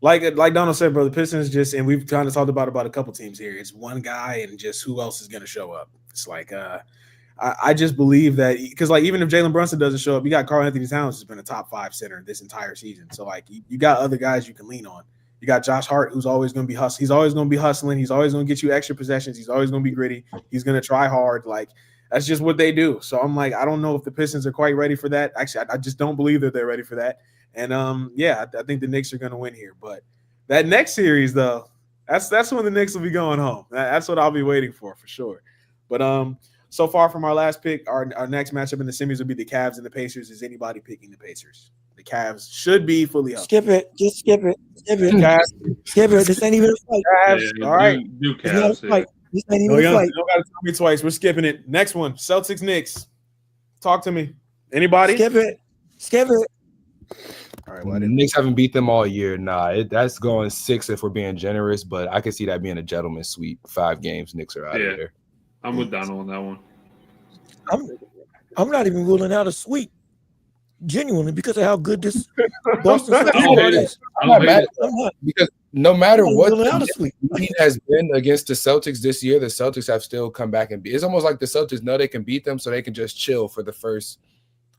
Like Donald said, bro, the Pistons just, and we've kind of talked about a couple teams here. It's one guy and just who else is going to show up. It's like I just believe that because like even if Jalen Brunson doesn't show up, you got Karl Anthony Towns who's been a top 5 center this entire season. So like you got other guys you can lean on. You got Josh Hart, who's always going to be hustling. He's always going to be hustling. He's always going to get you extra possessions. He's always going to be gritty. He's going to try hard. Like that's just what they do. So I'm like, I don't know if the Pistons are quite ready for that. Actually, I just don't believe that they're ready for that. And I think the Knicks are going to win here. But that next series, though, that's when the Knicks will be going home. That's what I'll be waiting for sure. But so far from our last pick, our next matchup in the semis will be the Cavs and the Pacers. Is anybody picking the Pacers? The Cavs should be fully up. Skip it. Just skip it. Cavs. Skip it. This ain't even a fight. Cavs. Yeah, all right. Do It's not a Cavs. fight. This ain't You even a fight. don't got to tell me twice. We're skipping it. Next one, Celtics Knicks. Talk to me. Anybody? Skip it. Skip it. All right. Well, the Knicks haven't beat them all year. That's going 6 if we're being generous, but I can see that being a gentleman's sweep. 5 games, Knicks are out of there. I'm with Donald on that one. I'm not even ruling out a sweep, genuinely, because of how good this Boston Celtics squad is. I'm not mad I'm not. because no matter what ruling out a sweep. the lead has been against the Celtics this year, the Celtics have still come back and beat. It's almost like the Celtics know they can beat them, so they can just chill for the first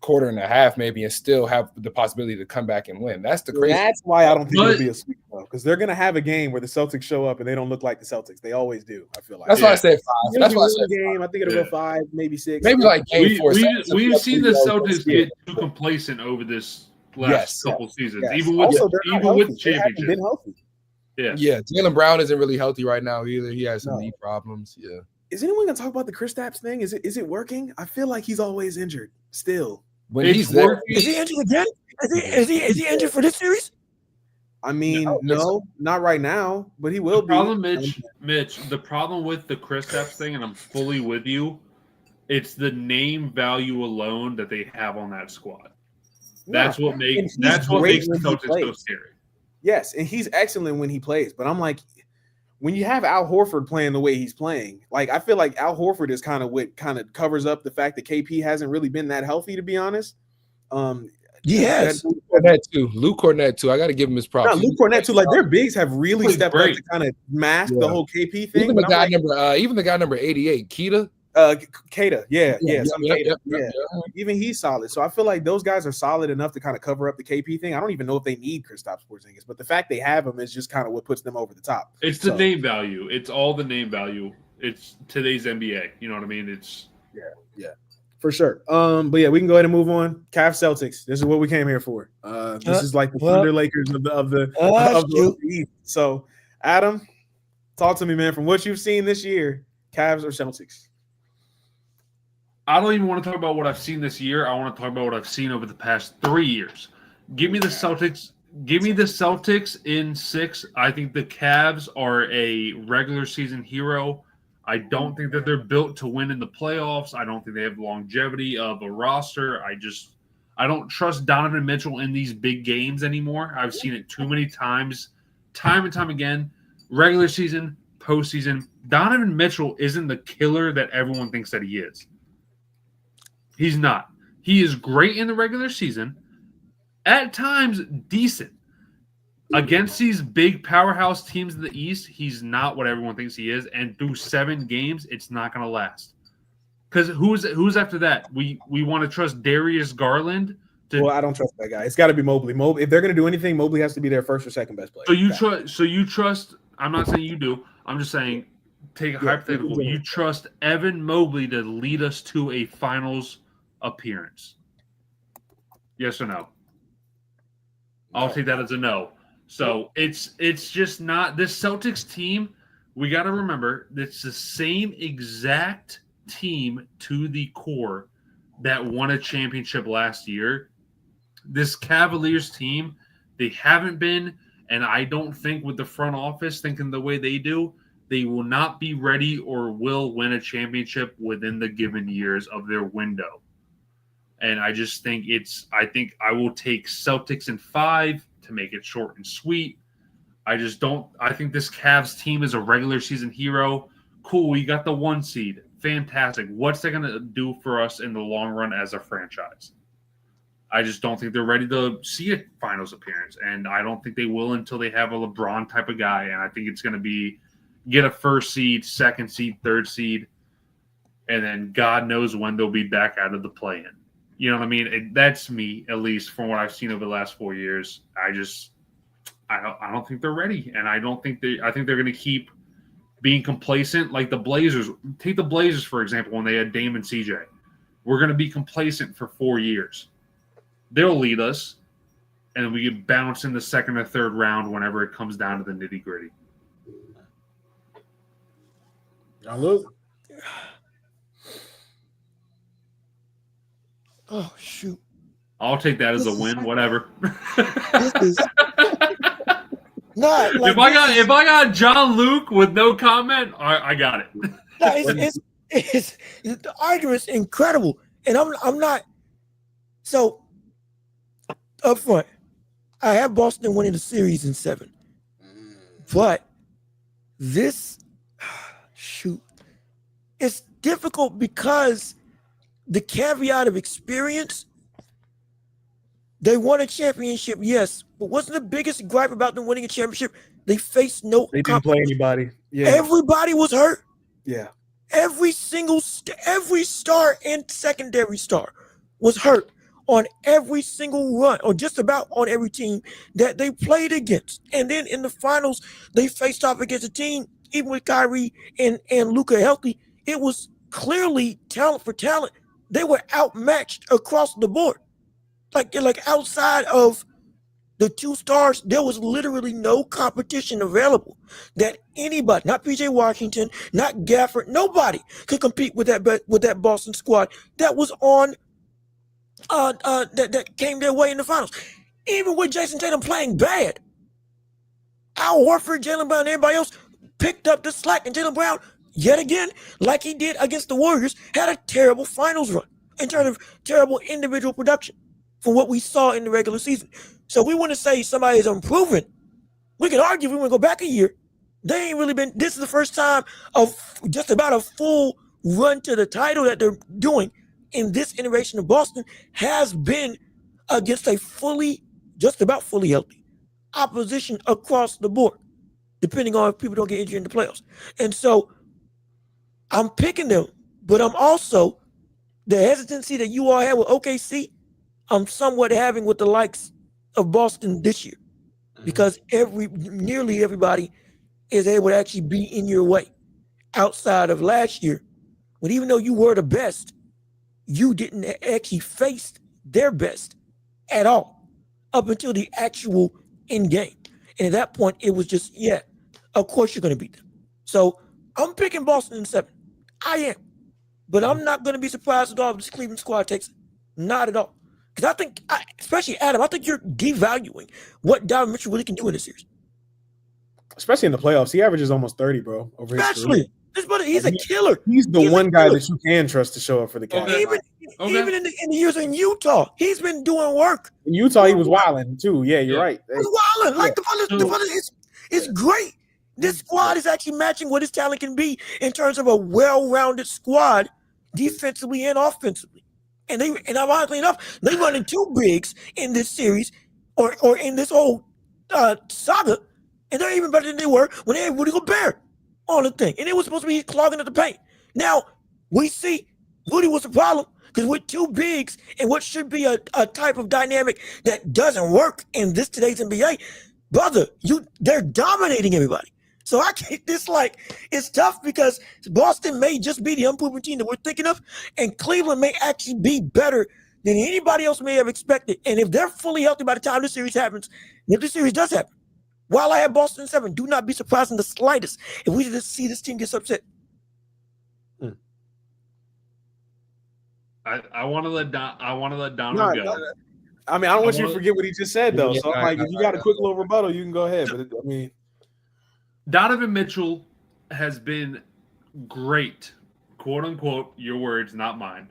quarter and a half, maybe, and still have the possibility to come back and win. That's the crazy. That's why I don't think it'll be a sweep, though, because they're going to have a game where the Celtics show up and they don't look like the Celtics. They always do. I feel like That's why I said 5. That's why I said game. I think it'll go 5, maybe 6. maybe like game 4. We've seen the Celtics get too complacent over this last couple seasons, even with They championships. haven't been healthy. Yeah. Jalen Brown isn't really healthy right now either. He has some knee problems. Yeah. Is anyone going to talk about the Kristaps thing? Is it working? I feel like he's always injured still. When he's there, Is he injured again? Is he injured for this series? I mean, no, not right now, but he will be. Mitch, the problem with the Kristaps thing, and I'm fully with you, it's the name value alone that they have on that squad. That's what makes the Celtics so scary. Yes, and he's excellent when he plays, but I'm like, when you have Al Horford playing the way he's playing, like I feel like Al Horford is kind of what kind of covers up the fact that KP hasn't really been that healthy, to be honest. Yes. Luke Cornett too. I got to give him his props. Luke Cornett too. Like their bigs have really stepped up to kind of mask the whole KP thing. Even the guy number 88, Keita. Keita, yeah. Even he's solid. So I feel like those guys are solid enough to kind of cover up the KP thing. I don't even know if they need Kristaps Porzingis, but the fact they have him is just kind of what puts them over the top. It's the name value. It's all the name value. It's today's NBA. You know what I mean? It's for sure. But yeah, we can go ahead and move on. Cavs Celtics. This is what we came here for. This is like the Thunder Lakers of the East. So Adam, talk to me, man. From what you've seen this year, Cavs or Celtics? I don't even want to talk about what I've seen this year. I want to talk about what I've seen over the past 3 years. Give me the Celtics. Give me the Celtics in 6. I think the Cavs are a regular season hero. I don't think that they're built to win in the playoffs. I don't think they have longevity of a roster. I don't trust Donovan Mitchell in these big games anymore. I've seen it too many times, time and time again. Regular season, postseason. Donovan Mitchell isn't the killer that everyone thinks that he is. He's not. He is great in the regular season. At times, decent. Against these big powerhouse teams in the East, he's not what everyone thinks he is. And through 7 games, it's not going to last. Because who's after that? We want to trust Darius Garland. Well, I don't trust that guy. It's got to be Mobley. If they're going to do anything, Mobley has to be their first or second best player. So you trust. I'm not saying you do. I'm just saying, take a hypothetical. You trust Evan Mobley to lead us to a finals appearance? Yes or no? I'll take that as a no. So it's just not this Celtics team. We got to remember it's the same exact team to the core that won a championship last year. This Cavaliers team, they haven't been, and I don't think with the front office thinking the way they do, they will not be ready or will win a championship within the given years of their window. And I just think I think I will take Celtics in 5 to make it short and sweet. I think this Cavs team is a regular season hero. Cool, you got the 1 seed. Fantastic. What's that going to do for us in the long run as a franchise? I just don't think they're ready to see a finals appearance. And I don't think they will until they have a LeBron type of guy. And I think it's going to be get a 1st seed, 2nd seed, 3rd seed. And then God knows when they'll be back out of the play-in. You know what I mean? That's me, at least from what I've seen over the last 4 years. I don't think they're ready. And I think they're going to keep being complacent like the Blazers. Take the Blazers, for example, when they had Dame and CJ. We're going to be complacent for 4 years. They'll lead us, and then we get bounced in the 2nd or 3rd round whenever it comes down to the nitty-gritty. Luke. Oh, shoot. I'll take that as a win, whatever. This is not like if I got John Luke with no comment, I got it. No, it's the argument's incredible, and I'm not. So up front, I have Boston winning the series in 7, but this it's difficult because the caveat of experience. They won a championship, yes, but wasn't the biggest gripe about them winning a championship? They faced no. They didn't play anybody. Yeah, everybody was hurt. Yeah, every star and secondary star was hurt on every single run, or just about on every team that they played against. And then in the finals, they faced off against a team, even with Kyrie and Luka healthy, it was clearly talent for talent. They were outmatched across the board. Like outside of the 2 stars, there was literally no competition available that anybody, not PJ Washington, not Gafford, nobody could compete with that Boston squad that was on that came their way in the finals. Even with Jason Tatum playing bad, Al Horford, Jaylen Brown, and everybody else picked up the slack, and Jaylen Brown, yet again, like he did against the Warriors, had a terrible finals run in terms of terrible individual production from what we saw in the regular season. So we want to say somebody is unproven. We can argue if we want to go back a year. They ain't really been. This is the first time of just about a full run to the title that they're doing in this iteration of Boston has been against a just about fully healthy opposition across the board, depending on if people don't get injured in the playoffs. And so I'm picking them, but I'm also the hesitancy that you all had with OKC, I'm somewhat having with the likes of Boston this year, because nearly everybody is able to actually be in your way outside of last year. But even though you were the best, you didn't actually face their best at all up until the actual end game. And at that point, it was just, yeah, of course you're going to beat them. So I'm picking Boston in 7. I am. But I'm not going to be surprised at all if this Cleveland squad takes it. Not at all. Because I think, especially Adam, I think you're devaluing what Donovan Mitchell really can do in this series. Especially in the playoffs. He averages almost 30, bro, over his career. This brother, he's a killer. He's the one guy that you can trust to show up for the Cavs. Even in the years in Utah, he's been doing work. In Utah, he was wilding too. Yeah, you're right. He was wilding. Like the brother is great. This squad is actually matching what his talent can be in terms of a well-rounded squad, defensively and offensively. And ironically enough, they running 2 bigs in this series or in this whole saga, and they're even better than they were when they had Rudy Gobert on the thing. And it was supposed to be clogging at the paint. Now, we see Rudy was the problem because with 2 bigs and what should be a type of dynamic that doesn't work in today's NBA, brother, they're dominating everybody. So I get this it's tough because Boston may just be the unproven team that we're thinking of, and Cleveland may actually be better than anybody else may have expected. And if they're fully healthy by the time this series happens, if this series does happen, while I have Boston in 7, do not be surprised in the slightest if we just see this team gets upset. I want to let Dono No, go. no, I mean, I don't want you to forget what he just said, though. So, like, if you got a quick little rebuttal, you can go ahead. But I mean, Donovan Mitchell has been great, quote unquote, your words, not mine,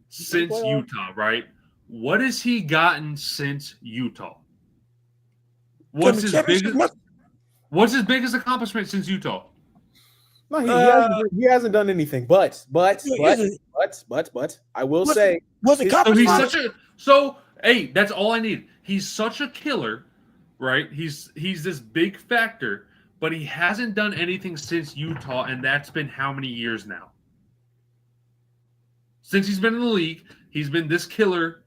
since Utah, right? What has he gotten since Utah? What's his biggest accomplishment since Utah? No, he hasn't done anything. But I will say, hey, that's all I need. He's such a killer, right? He's this big factor, but he hasn't done anything since Utah, and that's been how many years now? Since he's been in the league, he's been this killer.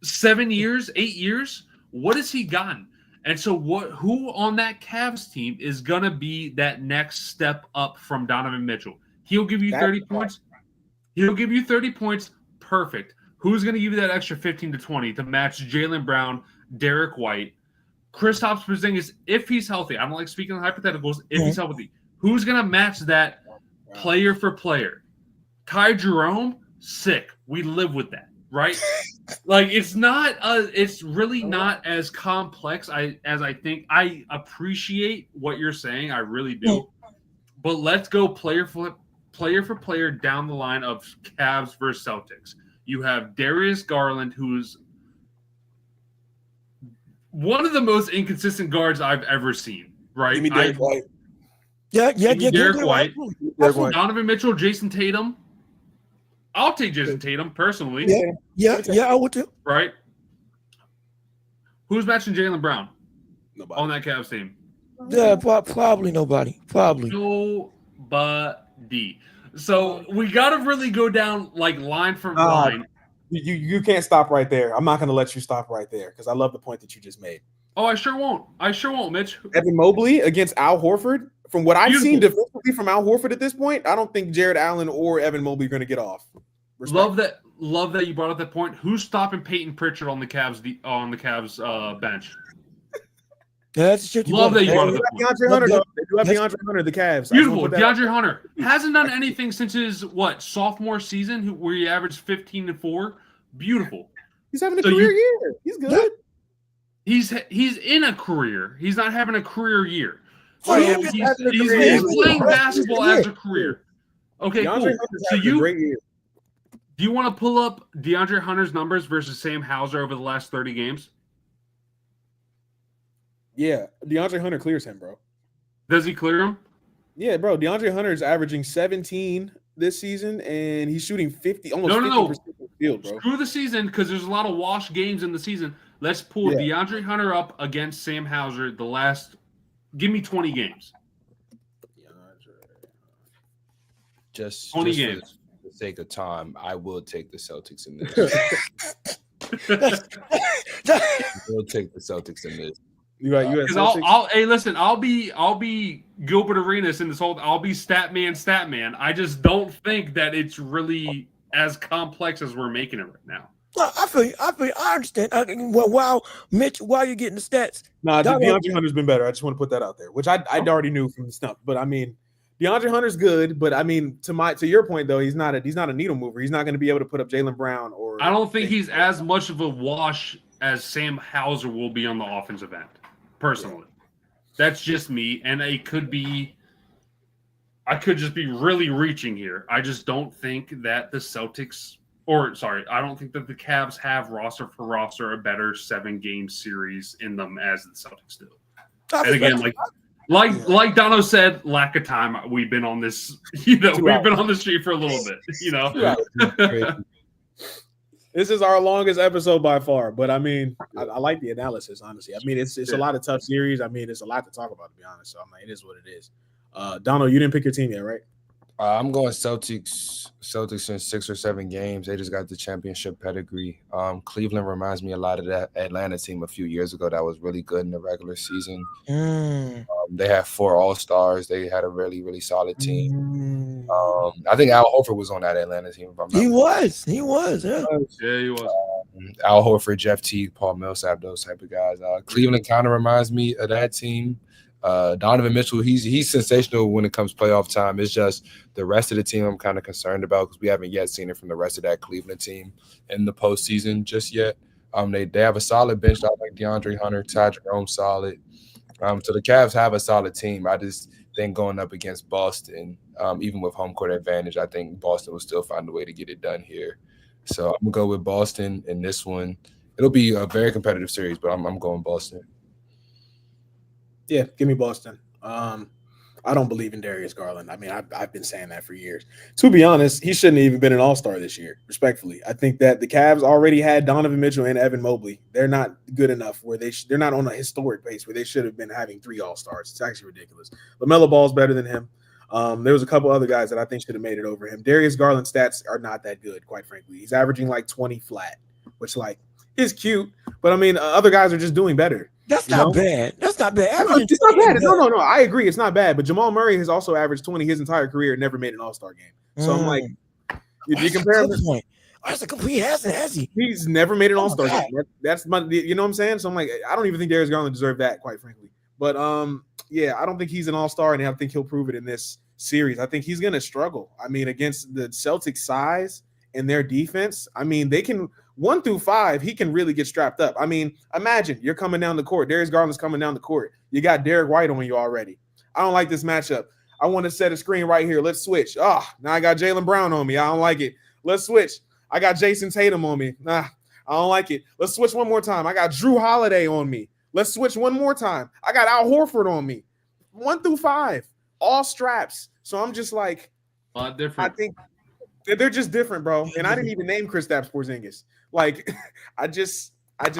7 years, 8 years. What has he gotten? And so who on that Cavs team is going to be that next step up from Donovan Mitchell? He'll give you 30 points. He'll give you 30 points. Perfect. Who's going to give you that extra 15 to 20 to match Jaylen Brown, Derek White, Kristaps Porzingis, if he's healthy? I don't like speaking in hypotheticals. If he's healthy. Who's going to match that player for player? Ty Jerome? Sick. We live with that, right? Like, it's really not as complex as I think. I appreciate what you're saying. I really do. But let's go player for player down the line of Cavs versus Celtics. You have Darius Garland, who's one of the most inconsistent guards I've ever seen, right? Give me Derek White. Derek White. Donovan Mitchell, Jason Tatum. I'll take Jason Tatum personally. Yeah, I would too. Right? Who's matching Jaylen Brown? Nobody on that Cavs team. Yeah, probably nobody. Probably nobody. So we got to really go down like line for line. You can't stop right there. I'm not going to let you stop right there because I love the point that you just made. Oh, I sure won't, Mitch. Evan Mobley against Al Horford. From what I've seen defensively from Al Horford at this point, I don't think Jared Allen or Evan Mobley are going to get off. Respect. Love that you brought up that point. Who's stopping Peyton Pritchard on the Cavs bench? That's shit. Love that you brought up that point. DeAndre Hunter, though. They do have DeAndre Hunter, the Cavs. Beautiful. DeAndre Hunter hasn't done anything since his sophomore season, where he averaged 15-4. Beautiful. He's having a career year. He's good. He's in a career. He's not having a career year. So he's playing basketball as a career. Okay, cool. So do you want to pull up DeAndre Hunter's numbers versus Sam Hauser over the last 30 games? Yeah, DeAndre Hunter clears him, bro. Does he clear him? Yeah, bro. DeAndre Hunter is averaging 17 this season, and he's shooting 50, almost 50% from the field, bro. Screw the season because there's a lot of wash games in the season. Let's pull DeAndre Hunter up against Sam Hauser the last. Give me 20 games. Just 20 games. For the sake of time, I will take the Celtics in this. I will take the Celtics in this. You right? Listen. I'll be Gilbert Arenas in this whole. I'll be stat man. I just don't think that it's really as complex as we're making it right now. I feel you. I understand. While you're getting the stats. Nah, DeAndre Hunter's been better. I just want to put that out there, which I already knew from the snap. But I mean, DeAndre Hunter's good. But I mean, to your point though, he's not a needle mover. He's not going to be able to put up Jaylen Brown or. I don't think he's as much of a wash as Sam Hauser will be on the offensive end. Personally, that's just me, and I could just be really reaching here. I just don't think that the Celtics. I don't think that the Cavs have roster for roster a better 7-game series in them as the Celtics do. And again, like Dono said, lack of time. We've been on this, we've been on the street for a little bit, This is our longest episode by far, but I mean, I like the analysis, honestly. I mean, it's a lot of tough series. I mean, it's a lot to talk about, to be honest. So I'm like, it is what it is. Dono, you didn't pick your team yet, right? I'm going Celtics in 6 or 7 games. They just got the championship pedigree. Cleveland reminds me a lot of that Atlanta team a few years ago that was really good in the regular season. They had 4 All-Stars. They had a really, really solid team. I think Al Horford was on that Atlanta team. If I'm not He was. Yeah, he was. Al Horford, Jeff Teague, Paul Millsap, those type of guys. Cleveland kind of reminds me of that team. Donovan Mitchell, he's sensational when it comes playoff time. It's just the rest of the team I'm kind of concerned about because we haven't yet seen it from the rest of that Cleveland team in the postseason just yet. They have a solid bench. I like DeAndre Hunter, Ty Jerome, solid. So the Cavs have a solid team. I just think going up against Boston, even with home court advantage, I think Boston will still find a way to get it done here. So I'm gonna go with Boston in this one. It'll be a very competitive series, but I'm going Boston. Yeah, give me Boston. I don't believe in Darius Garland. I mean, I've been saying that for years. To be honest, he shouldn't have even been an all-star this year, respectfully. I think that the Cavs already had Donovan Mitchell and Evan Mobley. They're not good enough where they're not on a historic pace where they should have been having 3 all-stars. It's actually ridiculous. LaMelo Ball's better than him. There was a couple other guys that I think should have made it over him. Darius Garland's stats are not that good, quite frankly. He's averaging like 20 flat, which is cute. But, I mean, other guys are just doing better. That's not bad. That's not bad. It's not bad. No. I agree. It's not bad. But Jamal Murray has also averaged 20 his entire career and never made an all-star game. So I'm like, if you compare him, he hasn't, has he? He's never made an all-star game. That's my, you know what I'm saying? So I'm like, I don't even think Darius Garland deserved that, quite frankly. But yeah, I don't think he's an all-star, and I think he'll prove it in this series. I think he's going to struggle. I mean, against the Celtics' size and their defense, I mean, they can 1 through 5, he can really get strapped up. I mean, imagine you're coming down the court. Darius Garland's coming down the court. You got Derek White on you already. I don't like this matchup. I want to set a screen right here. Let's switch. Now I got Jaylen Brown on me. I don't like it. Let's switch. I got Jason Tatum on me. I don't like it. Let's switch one more time. I got Drew Holiday on me. Let's switch one more time. I got Al Horford on me. 1 through 5, all straps. So I'm just like, a lot different. I think they're just different, bro. And I didn't even name Kristaps Porzingis. Like, I just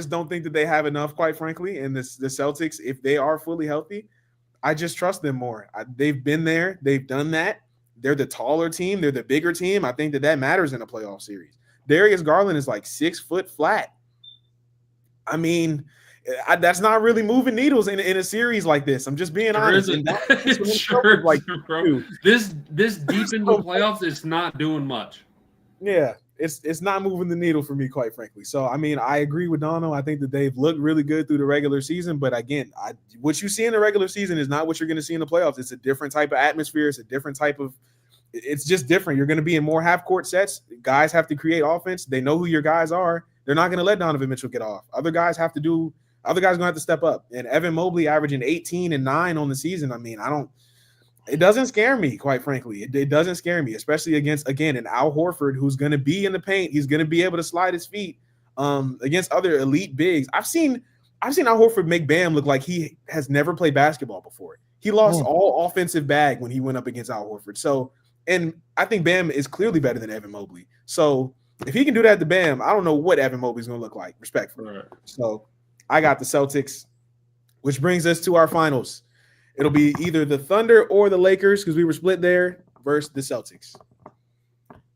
don't think that they have enough, quite frankly. And the Celtics, if they are fully healthy, I just trust them more. They've been there. They've done that. They're the taller team. They're the bigger team. I think that matters in a playoff series. Darius Garland is like 6 foot flat. I mean, that's not really moving needles in a series like this. I'm just being honest. Sure, like, bro. This deep into the playoffs, it's not doing much. Yeah, it's not moving the needle for me, quite frankly. So, I mean, I agree with Dono. I think that they've looked really good through the regular season. But again, what you see in the regular season is not what you're going to see in the playoffs. It's a different type of atmosphere. It's a different type of – it's just different. You're going to be in more half-court sets. Guys have to create offense. They know who your guys are. They're not going to let Donovan Mitchell get off. Other guys are going to have to step up. And Evan Mobley averaging 18 and 9 on the season. I mean, it doesn't scare me, quite frankly. It doesn't scare me, especially against, again, an Al Horford who's going to be in the paint. He's going to be able to slide his feet against other elite bigs. I've seen Al Horford make Bam look like he has never played basketball before. He lost all offensive bag when he went up against Al Horford. So, and I think Bam is clearly better than Evan Mobley. So if he can do that to Bam, I don't know what Evan Mobley's going to look like, respectfully. Right. So I got the Celtics, which brings us to our finals. It'll be either the Thunder or the Lakers, because we were split there, versus the Celtics.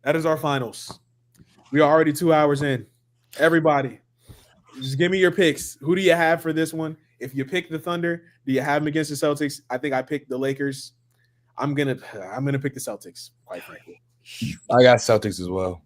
That is our finals. We are already 2 hours in. Everybody, just give me your picks. Who do you have for this one? If you pick the Thunder, do you have them against the Celtics? I think I picked the Lakers. I'm gonna pick the Celtics, quite frankly. I got Celtics as well.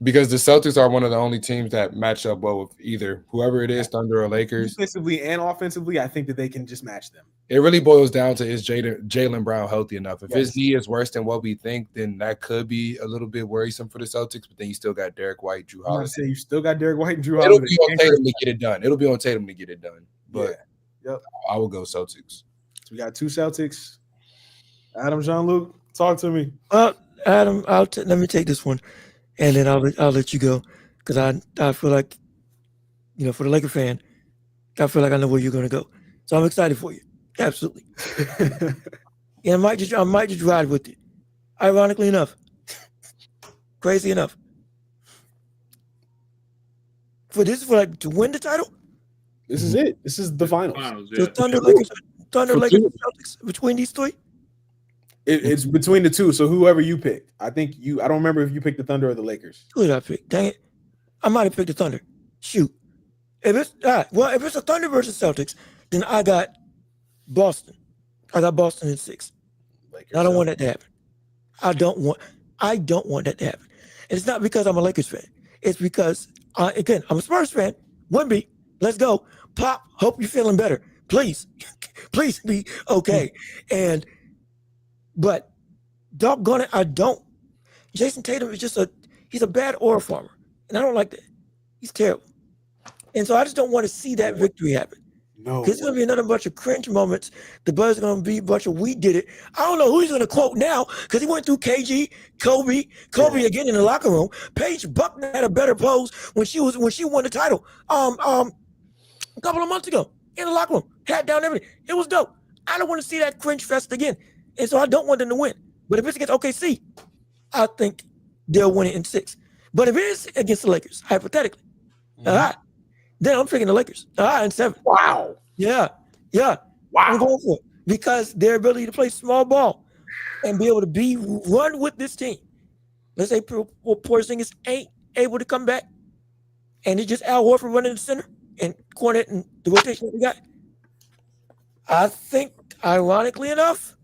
Because the Celtics are one of the only teams that match up well with either whoever it is, Thunder or Lakers. Defensively and offensively, I think that they can just match them. It really boils down to, is Jaylen Brown healthy enough? If his knee is worse than what we think, then that could be a little bit worrisome for the Celtics. But then you still got Derek White, Drew Holiday. You still got Derek White and Drew Holiday. It'll be on Tatum to get it done. But I will go Celtics. So we got 2 Celtics. Adam, Jean-Luc, talk to me. Adam, let me take this one. And then I'll let you go, because I feel like, for the Laker fan, I feel like I know where you're gonna go. So I'm excited for you. Absolutely. And I might just ride with it. Ironically enough. Crazy enough. To win the title? This is it. This is the finals. The Thunder, Lakers, Celtics, between these 3? It's between the 2, so whoever you pick. I don't remember if you picked the Thunder or the Lakers. Who did I pick? Dang it. I might have picked the Thunder. Shoot. If it's a Thunder versus Celtics, then I got Boston. I got Boston in 6. I don't want that to happen. I don't want that to happen. And it's not because I'm a Lakers fan. It's because, again, I'm a Spurs fan. Wemby, let's go. Pop, hope you're feeling better. Please, please be okay. But doggone it, I don't. Jason Tatum is just he's a bad aura farmer. And I don't like that. He's terrible. And so I just don't want to see that victory happen. No. Because it's going to be another bunch of cringe moments. The buzz is going to be a bunch of we did it. I don't know who he's going to quote now because he went through KG, Kobe again in the locker room. Paige Buckner had a better pose when she won the title a couple of months ago in the locker room. Hat down, everything. It was dope. I don't want to see that cringe fest again. And so I don't want them to win. But if it's against OKC, I think they'll win it in 6. But if it is against the Lakers, hypothetically, all right, then I'm picking the Lakers. All right, in 7. Wow. Yeah. Wow. I'm going for it because their ability to play small ball and be able to run with this team. Let's say Porzingis ain't able to come back, and it's just Al Horford running the center and Cornet and the rotation that we got. I think, ironically enough,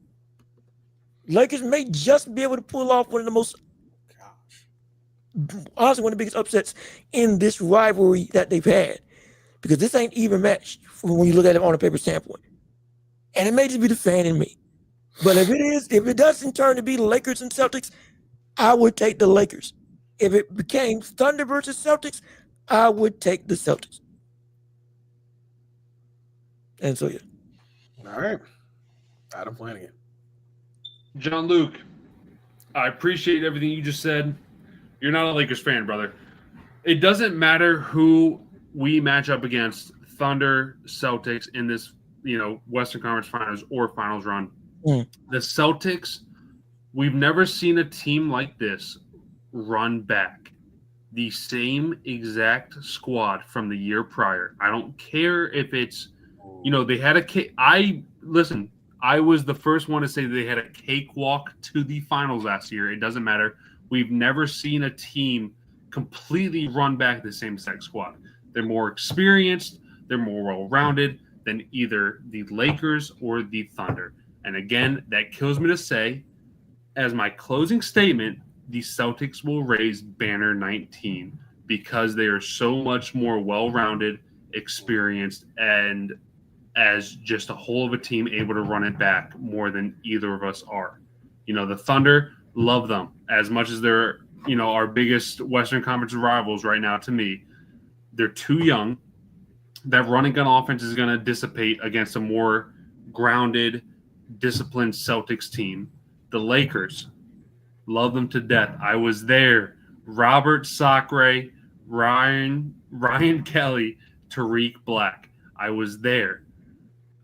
Lakers may just be able to pull off one of the most, honestly, one of the biggest upsets in this rivalry that they've had. Because this ain't even matched when you look at it on a paper standpoint. And it may just be the fan in me. But if it doesn't turn to be the Lakers and Celtics, I would take the Lakers. If it became Thunder versus Celtics, I would take the Celtics. And so, yeah. All right. Adam Flanagan. John Luke, I appreciate everything you just said. You're not a Lakers fan, brother. It doesn't matter who we match up against, Thunder, Celtics in this, Western Conference Finals or Finals run. The Celtics, we've never seen a team like this run back the same exact squad from the year prior. I don't care if it's, they had I was the first one to say they had a cakewalk to the finals last year. It doesn't matter. We've never seen a team completely run back the same exact squad. They're more experienced. They're more well-rounded than either the Lakers or the Thunder. And again, that kills me to say, as my closing statement, the Celtics will raise banner 19 because they are so much more well-rounded, experienced, and as just a whole of a team able to run it back more than either of us are. The Thunder, love them as much as they're, our biggest Western Conference rivals right now to me. They're too young. That running gun offense is going to dissipate against a more grounded, disciplined Celtics team. The Lakers, love them to death. I was there. Robert Sacre, Ryan Kelly, Tariq Black. I was there.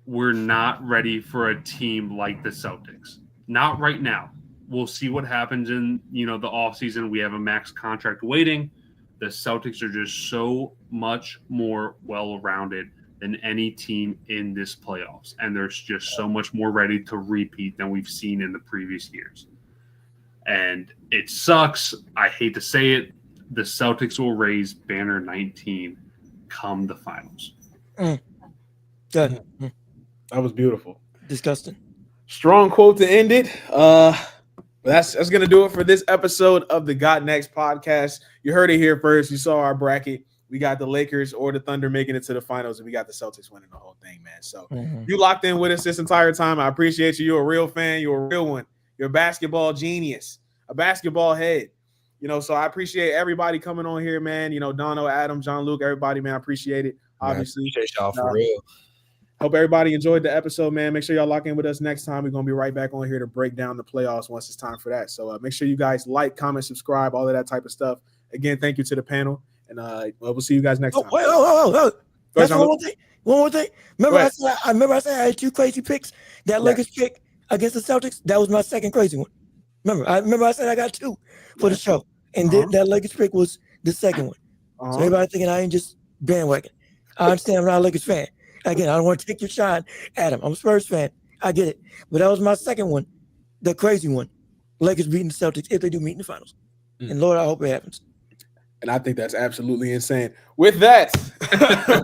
We're not ready for a team like the Celtics. Not right now. We'll see what happens in, the offseason. We have a max contract waiting. The Celtics are just so much more well-rounded than any team in this playoffs. And they're just so much more ready to repeat than we've seen in the previous years. And it sucks. I hate to say it. The Celtics will raise banner 19 come the finals. Good. That was beautiful. Disgusting. Strong quote to end it. That's going to do it for this episode of the Got Next podcast. You heard it here first. You saw our bracket. We got the Lakers or the Thunder making it to the finals, and we got the Celtics winning the whole thing, man. So you locked in with us this entire time. I appreciate you. You're a real fan. You're a real one. You're a basketball genius, a basketball head. So I appreciate everybody coming on here, man. Dono, Adam, John Luke, everybody, man. I appreciate it. Obviously. Man, appreciate y'all for real. Hope everybody enjoyed the episode, man. Make sure y'all lock in with us next time. We're going to be right back on here to break down the playoffs once it's time for that. So make sure you guys like, comment, subscribe, all of that type of stuff. Again, thank you to the panel. And we'll see you guys next time. Wait. That's one more thing. Remember I said I had 2 crazy picks? That Lakers pick against the Celtics, that was my second crazy one. Remember I said I got 2 for the show. And that Lakers pick was the second one. So everybody thinking I ain't just bandwagon. I understand I'm not a Lakers fan. Again, I don't want to take your shine, Adam. I'm a Spurs fan. I get it. But that was my second one, the crazy one. Lakers beating the Celtics if they do meet in the finals. And Lord, I hope it happens. And I think that's absolutely insane. With that,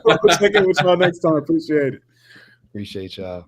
we'll check in with y'all next time. Appreciate it. Appreciate y'all.